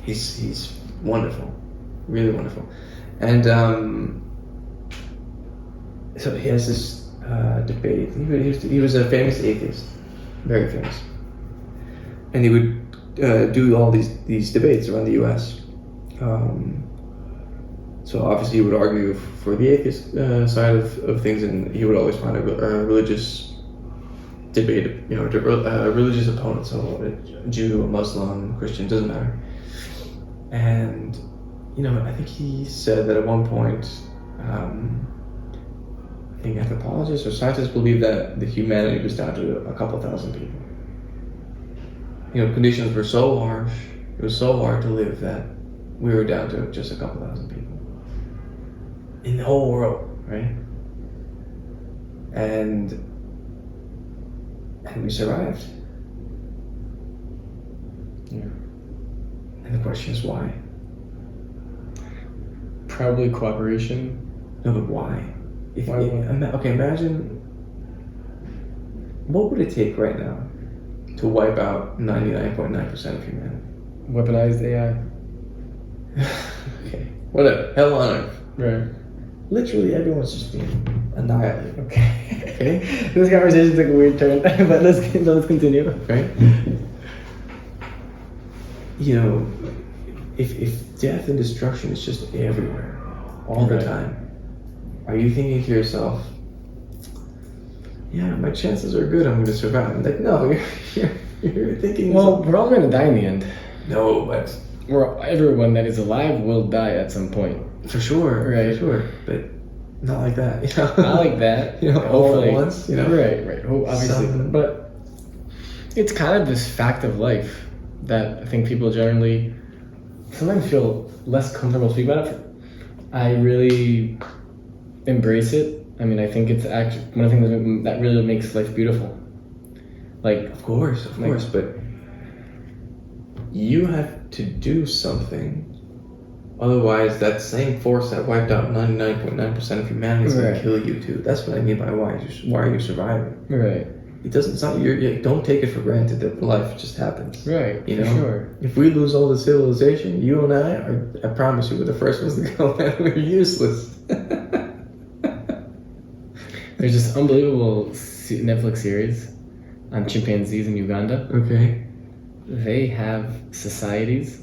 He's wonderful. Really wonderful. And so he has this debate. He was a famous atheist, very famous, and he would do all these debates around the U.S. So obviously he would argue for the atheist side of things, and he would always find a religious debate, a religious opponent, so a Jew, a Muslim, Christian, doesn't matter. And I think he said that at one point, I think anthropologists or scientists believe that the humanity was down to a couple thousand people. conditions were so harsh. It was so hard to live that we were down to just a couple thousand people in the whole world, right? And we survived. Yeah. And the question is why? Probably cooperation. No, but why? Why? Okay, imagine what would it take right now to wipe out 99.9% of humanity? Weaponized AI. Okay, whatever. Hell on earth. Right. Literally everyone's just being annihilated. Okay. Okay? This conversation took a weird turn, but let's continue. Right? If death and destruction is just everywhere, all the Right. time, are you thinking to yourself, yeah, my chances are good I'm going to survive? I'm like, no, you're thinking... Well, we're all going to die in the end. No, but... Everyone that is alive will die at some point. For sure, Right. for sure. But not like that, Not like that. all Hopefully. at once, Right. Oh, obviously. Something. But it's kind of this fact of life that I think people generally sometimes feel less comfortable speaking about it. I really embrace it. I mean, I think it's actually one of the things that really makes life beautiful. Like, Of course, but you have to do something. Otherwise, that same force that wiped out 99.9% of humanity is going Right. to kill you too. That's what I mean by why are you surviving? right. It doesn't. It's not. Don't take it for granted that life just happens. Right, You for know. sure. If we lose all the civilization, you and I promise you, we're the first ones to go. Man, we're useless. There's this unbelievable Netflix series on chimpanzees in Uganda. Okay. They have societies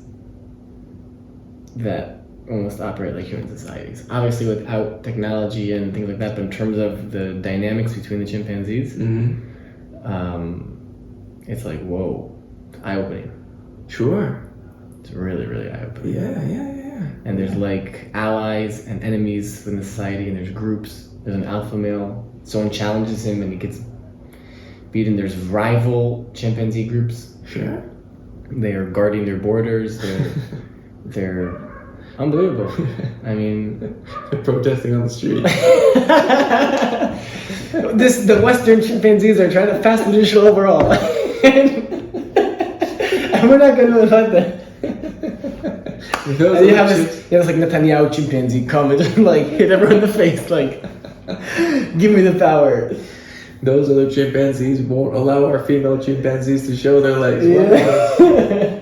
that almost operate like human societies. Obviously without technology and things like that, but in terms of the dynamics between the chimpanzees, Mm-hmm. it's like, whoa, eye-opening. Sure. It's really, really eye-opening. Yeah. And there's like allies and enemies within the society, and there's groups. There's an alpha male. Someone challenges him and he gets beaten. There's rival chimpanzee groups. Sure. They are guarding their borders. They're unbelievable. I mean, They're protesting on the street. the Western chimpanzees are trying to fast traditional overall, and we're not going to let them. And you have this like Netanyahu chimpanzee come and just like hit everyone in the face, like, give me the power. Those other chimpanzees won't allow our female chimpanzees to show their legs. Yeah.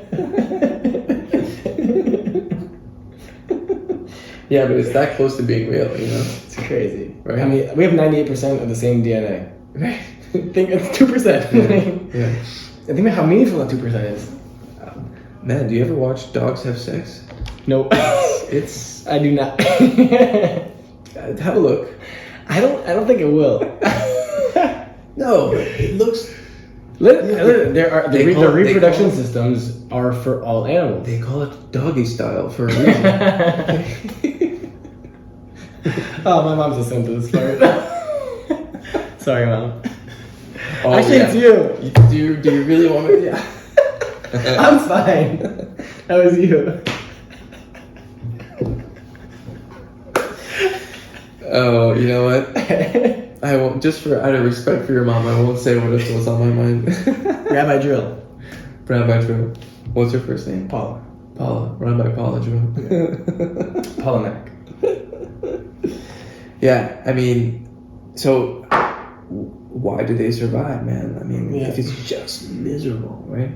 Yeah, but it's that close to being real, you know? It's crazy. Right. I mean, we have 98% of the same DNA. Right. Think it's 2%. Yeah. Think about how meaningful that 2% is. Man, do you ever watch dogs have sex? Nope. It's... I do not. have a look. I don't think it will. No, but it looks... The They call it- reproduction they call it- systems are for all animals. They call it doggy style for a reason. Oh, my mom's listening to this part. Sorry, Mom. Oh, Actually, yeah. it's you. Do you really want me? Yeah. I'm fine. That was you. Oh, you know what? I won't, just for out of respect for your mom, I won't say what's on my mind. Rabbi Drill. Rabbi Drew. What's your first name? Paula. Paula. Rabbi Paula Drew. Paula Mac. Yeah, I mean, so why do they survive, man? I mean, Yeah. if it's just miserable, right?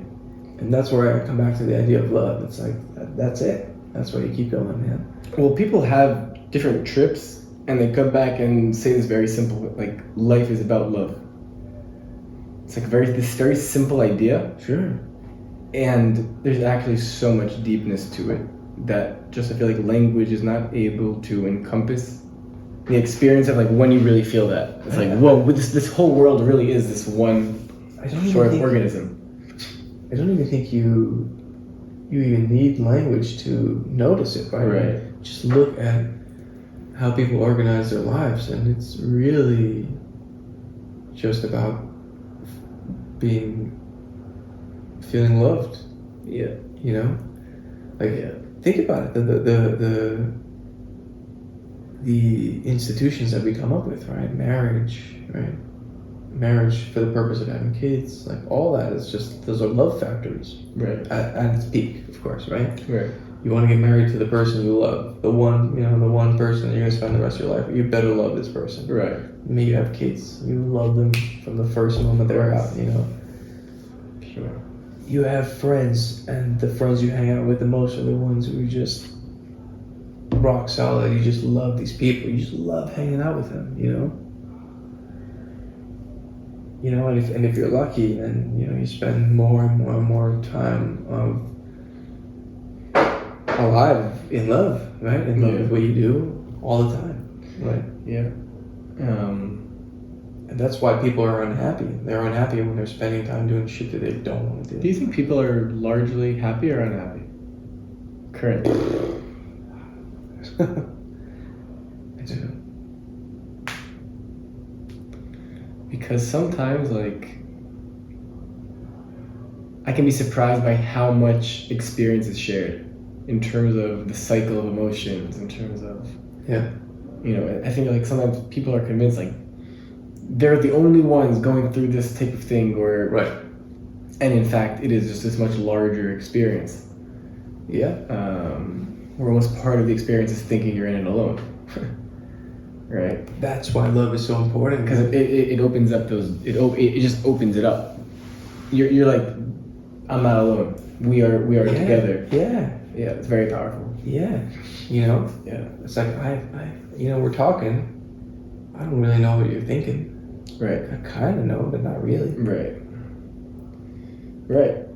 And that's where I come back to the idea of love. It's like, that's it. That's why you keep going, man. Well, people have different trips, and they come back and say this very simple, like, life is about love. It's like this very simple idea, Sure. and there's actually so much deepness to it that just I feel like language is not able to encompass the experience of like when you really feel that. It's like, whoa, this whole world really is this one I don't sort even of think, organism. I don't even think you even need language to notice it, right? Right. Just look at how people organize their lives, and it's really just about being feeling loved. Yeah. You know, like Yeah. think about it. The institutions that we come up with, right? Marriage, right? Marriage for the purpose of having kids, like all that is just those are love factories, Right. At its peak, of course, right? Right. You want to get married to the person you love, the one person you're gonna spend the rest of your life with. You better love this person. Right. Maybe you have kids, you love them from the first moment they're out. You know. Sure. You have friends, and the friends you hang out with the most are the ones who are just rock solid. You just love these people. You just love hanging out with them, you know? You know, and if you're lucky, then, you know, you spend more and more and more time alive in love, right? In love with what you do all the time, right? Yeah. And that's why people are unhappy. They're unhappy when they're spending time doing shit that they don't want to do. Do you think people are largely happy or unhappy currently? I do. Because sometimes, like, I can be surprised by how much experience is shared in terms of the cycle of emotions, in terms of, Yeah. you know, I think like sometimes people are convinced like they're the only ones going through this type of thing, or Right. and in fact it is just this much larger experience. Yeah. Where almost part of the experience is thinking you're in it alone. Right? That's why love is so important. Because it opens up those, it just opens it up. You're like, I'm not alone. We are together. Yeah. Yeah, it's very powerful. Yeah. You know? Yeah. It's like, we're talking. I don't really know what you're thinking. Right. I kind of know, but not really. Right. Right.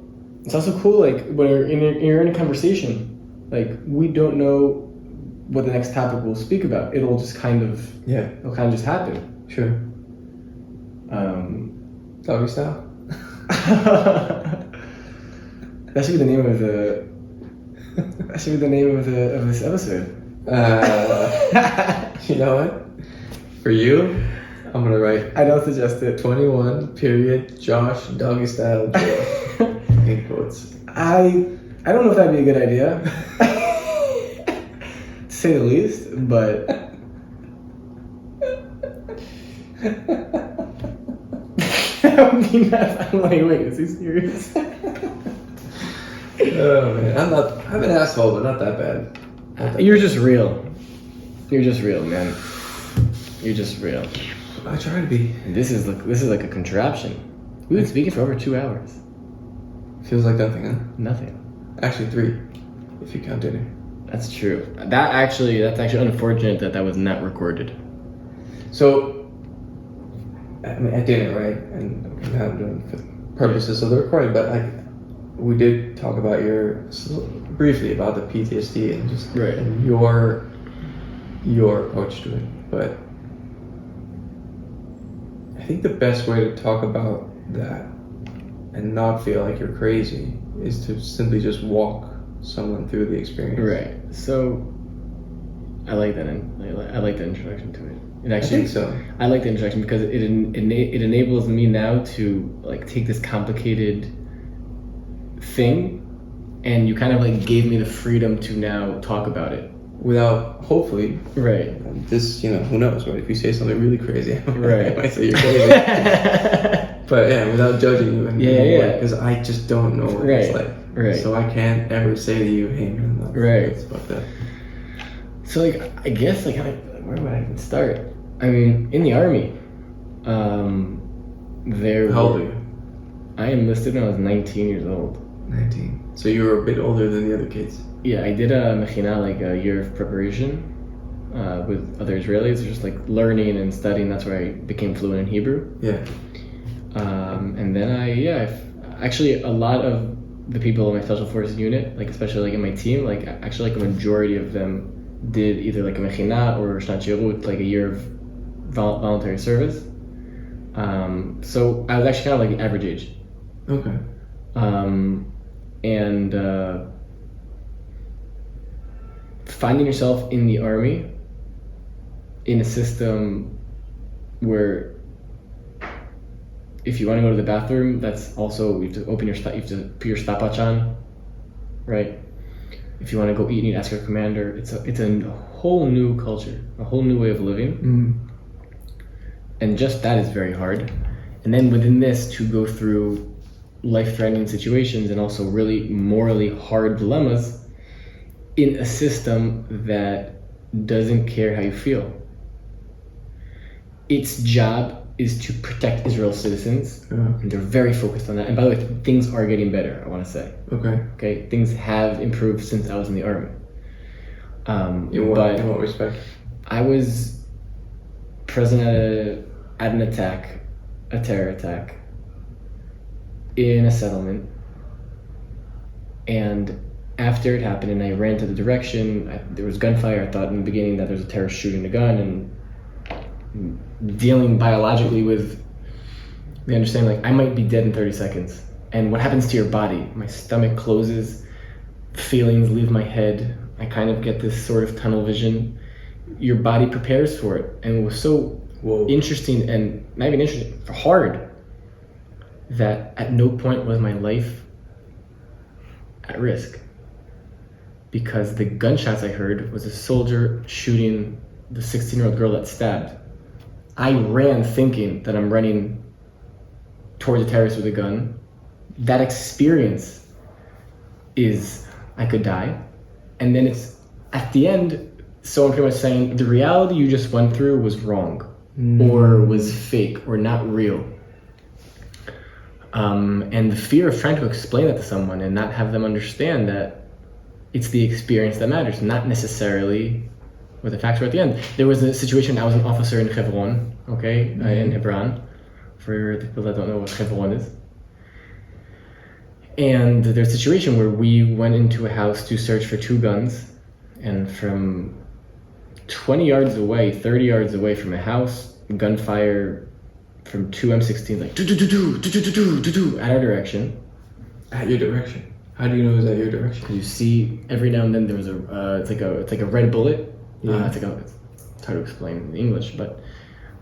It's also cool, like, when you're in a conversation, like, we don't know what the next topic will speak about. It'll just kind of just happen. Sure. Doggy style? That should be the name of this episode. You know what? For you, I'm gonna write. I don't suggest it. 21 period Josh doggy style in quotes. I don't know if that'd be a good idea, to say the least. But I'm like, wait, is he serious? Oh man, I'm an asshole, but not that bad. You're just real. You're just real, man. You're just real. I try to be. This is like a contraption. We've been speaking for over 2 hours. Feels like nothing, huh? Nothing. Actually 3, if you count dinner. That's true. That's actually unfortunate that was not recorded. So, I mean, at dinner, right? And I'm not doing it for purposes of the recording, but like, we did talk about briefly about the PTSD and just Right. and your approach to it. But I think the best way to talk about that and not feel like you're crazy is to simply just walk someone through the experience. Right. So, I like that. I like the introduction to it. It actually, I think so. I like the introduction because it enables me now to like take this complicated thing, and you kind of like gave me the freedom to now talk about it Without, hopefully, right. This, who knows, right? If you say something really crazy, Right. I might say you're crazy. But yeah, without judging you. Yeah. Because I just don't know what it's like. Right. So I can't ever say to you, hey man, that's fucked up. So like, I guess like, where would I even start? I mean, in the army, How old are you? I enlisted when I was 19 years old. 19. So you were a bit older than the other kids. Yeah, I did a mechina, like a year of preparation with other Israelis, just like learning and studying. That's where I became fluent in Hebrew. Yeah. And then actually a lot of the people in my special forces unit, like especially like in my team, like actually like a majority of them did either like a mechina or shnat shirut, like a year of voluntary service. So I was actually kind of like the average age. Okay. And finding yourself in the army in a system where If you want to go to the bathroom, that's also, you have to open your, you have to put your stopwatch on, right? If you want to go eat, you need to ask your commander. It's a whole new culture, a whole new way of living. And just that is very hard. And then within this, to go through life-threatening situations and also really morally hard dilemmas in a system that doesn't care how you feel. Its job is to protect Israel's citizens, and they're very focused on that. And by the way, things are getting better, I want to say. Okay, things have improved since I was in the army. In what respect? I was present at an attack, a terror attack, in a settlement. And after it happened and I ran to the direction, there was gunfire. I thought in the beginning that there was a terrorist shooting a gun, and dealing biologically with the understanding, like, I might be dead in 30 seconds. And what happens to your body? My stomach closes, feelings leave my head. I kind of get this sort of tunnel vision. Your body prepares for it. And it was so interesting, and not even interesting, hard, that at no point was my life at risk. Because the gunshots I heard was a soldier shooting the 16-year-old girl that stabbed. I ran thinking that I'm running towards a terrorist with a gun. That experience is, I could die. And then it's, at the end, someone pretty much saying, the reality you just went through was wrong, or was fake, or not real. And the fear of trying to explain that to someone and not have them understand that it's the experience that matters, not necessarily what the facts were at the end. There was a situation, I was an officer in Hebron, okay, in Hebron, for the people that don't know what Hebron is. And there's a situation where we went into a house to search for 2 guns, and from 20 yards away, 30 yards away from a house, gunfire from 2 M16s, like do at our direction. At your direction? How do you know it was at your direction? You see, every now and then there was it's like a red bullet. It's hard to explain in English, but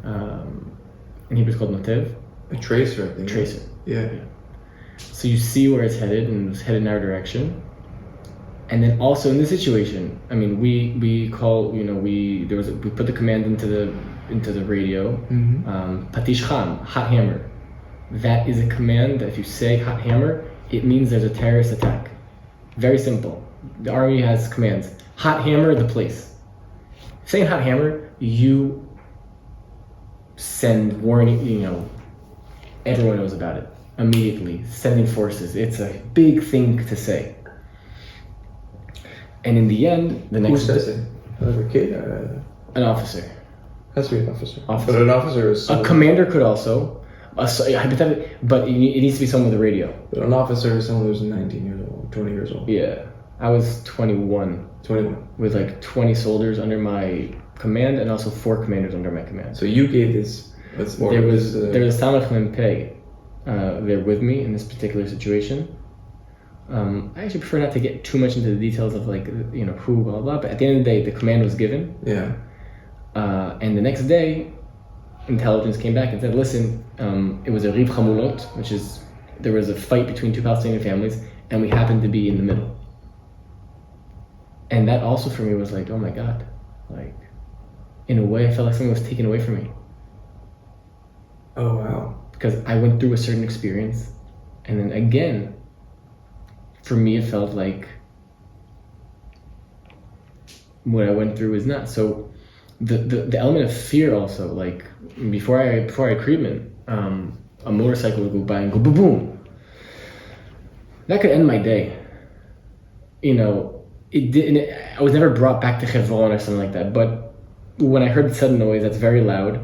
in Hebrew it's called natev. A tracer, I think. Tracer. Yeah. So you see where it's headed, and it's headed in our direction. And then also in this situation, I mean, we call, we put the command into the radio, patish cham, hot hammer. That is a command that if you say hot hammer, it means there's a terrorist attack. Very simple. The army has commands. Hot hammer the place. Saying hot hammer, you send warning, everyone knows about it. Immediately, sending forces. It's a big thing to say. And in the end, the next... Who says it? A kid? An officer. Has to be an officer. But an officer is... A commander could also. Hypothetically, but it needs to be someone with a radio. But an officer is someone who's 19 years old, 20 years old. Yeah. I was 21. 21. With like 20 soldiers under my command and also 4 commanders under my command. So you gave this... There was a Samach Mempei there with me in this particular situation. I actually prefer not to get too much into the details of who, blah, blah, but at the end of the day, the command was given. Yeah. And the next day, intelligence came back and said, listen, it was a Rib Hamulot, which is, there was a fight between 2 Palestinian families, and we happened to be in the middle. And that also for me was like, oh my God. Like, in a way, I felt like something was taken away from me. Oh, wow. Because I went through a certain experience, and then again, for me, it felt like what I went through is not. So the element of fear also, like before I treatment, a motorcycle would go by and go boom boom. That could end my day. It didn't. I was never brought back to Hebron or something like that. But when I heard the sudden noise, that's very loud.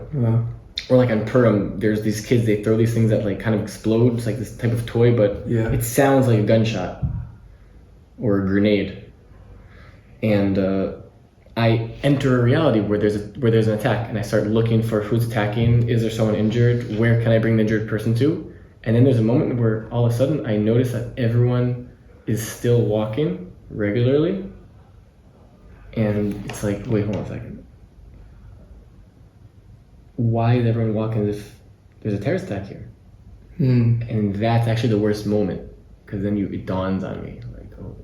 Or like on Purim, there's these kids, they throw these things that like kind of explode. It's like this type of toy, but it sounds like a gunshot or a grenade. And I enter a reality where there's an attack, and I start looking for who's attacking. Is there someone injured? Where can I bring the injured person to? And then there's a moment where all of a sudden I notice that everyone is still walking regularly. And it's like, wait, hold on a second. Why is everyone walking as if there's a terrorist attack here? And that's actually the worst moment, because then it dawns on me, like, oh.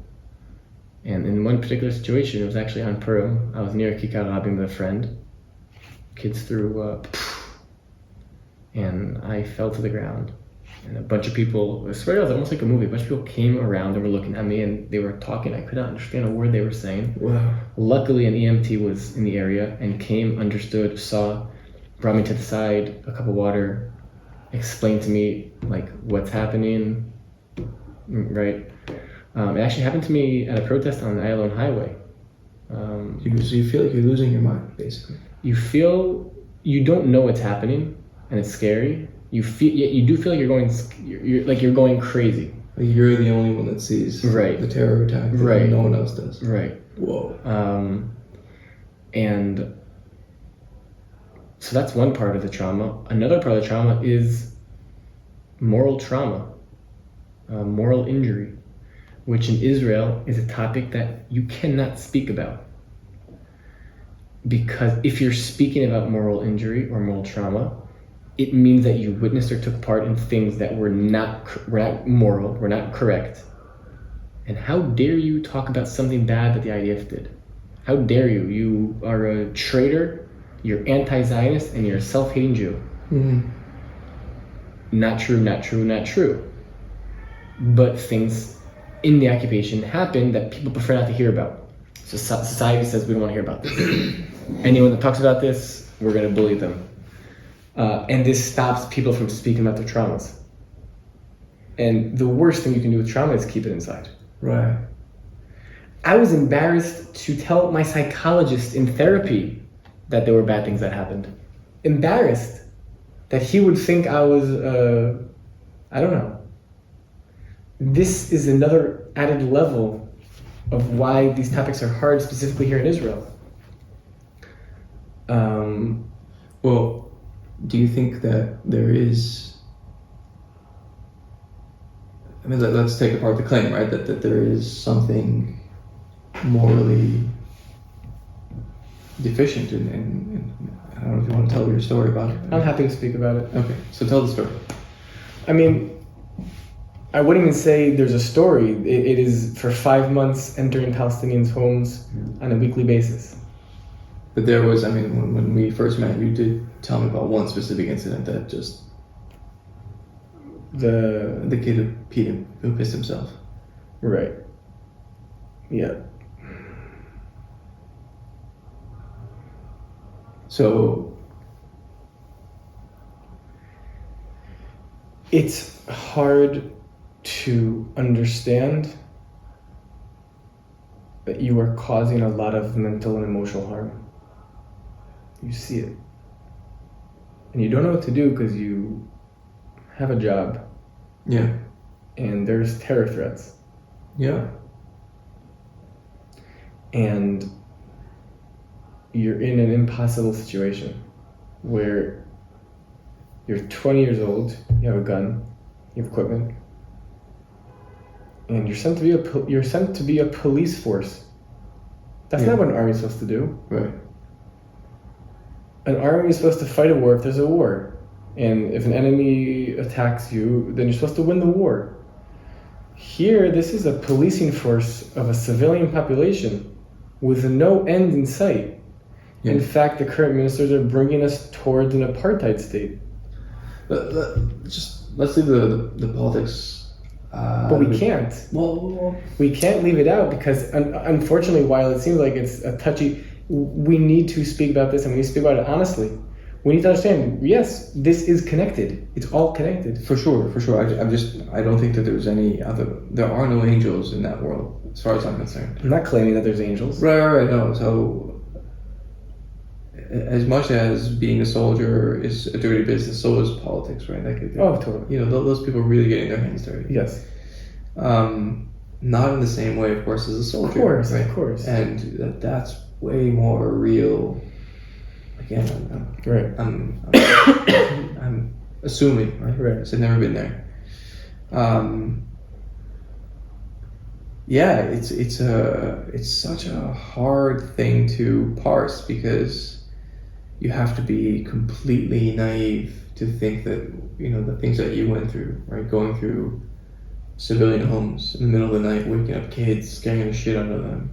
And in one particular situation, it was actually on Purim. I was near Kikar Rabin with a friend. Kids threw up, and I fell to the ground. And a bunch of people, I swear it was almost like a movie, a bunch of people came around and were looking at me, and they were talking. I could not understand a word they were saying. Wow. Luckily, an EMT was in the area and came, understood, saw, brought me to the side, a cup of water, explained to me like what's happening, right? It actually happened to me at a protest on the Ayalon Highway. So you feel like you're losing your mind, basically. You feel you don't know what's happening, and it's scary. You do feel like you're going crazy. Like you're the only one that sees the terror attack. Right. No one else does. Right. Whoa. And so that's one part of the trauma. Another part of the trauma is moral trauma, moral injury, which in Israel is a topic that you cannot speak about. Because if you're speaking about moral injury or moral trauma, it means that you witnessed or took part in things that were not moral, were not correct. And how dare you talk about something bad that the IDF did? How dare you? You are a traitor, you're anti-Zionist, and you're a self-hating Jew. Mm-hmm. Not true, not true, not true. But things in the occupation happen that people prefer not to hear about. So society says we don't want to hear about this. Anyone that talks about this, we're going to bully them. And this stops people from speaking about their traumas. And the worst thing you can do with trauma is keep it inside. Right. I was embarrassed to tell my psychologist in therapy that there were bad things that happened. Embarrassed that he would think I was, I don't know. This is another added level of why these topics are hard, specifically here in Israel. Well, do you think that there is... I mean, let's take apart the claim, right? That there is something morally deficient in I don't know if you want to tell your story about it. I'm happy to speak about it. Okay, so tell the story. I mean, I wouldn't even say there's a story. It is for 5 months entering Palestinians' homes on a weekly basis. But there was, I mean, when we first met, you did tell me about one specific incident that just... The kid who pissed himself. Right. Yeah. So... It's hard to understand that you are causing a lot of mental and emotional harm. You see it. And you don't know what to do because you have a job. Yeah. And there's terror threats. Yeah. And you're in an impossible situation where you're 20 years old, you have a gun, you have equipment, and you're sent to be a police force. That's not what an army is supposed to do. Right. An army is supposed to fight a war if there's a war. And if an enemy attacks you, then you're supposed to win the war. Here, this is a policing force of a civilian population with no end in sight. Yeah. In fact, the current ministers are bringing us towards an apartheid state. Let's leave the politics. But we can't. Well, we can't leave it out because, unfortunately, while it seems like it's a touchy, we need to speak about this and we need to speak about it honestly. We need to understand, yes, this is connected. It's all connected. For sure. I don't think that there are no angels in that world, as far as I'm concerned. I'm not claiming that there's angels. Right, no. So, as much as being a soldier is a dirty business, so is politics, right? Totally. Those people are really getting their hands dirty. Yes. Not in the same way, of course, as a soldier. Of course. And that's way more real. Again, I'm assuming, right? Right. I've never been there. Yeah, it's such a hard thing to parse because you have to be completely naive to think that, the things that you went through, right? Going through civilian homes in the middle of the night, waking up kids, scaring the shit out of them,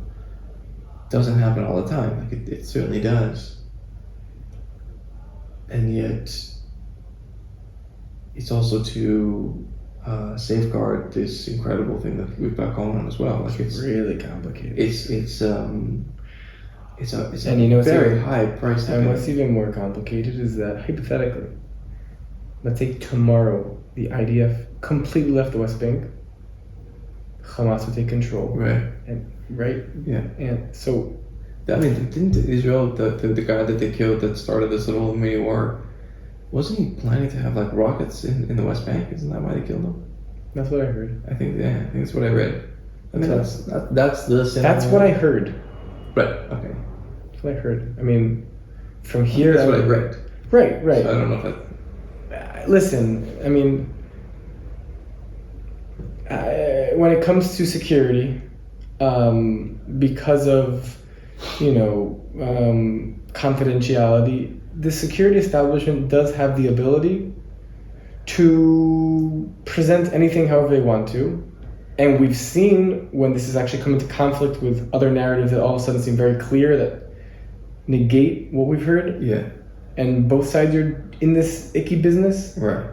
doesn't happen all the time. Like it certainly does. And yet, it's also to safeguard this incredible thing that we've got going on as well. Like it's really complicated. It's a And you know, it's very even- high price to And pay. what's even more complicated is that, hypothetically, let's say tomorrow the IDF completely left the West Bank, Hamas would take control, Right. right? Yeah. And so, I mean, didn't Israel, the guy that they killed that started this little mini war, wasn't he planning to have like rockets in the West Bank? Isn't that why they killed him? that's what I heard. I think that's what I read. I mean, That's- that's the That's what I heard. Right. Okay. That's what I heard. I mean, from here... That's what I read. Right, right. So I don't know if that. Listen, I mean, when it comes to security, because of, confidentiality, the security establishment does have the ability to present anything however they want to. And we've seen when this has actually come into conflict with other narratives that all of a sudden seem very clear that negate what we've heard. Yeah. And both sides are in this icky business Right.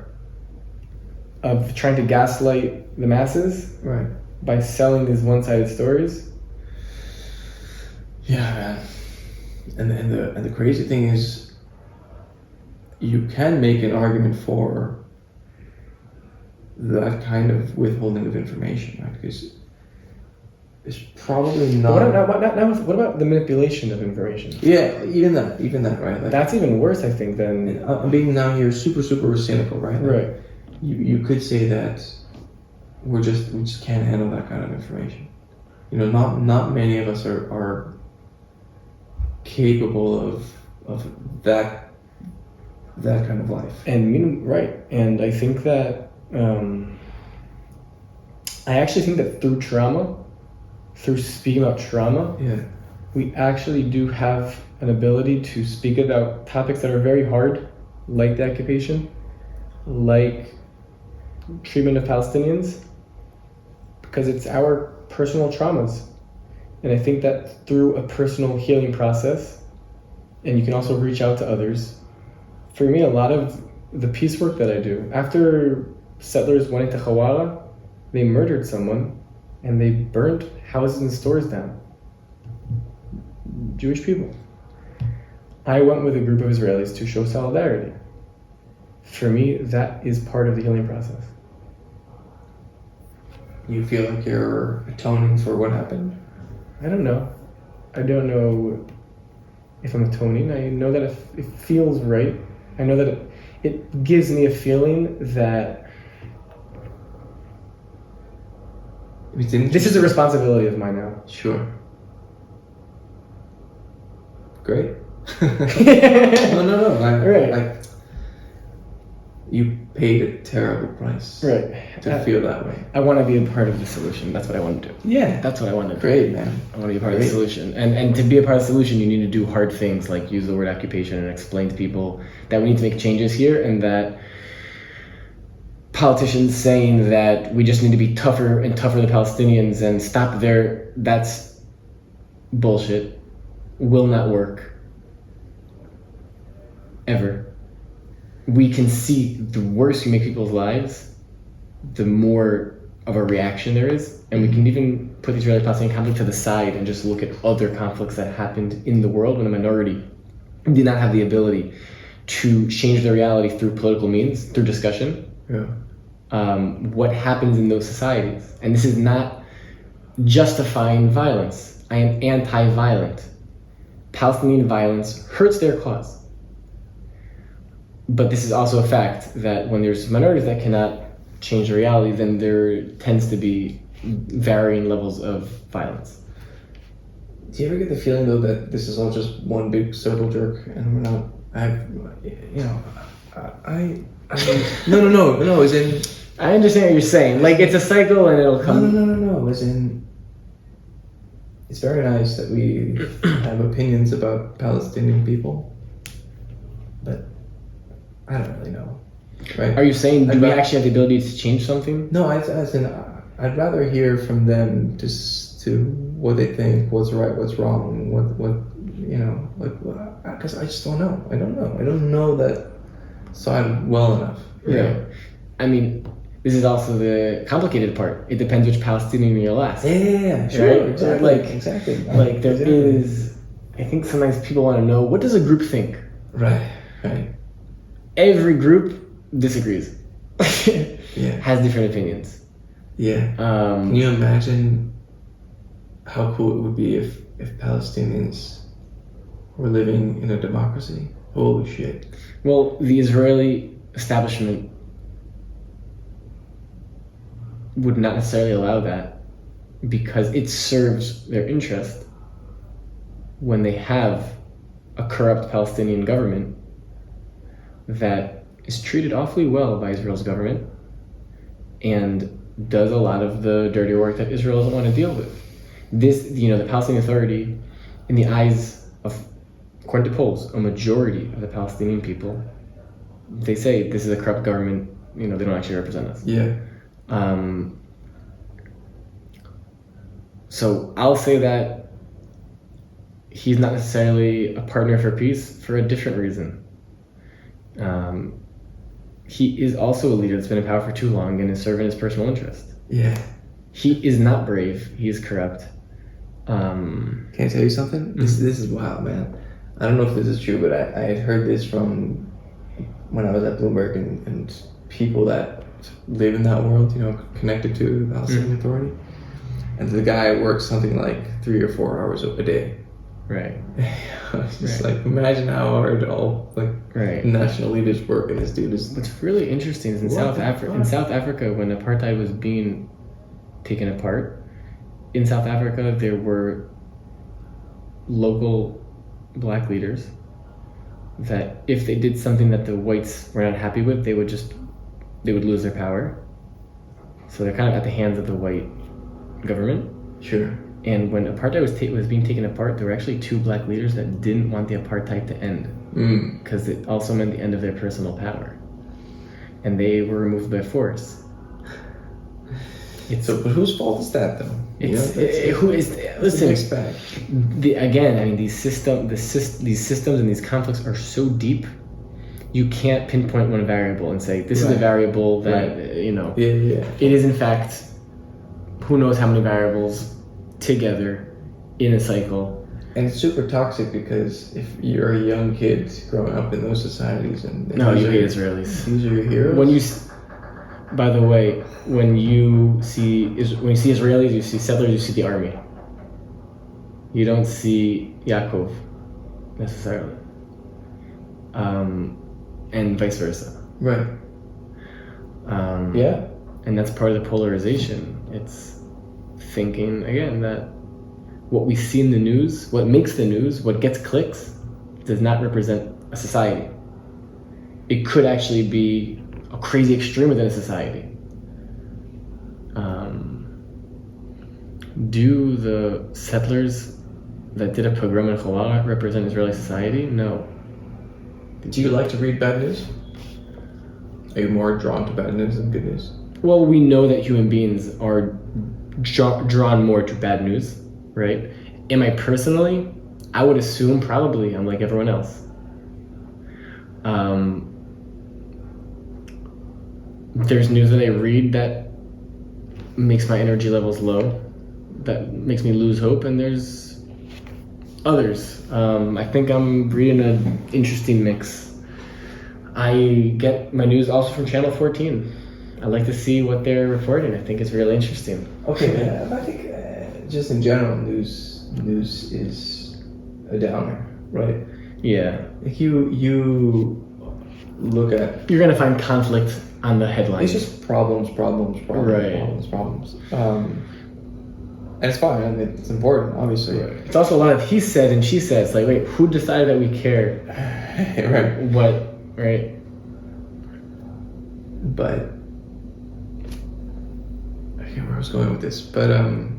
of trying to gaslight the masses Right. by selling these one-sided stories. Yeah, man. And the crazy thing is, you can make an argument for that kind of withholding of information, right? Because it's probably not. What about the manipulation of information? Yeah, even that, right? Like, That's even worse, I think, than... I'm being now here super cynical, right? Like, Right. You could say that we just can't handle that kind of information. Not many of us are capable of that kind of life. Right. And I think that... I actually think that through speaking about trauma, Yeah. we actually do have an ability to speak about topics that are very hard, like the occupation, like treatment of Palestinians, because it's our personal traumas. And I think that through a personal healing process, and you can also reach out to others, for me, a lot of the peace work that I do, after settlers went into Hawara, they murdered someone and they burnt houses and stores down. Jewish people. I went with a group of Israelis to show solidarity. For me, that is part of the healing process. You feel like you're atoning for what happened? I don't know. I don't know if I'm atoning. I know that it feels right. I know that it gives me a feeling that this is a responsibility of mine now. Sure. Great. No. Right. You paid a terrible price Right. to feel that way. I want to be a part of the solution. That's what I want to do. Yeah. That's what I want to do. Great, man. I want to be a part of the Great. solution. And to be a part of the solution, you need to do hard things like use the word occupation and explain to people that we need to make changes here, and that politicians saying that we just need to be tougher and tougher to Palestinians and stop there, that's bullshit. Will not work. Ever. We can see the worse you make people's lives, the more of a reaction there is. And we can even put the Israeli-Palestinian conflict to the side and just look at other conflicts that happened in the world when a minority did not have the ability to change their reality through political means, through discussion. Yeah. What happens in those societies. And this is not justifying violence. I am anti-violent. Palestinian violence hurts their cause. But this is also a fact that when there's minorities that cannot change the reality, then there tends to be varying levels of violence. Do you ever get the feeling though that this is all just one big circle jerk and we're not? No. As in, I understand what you're saying. Like, it's a cycle and it'll come. No. As in, it's very nice that we have opinions about Palestinian people, but I don't really know. Right? Are you saying, do I'd we rather- actually have the ability to change something? No, I'd rather hear from them just to what they think, what's right, what's wrong, what you know, because I just don't know. I don't know that side well enough. Right. I mean, this is also the complicated part. It depends which Palestinian you'll ask. Yeah, sure, Right? exactly, Like- exactly. Like there Exactly. is, I think sometimes people want to know, what does a group think? Right. Every group disagrees, Yeah. has different opinions. Yeah. Can you imagine how cool it would be if Palestinians were living in a democracy? Holy shit. Well, the Israeli establishment would not necessarily allow that because it serves their interest when they have a corrupt Palestinian government that is treated awfully well by Israel's government and does a lot of the dirty work that Israel doesn't want to deal with. This, you know, the Palestinian Authority, in the eyes of, according to polls, a majority of the Palestinian people, they say this is a corrupt government, you know, they don't actually represent us. Yeah. So I'll say that he's not necessarily a partner for peace for a different reason. He is also a leader that's been in power for too long and is serving his personal interest. Yeah. He is not brave. He is corrupt. Can I tell you something? This is wild, man. I don't know if this is true, but I had heard this from when I was at Bloomberg and people that live in that world, you know, connected to the Palestinian Authority. And the guy works something like 3 or 4 hours a day. Right. It's just Right. like, imagine how hard all like Right. national leaders work, and this dude is What's really interesting is in What South the Africa. fuck? In South Africa, when apartheid was being taken apart, in South Africa there were local black leaders that if they did something that the whites were not happy with, they would lose their power. So they're kind of at the hands of the white government. sure. And when apartheid was being taken apart, there were actually 2 black leaders that didn't want the apartheid to end because it also meant the end of their personal power, and they were removed by force. So, but whose fault is that, though? Who is It's a listen? mixed bag. Again, I mean, these systems and these conflicts are so deep. You can't pinpoint one variable and say this is a Right. variable that you know. Yeah. It is in fact, who knows how many variables together in a cycle. And it's super toxic because if you're a young kid growing up in those societies, and No, these you are- hate Israelis. These are your heroes. When you, by the way, when you see Israelis, you see settlers, you see the army. You don't see Yaakov necessarily, and vice versa. Right. Yeah. And that's part of the polarization. It's thinking again that what we see in the news, what makes the news, what gets clicks, does not represent a society. It could actually be a crazy extreme within a society. Do the settlers that did a pogrom in Hawara represent Israeli society? No. Do you like to read bad news? Are you more drawn to bad news than good news? Well, we know that human beings are drawn more to bad news, right? Am I personally? I would assume probably I'm like everyone else. There's news that I read that makes my energy levels low, that makes me lose hope, and there's others. I think I'm reading an interesting mix. I get my news also from Channel 14. I like to see what they're reporting. I think it's really interesting. Okay, man. I think just in general, news is a downer, right? Yeah. Like you look at You're gonna find conflict on the headline. it's just problems, Right. problems. And it's fine. I mean, it's important, obviously. It's also a lot of he said and she said. It's like, wait, who decided that we care? Right. What? Right. But I can't where I was going with this, but it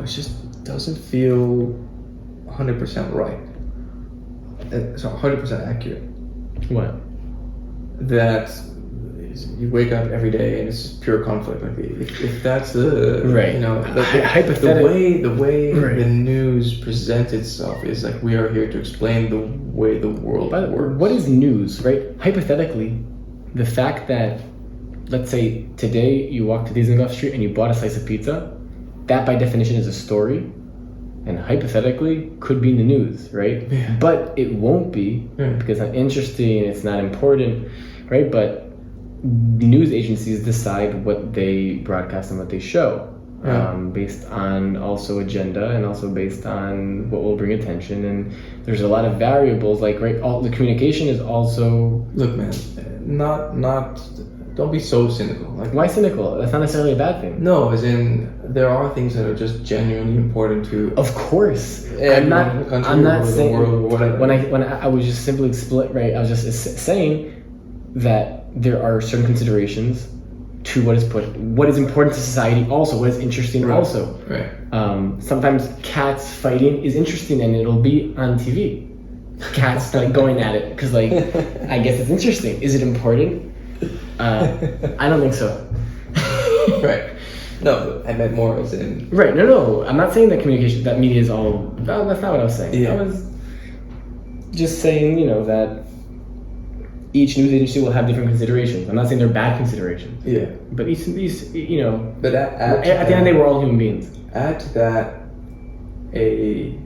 just doesn't feel 100% right. it's 100% accurate. What? That you wake up every day and it's just pure conflict. Like if that's the Right. the way Right. the news presents itself is like we are here to explain the way the world But works. what is news, right? Hypothetically, the fact that, let's say today you walk to Dizengoff Street and you bought a slice of pizza, that by definition is a story, and hypothetically could be in the news, right? Yeah. But it won't be because it's not interesting, it's not important, right? But news agencies decide what they broadcast and what they show. Based on also agenda and also based on what will bring attention, and there's a lot of variables like all the communication is also. Look, man, not don't be so cynical. Like, Why cynical? That's not necessarily a bad thing. no, as in there are things that are just genuinely important to Of course, everyone in the country I'm not or the saying world or whatever. when I was just simply split. Right, I was just saying that there are certain considerations to what is important to society. Also, what is interesting. Right. Also, Right. Sometimes cats fighting is interesting, and it'll be on TV. Cats like going at it because like I guess it's interesting. Is it important? I don't think so. Right. No, I meant more as in Right. No. I'm not saying that communication, that media is all. No, that's not what I was saying. Yeah. I was just saying, that each news agency will have different considerations. I'm not saying they're bad considerations, yeah. but each, But at the end of the day, we're all human beings. add to that a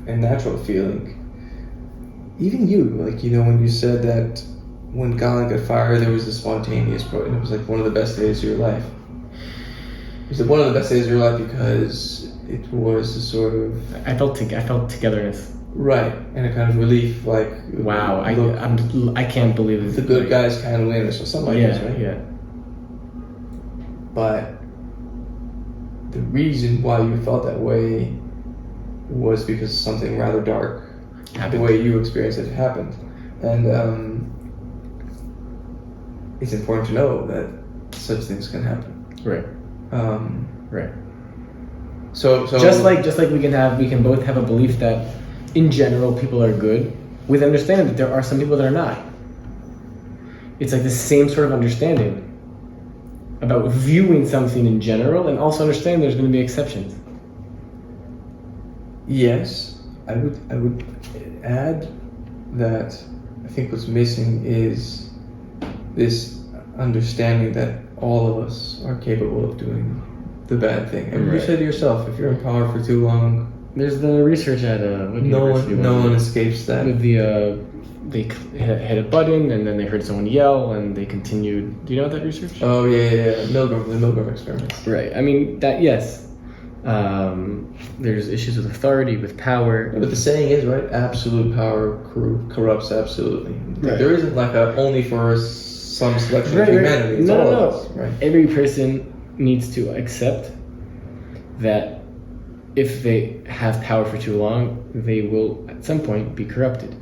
natural feeling. Even you, like when you said that when Galen got fired, there was a spontaneous protest, and it was like one of the best days of your life. It was like one of the best days of your life because it was a sort of I felt togetherness. right and a kind of relief. Like Wow, look, I can't believe this. the good guys can win, or something like this, right? Yeah. But the reason why you felt that way was because something rather dark, Happened. the way you experienced it, happened. And it's important to know that such things can happen. Right. Right. So Just like we can both have a belief that in general people are good, with understanding that there are some people that are not. It's like the same sort of understanding about viewing something in general, and also understanding there's going to be exceptions. yes, I would add that I think what's missing is this understanding that all of us are capable of doing the bad thing. And you Right. said yourself, if you're in power for too long, There's the research at what no university was one it? escapes that. With the they hit a button and then they heard someone yell and they continued. Do you know that research? Oh yeah. The Milgram experiments. Right. I mean that. Yes. There's issues with authority, with power. But the saying is, right, absolute power corrupts absolutely. Right. There isn't like a only for some selection of Right. humanity. It's all of us, right? Every person needs to accept that if they have power for too long, they will at some point be corrupted.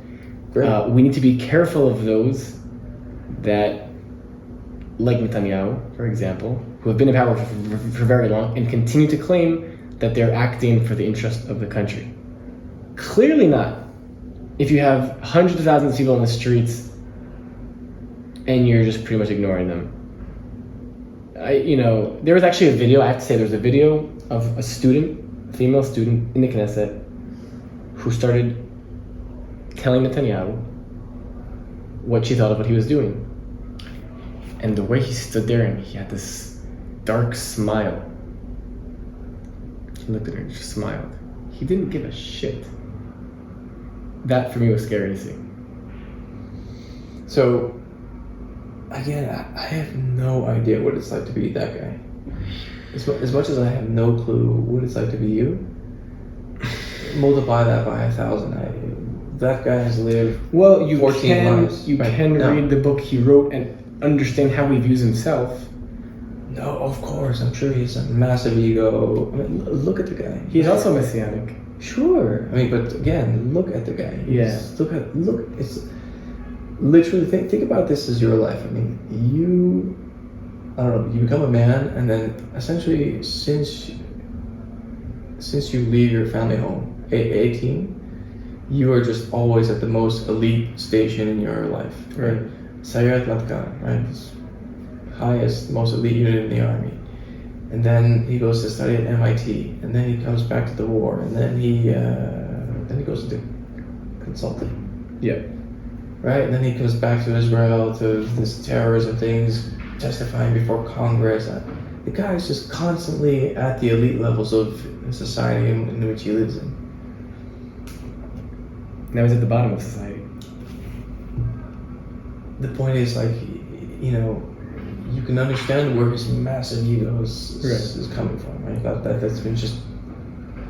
Great. We need to be careful of those that, like Netanyahu, for example, who have been in power for very long and continue to claim that they're acting for the interest of the country. Clearly not. If you have hundreds of thousands of people on the streets and you're just pretty much ignoring them. There was actually a video, I have to say, there was a video of a female student in the Knesset, who started telling Netanyahu what she thought of what he was doing. And the way he stood there and he had this dark smile. He looked at her and just smiled. He didn't give a shit. That for me was scary to see. So, again, I have no idea what it's like to be that guy. As much as I have no clue what it's like to be you, multiply that by 1,000. That guy has lived Well, you 14 lives. You right? can No. read the book he wrote and understand how he views himself. No, of course. I'm sure he has a massive ego. I mean, look at the guy. He's also messianic. Sure. I mean, but again, look at the guy. Yeah. Look. It's literally think about this as your life. I mean, I don't know. You become a man, and then essentially, since you leave your family home, 18, you are just always at the most elite station in your life. Right. Sayeret Matkal, right? This highest, most elite unit in the army. And then he goes to study at MIT, and then he comes back to the war, and then he goes into consulting. Yeah. Right? And then he comes back to Israel to this terrorism things, testifying before Congress. The guy is just constantly at the elite levels of the society in which he lives in. Now he's at the bottom of society. The point is, like, you know, you can understand where his massive ego is coming from, right? That's been just,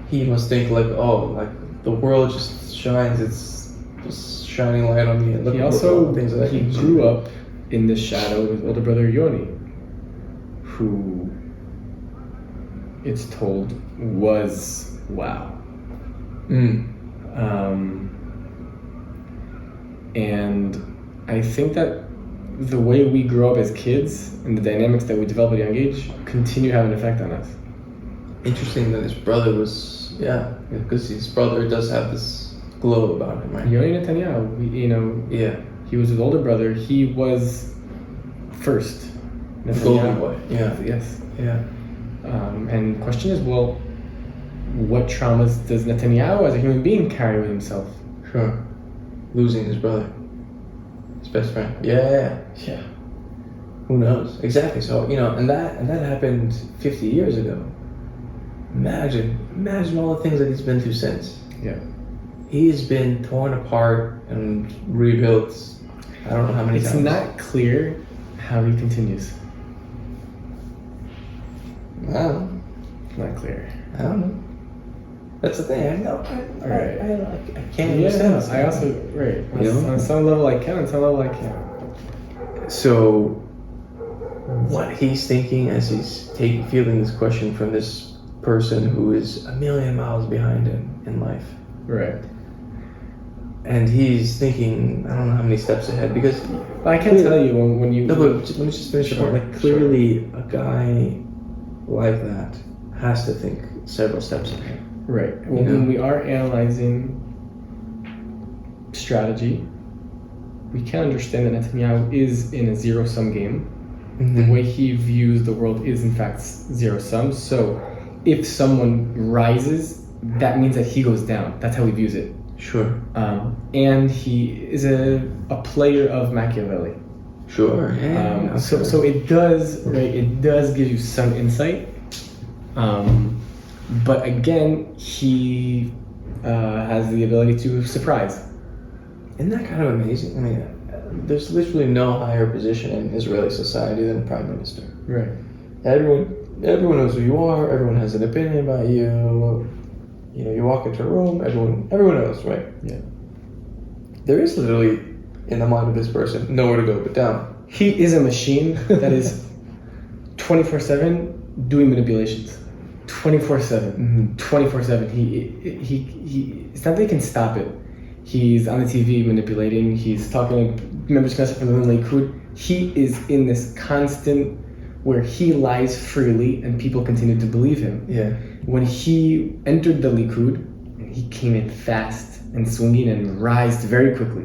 he must think like, oh, like the world just shines, it's just shining light on me. And look He at also, all the things that I he can grew do. up in the shadow of his older brother Yoni, who it's told was wow. And I think that the way we grow up as kids and the dynamics that we develop at a young age continue to have an effect on us. Interesting that his brother was, because his brother does have this glow about him, right? Yoni Netanyahu, Yeah, he was his older brother. He was first. the golden boy. Yeah, Yes. yeah. And the question is, well, what traumas does Netanyahu as a human being carry with himself? Sure. Losing his brother, his best friend. Yeah. Who knows? Exactly. So, you know, and that happened 50 years ago. Imagine all the things that he's been through since. Yeah. He's been torn apart and rebuilt. I don't know how many It's times. not clear how he continues. I don't know. Not clear. I don't know. That's the thing. I know. I can't understand this. I also, right. You know? On some level I can, on some level I can't. So, what he's thinking as he's feeling this question from this person who is a million miles behind him in life. Right. And he's thinking, I don't know how many steps ahead, because But I can tell you when you... no, but let me just finish the point. Like, clearly, a guy like that has to think several steps ahead. Right. Well, when we are analyzing strategy, we can understand that Netanyahu is in a zero-sum game. Mm-hmm. The way he views the world is, in fact, zero-sum. So if someone rises, that means that he goes down. That's how he views it. Sure. And he is a player of Machiavelli. Sure. Yeah. So it does, right? It does give you some insight. But again, he has the ability to surprise. Isn't that kind of amazing? I mean, there's literally no higher position in Israeli society than prime minister. Right. Everyone knows who you are. Everyone has an opinion about you. You know, you walk into a room. Everyone knows, right? Yeah. There is literally, in the mind of this person, nowhere to go but down. He is a machine that is 24/7 doing manipulations. 24/7. 24/7. He. It's not that he can stop it. He's on the TV manipulating. He's talking to members of Knesset from the Likud. He is in this constant where he lies freely and people continue to believe him. Yeah. When he entered the Likud, he came in fast and swinging and rised very quickly.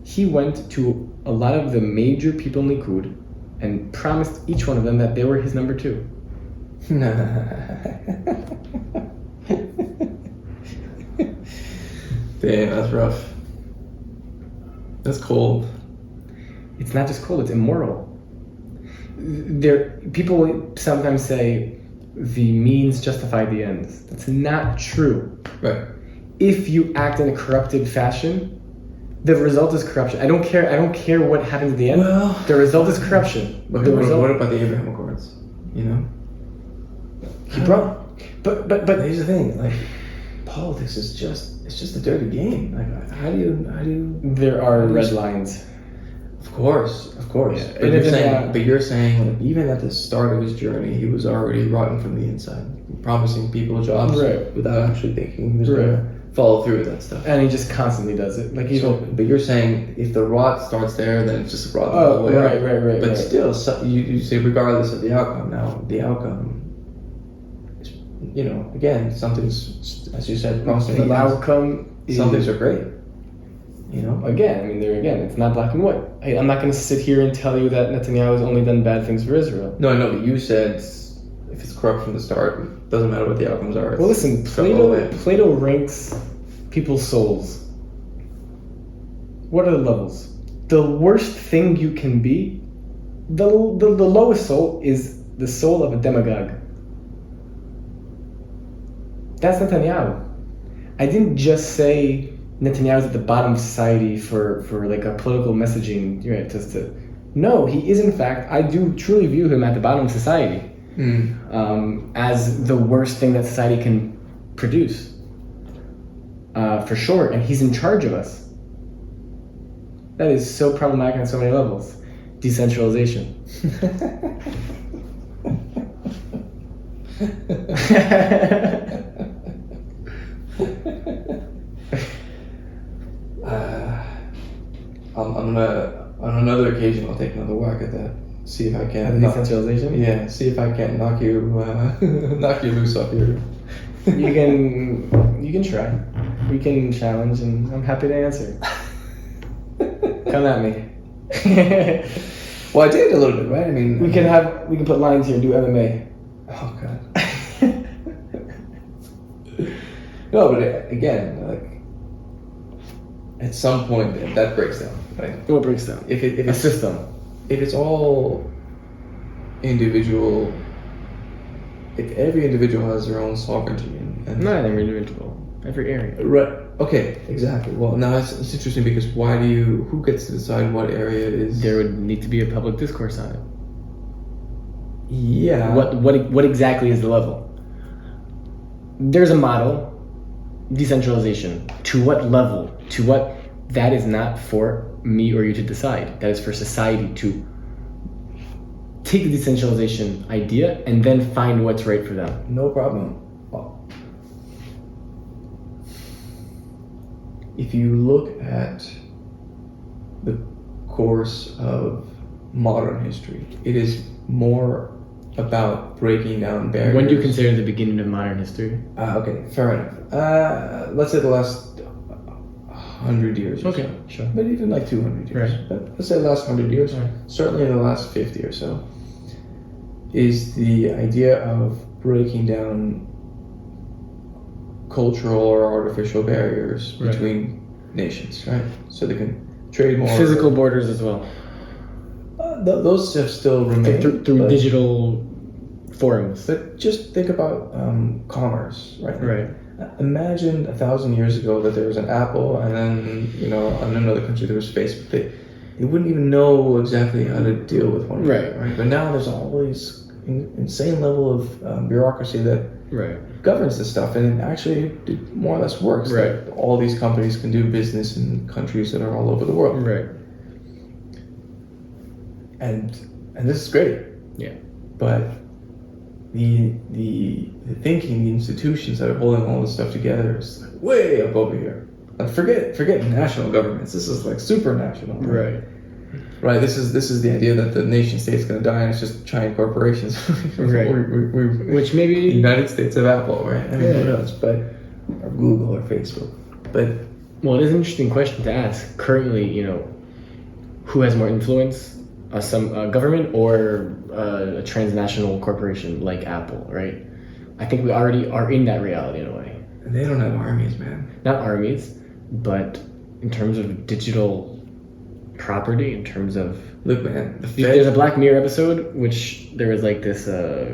He went to a lot of the major people in Likud and promised each one of them that they were his number two. Damn, that's rough. That's cold. It's not just cold, it's immoral. People sometimes say the means justify the ends. That's not true. Right. If you act in a corrupted fashion, the result is corruption. I don't care what happens at the end. Well, the result is corruption. But The what result. about the Abraham Accords? You know? He brought, but Here's the thing, like, politics is just a dirty game. Like, how do you? there are red lines. Of course. Yeah. But you're saying, like, even at the start of his journey, he was already rotten from the inside, promising people jobs Right. without actually thinking he was gonna follow through with that stuff. And he just constantly does it. Like even. But you're saying if the rot starts there, then it's just a rot. Oh, all the way up. right. But still, you say regardless of the outcome. Now, the outcome is, again, something's, as you said, crossing the The lines. outcome Some things are great. You know? Again, I mean, it's not black and white. I'm not going to sit here and tell you that Netanyahu has only done bad things for Israel. No, I know, but you said if it's corrupt from the start, it doesn't matter what the outcomes are. Well, listen, Plato ranks people's souls. What are the levels? The worst thing you can be, the lowest soul is the soul of a demagogue. That's Netanyahu. I didn't just say Netanyahu's at the bottom of society for like a political messaging. No, he is in fact. I do truly view him at the bottom of society as the worst thing that society can produce, for sure. And he's in charge of us. That is so problematic on so many levels. Decentralization. I'm gonna, on another occasion, I'll take another whack at that. See if I can. Decentralization? Yeah, see if I can knock you loose off your. You can try. We can challenge, and I'm happy to answer. Come at me. Well, I did a little bit, right? I mean, we can put lines here and do MMA. Oh god. No, but again, like at some point that breaks down, right? What breaks down? If A it's system. if it's all individual, if every individual has their own sovereignty and Not every individual. Every area. right, okay, exactly. Well, now it's interesting because who gets to decide what area is? There would need to be a public discourse on it. Yeah. What exactly is the level? There's a model. Decentralization. To what level? To what? That is not for me or you to decide. That is for society to take the decentralization idea and then find what's right for them. No problem. If you look at the course of modern history, it is more about breaking down barriers. When do you consider the beginning of modern history? Okay, fair enough. Let's say the last 100 years. Or Okay, so. sure. But even like 200 years. Right. But let's say the last 100 years. Right. Certainly in the last 50 or so, is the idea of breaking down cultural or artificial barriers Right. between nations, right? So they can trade more. Physical borders as well. Those have still remained. Through but- digital forums. But just think about commerce, right? Right. Imagine 1,000 years ago that there was an Apple, and then in another country there was Facebook. They wouldn't even know exactly how to deal with one another, right? But now there's always insane level of bureaucracy that governs this stuff, and it actually more or less works. Right. Like all these companies can do business in countries that are all over the world. Right. And this is great. Yeah. But the thinking, the institutions that are holding all this stuff together is like way up over here. Like forget national governments. This is like supranational. Right. Right. This is the idea that the nation state's going to die and it's just giant corporations. Right. Which maybe the United States of Apple, right? I mean, who knows? But or Google or Facebook. But well, it is an interesting question to ask. Currently, who has more influence? Some government or a transnational corporation like Apple, right? I think we already are in that reality in a way. they don't have armies, man. Not armies, but in terms of digital property, in terms of... Look, man, There's a Black Mirror episode, which there was like this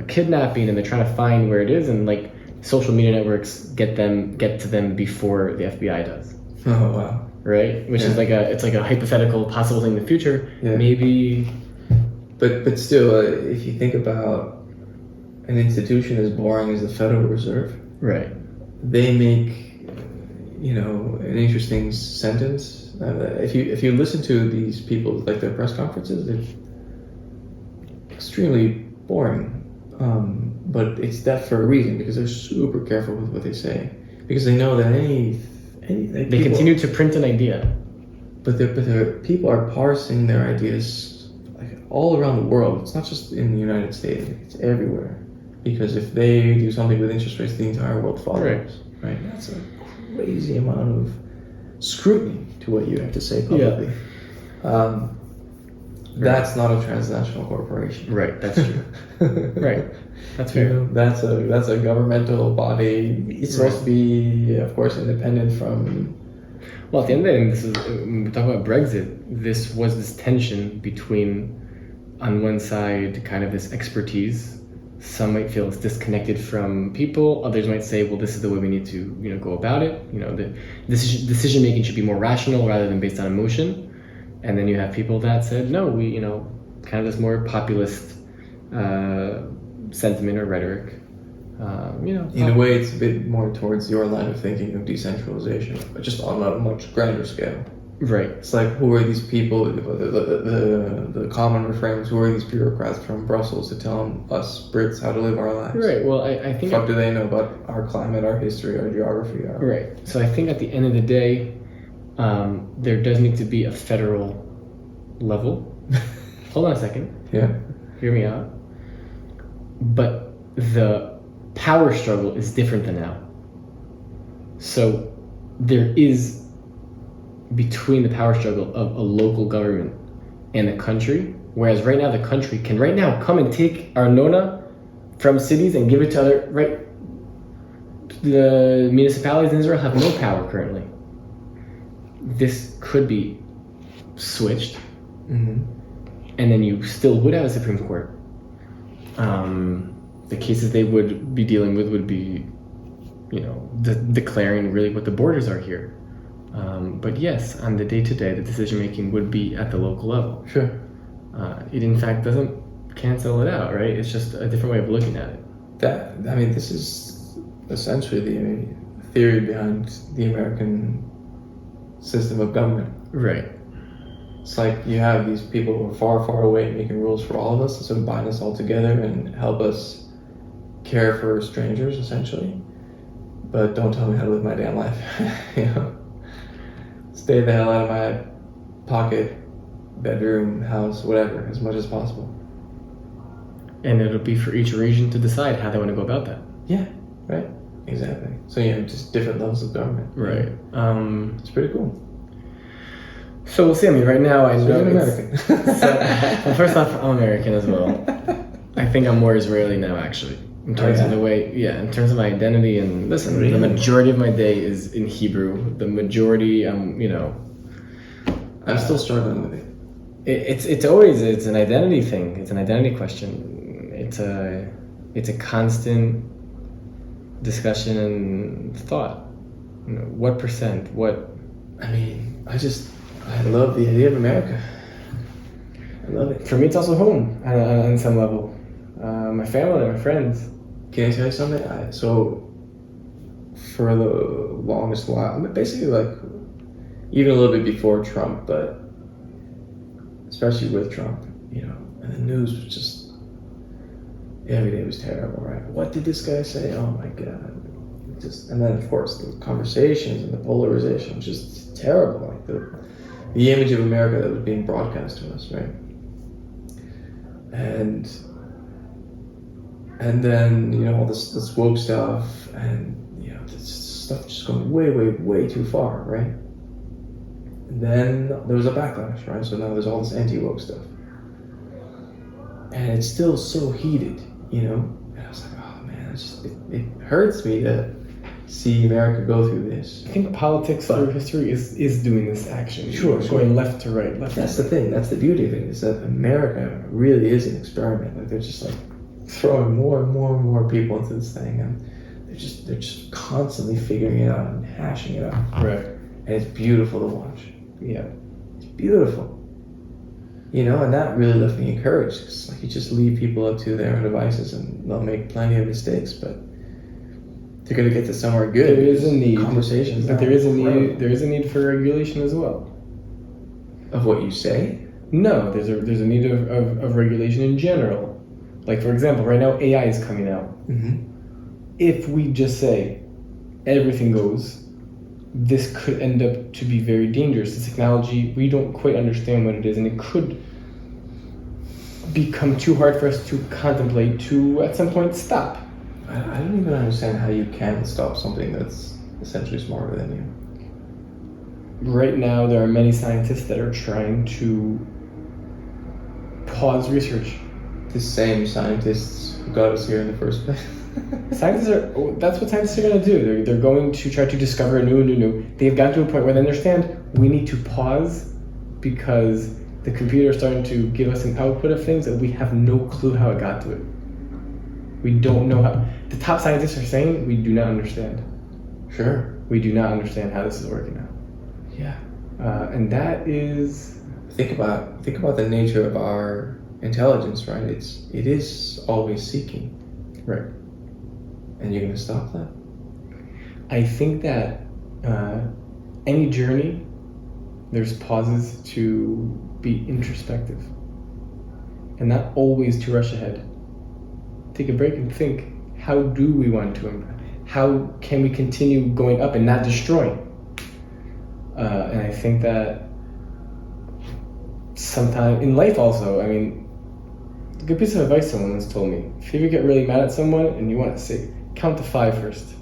kidnapping, and they're trying to find where it is, and like social media networks get to them before the FBI does. Oh, wow. Right? Which is like a hypothetical possible thing in the future. Yeah. Maybe... But still, if you think about an institution as boring as the Federal Reserve, right? They make, an interesting sentence. If you listen to these people, like their press conferences, they're extremely boring. But it's that for a reason, because they're super careful with what they say, because they know that they continue to print an idea, but people are parsing their ideas like all around the world. It's not just in the United States; it's everywhere. Because if they do something with interest rates, the entire world follows. Right? That's a crazy amount of scrutiny to what you have to say publicly. That's not a transnational corporation. Right, that's true. Right, that's You fair. know, that's a governmental body. It's supposed to be, of course, independent from. Well, at the end of the day, this is, when we talk about Brexit, this was this tension between, on one side, kind of this expertise. Some might feel it's disconnected from people. Others might say, well, this is the way we need to, go about it. The decision making should be more rational rather than based on emotion. And then you have people that said, no, we, kind of this more populist sentiment or rhetoric. In a way, it's a bit more towards your line of thinking of decentralization, but just on a much grander scale. Right. It's like, who are these people? The common refrain is, who are these bureaucrats from Brussels to tell us Brits how to live our lives? Right. Well, I think. What do they know about our climate, our history, our geography? Right. So I think at the end of the day, there does need to be a federal level. Hold on a second. Yeah. Hear me out. But the power struggle is different than now. So there is, between the power struggle of a local government and the country, whereas right now the country can right now come and take arnona from cities and give it to other, right? The municipalities in Israel have no power currently. This could be switched, and then you still would have a Supreme Court. The cases they would be dealing with would be, declaring really what the borders are here. But yes, on the day-to-day, the decision-making would be at the local level. Sure. It in fact doesn't cancel it out, right? It's just a different way of looking at it. This is essentially the theory behind the American system of government. Right. It's like you have these people who are far, far away making rules for all of us, and sort of bind us all together and help us care for strangers, essentially. But don't tell me how to live my damn life. Stay the hell out of my pocket, bedroom, house, whatever, as much as possible. And it'll be for each region to decide how they want to go about that. Yeah, right. Exactly. So just different levels of government. Right. It's pretty cool. So we'll see. I mean, right now I know You're American. well, first off, I'm American as well. I think I'm more Israeli now, actually, in terms of the way. Yeah, in terms of my identity. And listen, Really? the majority of my day is in Hebrew. The majority, I'm still struggling with it. It's an identity thing. It's an identity question. It's a constant discussion and thought. What percent? What? I love the idea of America. I love it. For me, it's also home on some level. My family, my friends. Can I tell you something? So, for the longest while, basically even a little bit before Trump, but especially with Trump, and the news was just, every day was terrible, right? What did this guy say? Oh my God. And then of course the conversations and the polarization was just terrible. Like the image of America that was being broadcast to us, right? And then all this woke stuff, and this stuff just going way, way, way too far, right? And then there was a backlash, right? So now there's all this anti-woke stuff, and it's still so heated, And I was like, oh man, it hurts me to see America go through this. I think politics through history is doing this action. Sure. Going left to right. That's the thing. That's the beauty of it, is that America really is an experiment. Like, they're just throwing more and more and more people into this thing, and they're just constantly figuring it out and hashing it out. Right. And it's beautiful to watch. Yeah. It's beautiful. And that really left me encouraged, because you just leave people up to their own devices and they'll make plenty of mistakes, but they're gonna get to somewhere good. There is a need. Conversations. But there is a need. There is a need for regulation as well. Of what you say? No, there's a need of regulation in general. Like, for example, right now AI is coming out. Mm-hmm. If we just say everything goes, this could end up to be very dangerous. The technology, we don't quite understand what it is, and it could become too hard for us to contemplate, to at some point stop. I don't even understand how you can stop something that's essentially smarter than you. Right now, there are many scientists that are trying to pause research. The same scientists who got us here in the first place. That's what scientists are going to do. They're going to try to discover new. They've gotten to a point where they understand we need to pause because the computer is starting to give us an output of things that we have no clue how it got to it. We don't know how. The top scientists are saying we do not understand. Sure. We do not understand how this is working out. Yeah. And that is... Think about the nature of our intelligence, right? It is always seeking. Right. And you're gonna stop that? I think that any journey, there's pauses to be introspective. And not always to rush ahead. Take a break and think, how do we want to improve? How can we continue going up and not destroying? And I think that sometime in life also, I mean, a good piece of advice someone once told me, if you ever get really mad at someone and you want to say, count to 5 first.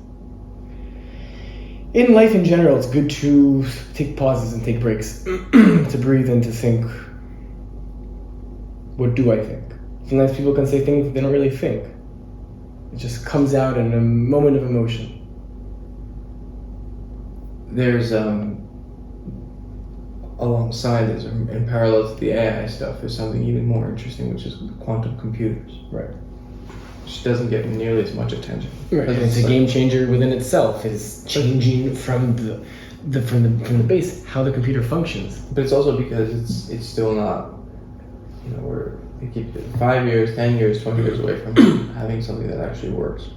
In life in general, it's good to take pauses and take breaks, to breathe and to think, what do I think? Sometimes people can say things they don't really think. It just comes out in a moment of emotion. There's alongside this, in parallel to the AI stuff, there's something even more interesting, which is quantum computers. Right. Which doesn't get nearly as much attention. Right. And it's a game changer within itself. It's changing from the base how the computer functions. But it's also because it's still not, we're 5 years, 10 years, 20 years away from having something that actually works.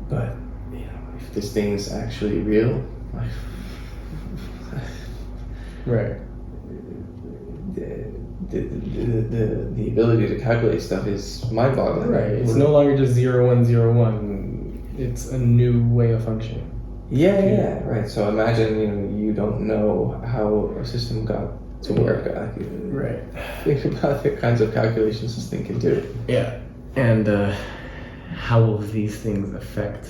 But if this thing is actually real, right. The ability to calculate stuff is mind-boggling. Right. It's no longer just 0101. It's a new way of functioning. Yeah, right. So imagine, you don't know how a system got to work. Right. Think about the kinds of calculations this thing can do. Yeah. And how will these things affect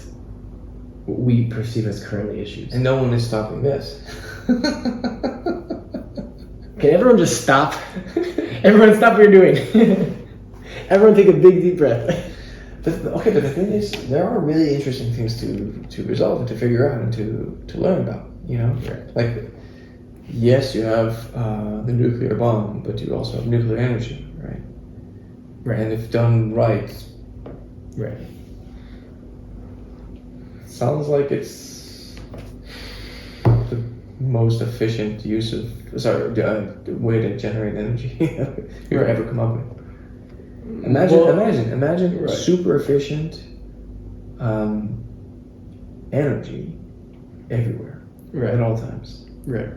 what we perceive as currently issues? And no one is stopping this. Can everyone just stop? Everyone stop what you're doing. Everyone take a big deep breath. But the thing is, there are really interesting things to resolve and to figure out and to learn about, Right. Like, yes, you have the nuclear bomb, but you also have nuclear energy, right? Right. And if done right, Right. sounds like it's the most efficient way to generate energy you've ever come up with. Imagine right. super efficient energy everywhere at all times. Right.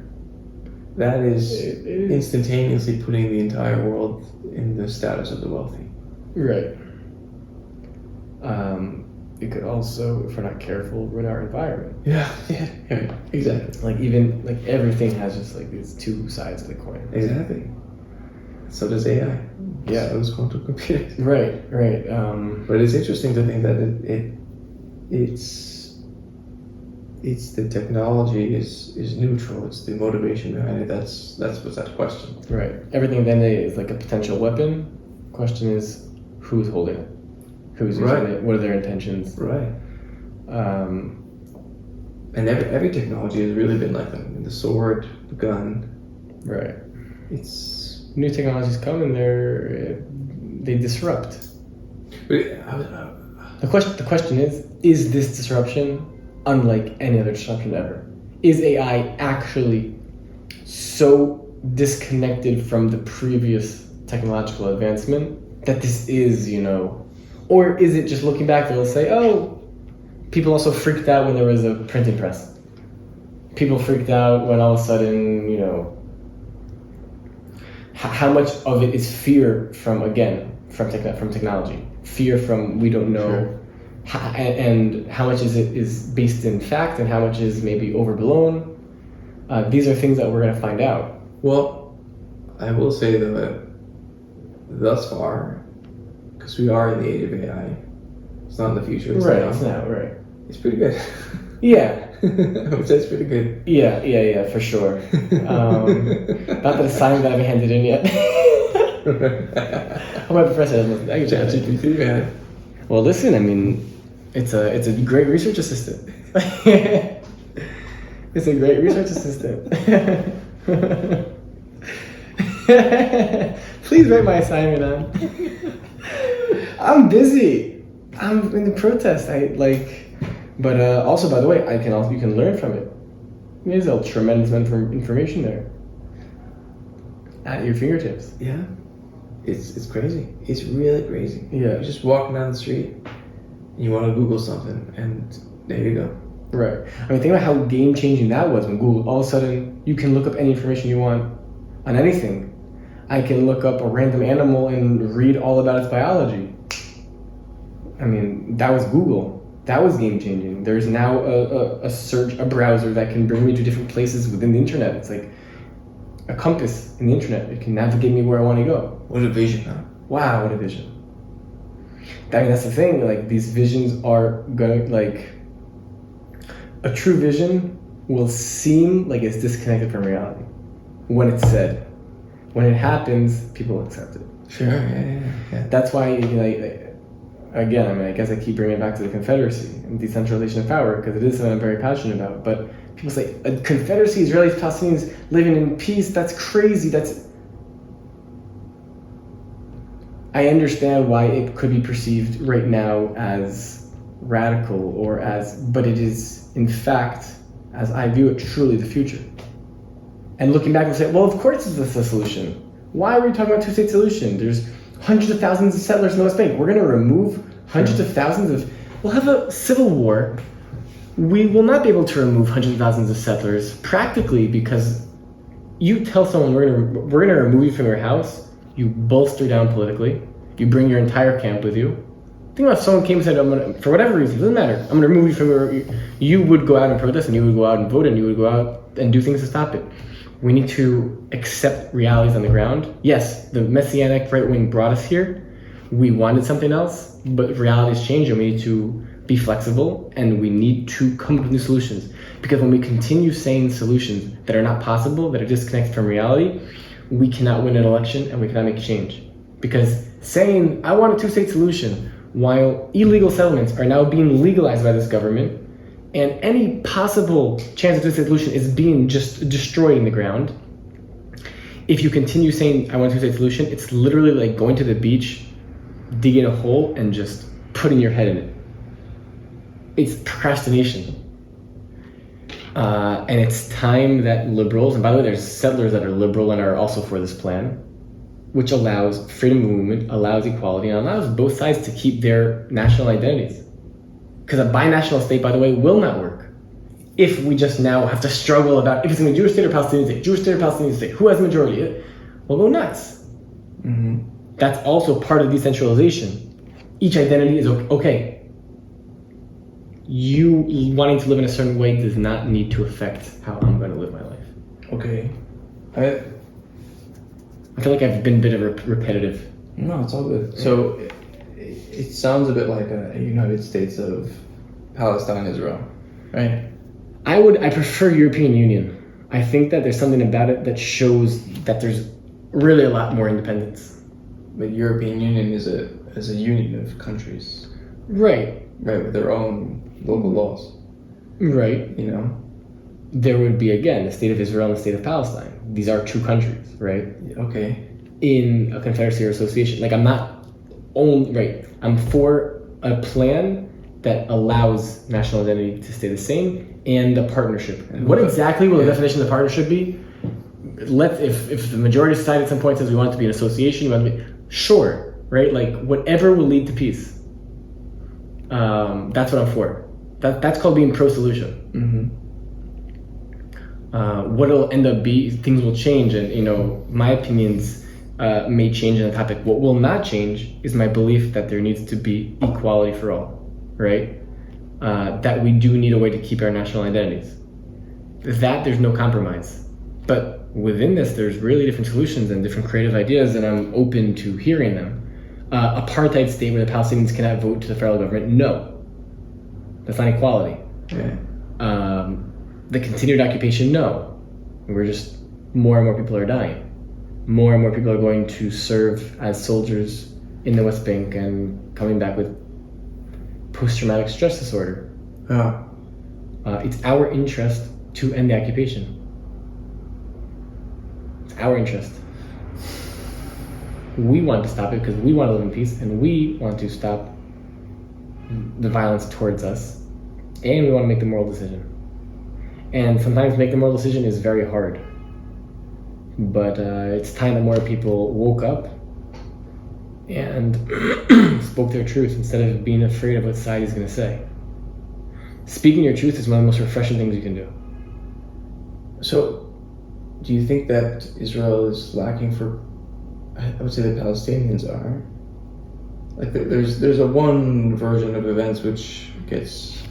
That is It- instantaneously putting the entire world in the status of the wealthy. Right. It could also, if we're not careful, ruin our environment. Yeah, exactly. Like everything has just like these two sides of the coin. Exactly. So does AI. Yeah. So does quantum computing. Right. But it's interesting to think that it's the technology is neutral. It's the motivation behind it. That's what's at question. Right. Everything at the end of the day is like a potential weapon. Question is, who's holding it? Who's using it? What are their intentions? Right. And every technology has really been like that. The sword, the gun. Right. It's New technologies come and they disrupt. The question is this disruption unlike any other disruption ever? Is AI actually so disconnected from the previous technological advancement that this is, or is it just looking back, they'll say, oh, people also freaked out when there was a printing press. People freaked out when all of a sudden, how much of it is fear from technology? Fear from we don't know, and how much is based in fact, and how much is maybe overblown? These are things that we're going to find out. Well, I will say though that thus far, because we are in the age of AI, it's not in the future. It's Right. now. It's now. Right. It's pretty good. Yeah. I would say it's pretty good. Yeah, for sure. Not that it's signed that I haven't handed in yet. How about the president? I can chat GPT, man. Well, listen, I mean, it's a great research assistant. It's a great research assistant. Please write my assignment on. I'm busy. I'm in the protest. But also, by the way, you can learn from it. There's a tremendous amount of information there at your fingertips. Yeah. It's crazy. It's really crazy. Yeah. You're just walking down the street, you want to Google something, and there you go. Right. I mean, think about how game-changing that was when Google, all of a sudden, you can look up any information you want on anything. I can look up a random animal and read all about its biology. I mean, that was Google. That was game-changing. There's now a browser that can bring me to different places within the internet. It's like a compass in the internet. It can navigate me where I want to go. What a vision, huh? Wow, what a vision. I mean, that's the thing. Like, these visions are going, like, a true vision will seem like it's disconnected from reality when it's said. When it happens, people accept it. Sure, yeah. That's why, again, I mean, I guess I keep bringing it back to the Confederacy and decentralization of power, because it is something I'm very passionate about. But people say, a Confederacy, Israelis, Palestinians living in peace, that's crazy. I understand why it could be perceived right now as radical but it is, in fact, as I view it, truly the future. And looking back, we'll say, well, of course it's the solution. Why are we talking about two-state solution? There's hundreds of thousands of settlers in the West Bank. We're going to remove hundreds of thousands of... We'll have a civil war. We will not be able to remove hundreds of thousands of settlers practically, because you tell someone we're going to remove you from your house, you bolster down politically, you bring your entire camp with you. Think about if someone came and said, for whatever reason, it doesn't matter, I'm going to remove you from your... You would go out and protest, and you would go out and vote, and you would go out and do things to stop it. We need to accept realities on the ground. Yes, the messianic right wing brought us here. We wanted something else, but realities change, and we need to be flexible, and we need to come up with new solutions. Because when we continue saying solutions that are not possible, that are disconnected from reality, we cannot win an election and we cannot make change. Because saying, I want a two-state solution, while illegal settlements are now being legalized by this government, and any possible chance of two-state solution is being just destroyed in the ground. If you continue saying, I want a two-state solution, it's literally like going to the beach, digging a hole, and just putting your head in it. It's procrastination. And it's time that liberals, and by the way, there's settlers that are liberal and are also for this plan, which allows freedom of movement, allows equality, and allows both sides to keep their national identities. Because a binational state, by the way, will not work. If we just now have to struggle about if it's going to be Jewish state or Palestinian state, Jewish state or Palestinian state, who has the majority, we'll go nuts. Mm-hmm. That's also part of decentralization. Each identity is okay. You wanting to live in a certain way does not need to affect how I'm going to live my life. Okay. I feel like I've been a bit of repetitive. No, it's all good. So it sounds a bit like a United States of Palestine, Israel, right? I prefer European Union. I think that there's something about it that shows that there's really a lot more independence. But European Union is a union of countries, right, with their own local laws, right. There would be, again, the state of Israel and the state of Palestine. These are two countries, right? Okay. In a confederacy or association. Like, I'm not only, right, I'm for a plan that allows national identity to stay the same and a partnership. And what exactly will the definition of the partnership be? If the majority society at some point says we want it to be an association, we want it to be, sure, right? Like, whatever will lead to peace. That's what I'm for. That's called being pro-solution. Mm-hmm. What it'll end up be, things will change, and my opinions may change on the topic. What will not change is my belief that there needs to be equality for all, right? That we do need a way to keep our national identities. That there's no compromise. But within this, there's really different solutions and different creative ideas, and I'm open to hearing them. Apartheid state where the Palestinians cannot vote to the federal government, no. That's not equality. Yeah. The continued occupation, no. We're just, more and more people are dying. More and more people are going to serve as soldiers in the West Bank and coming back with post-traumatic stress disorder. Yeah. It's our interest to end the occupation. It's our interest. We want to stop it because we want to live in peace, and we want to stop the violence towards us, and we want to make the moral decision. And sometimes make the moral decision is very hard. But it's time that more people woke up and spoke their truth instead of being afraid of what society is going to say. Speaking your truth is one of the most refreshing things you can do. So, do you think that Israel is lacking for, I would say the Palestinians are? Like there's a one version of events which gets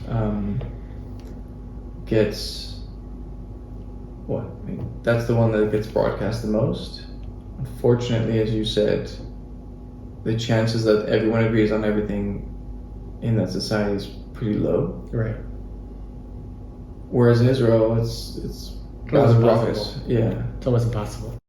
what? I mean, that's the one that gets broadcast the most. Unfortunately, as you said, the chances that everyone agrees on everything in that society is pretty low. Right. Whereas in Israel, it's rather raucous. Yeah. It's almost impossible.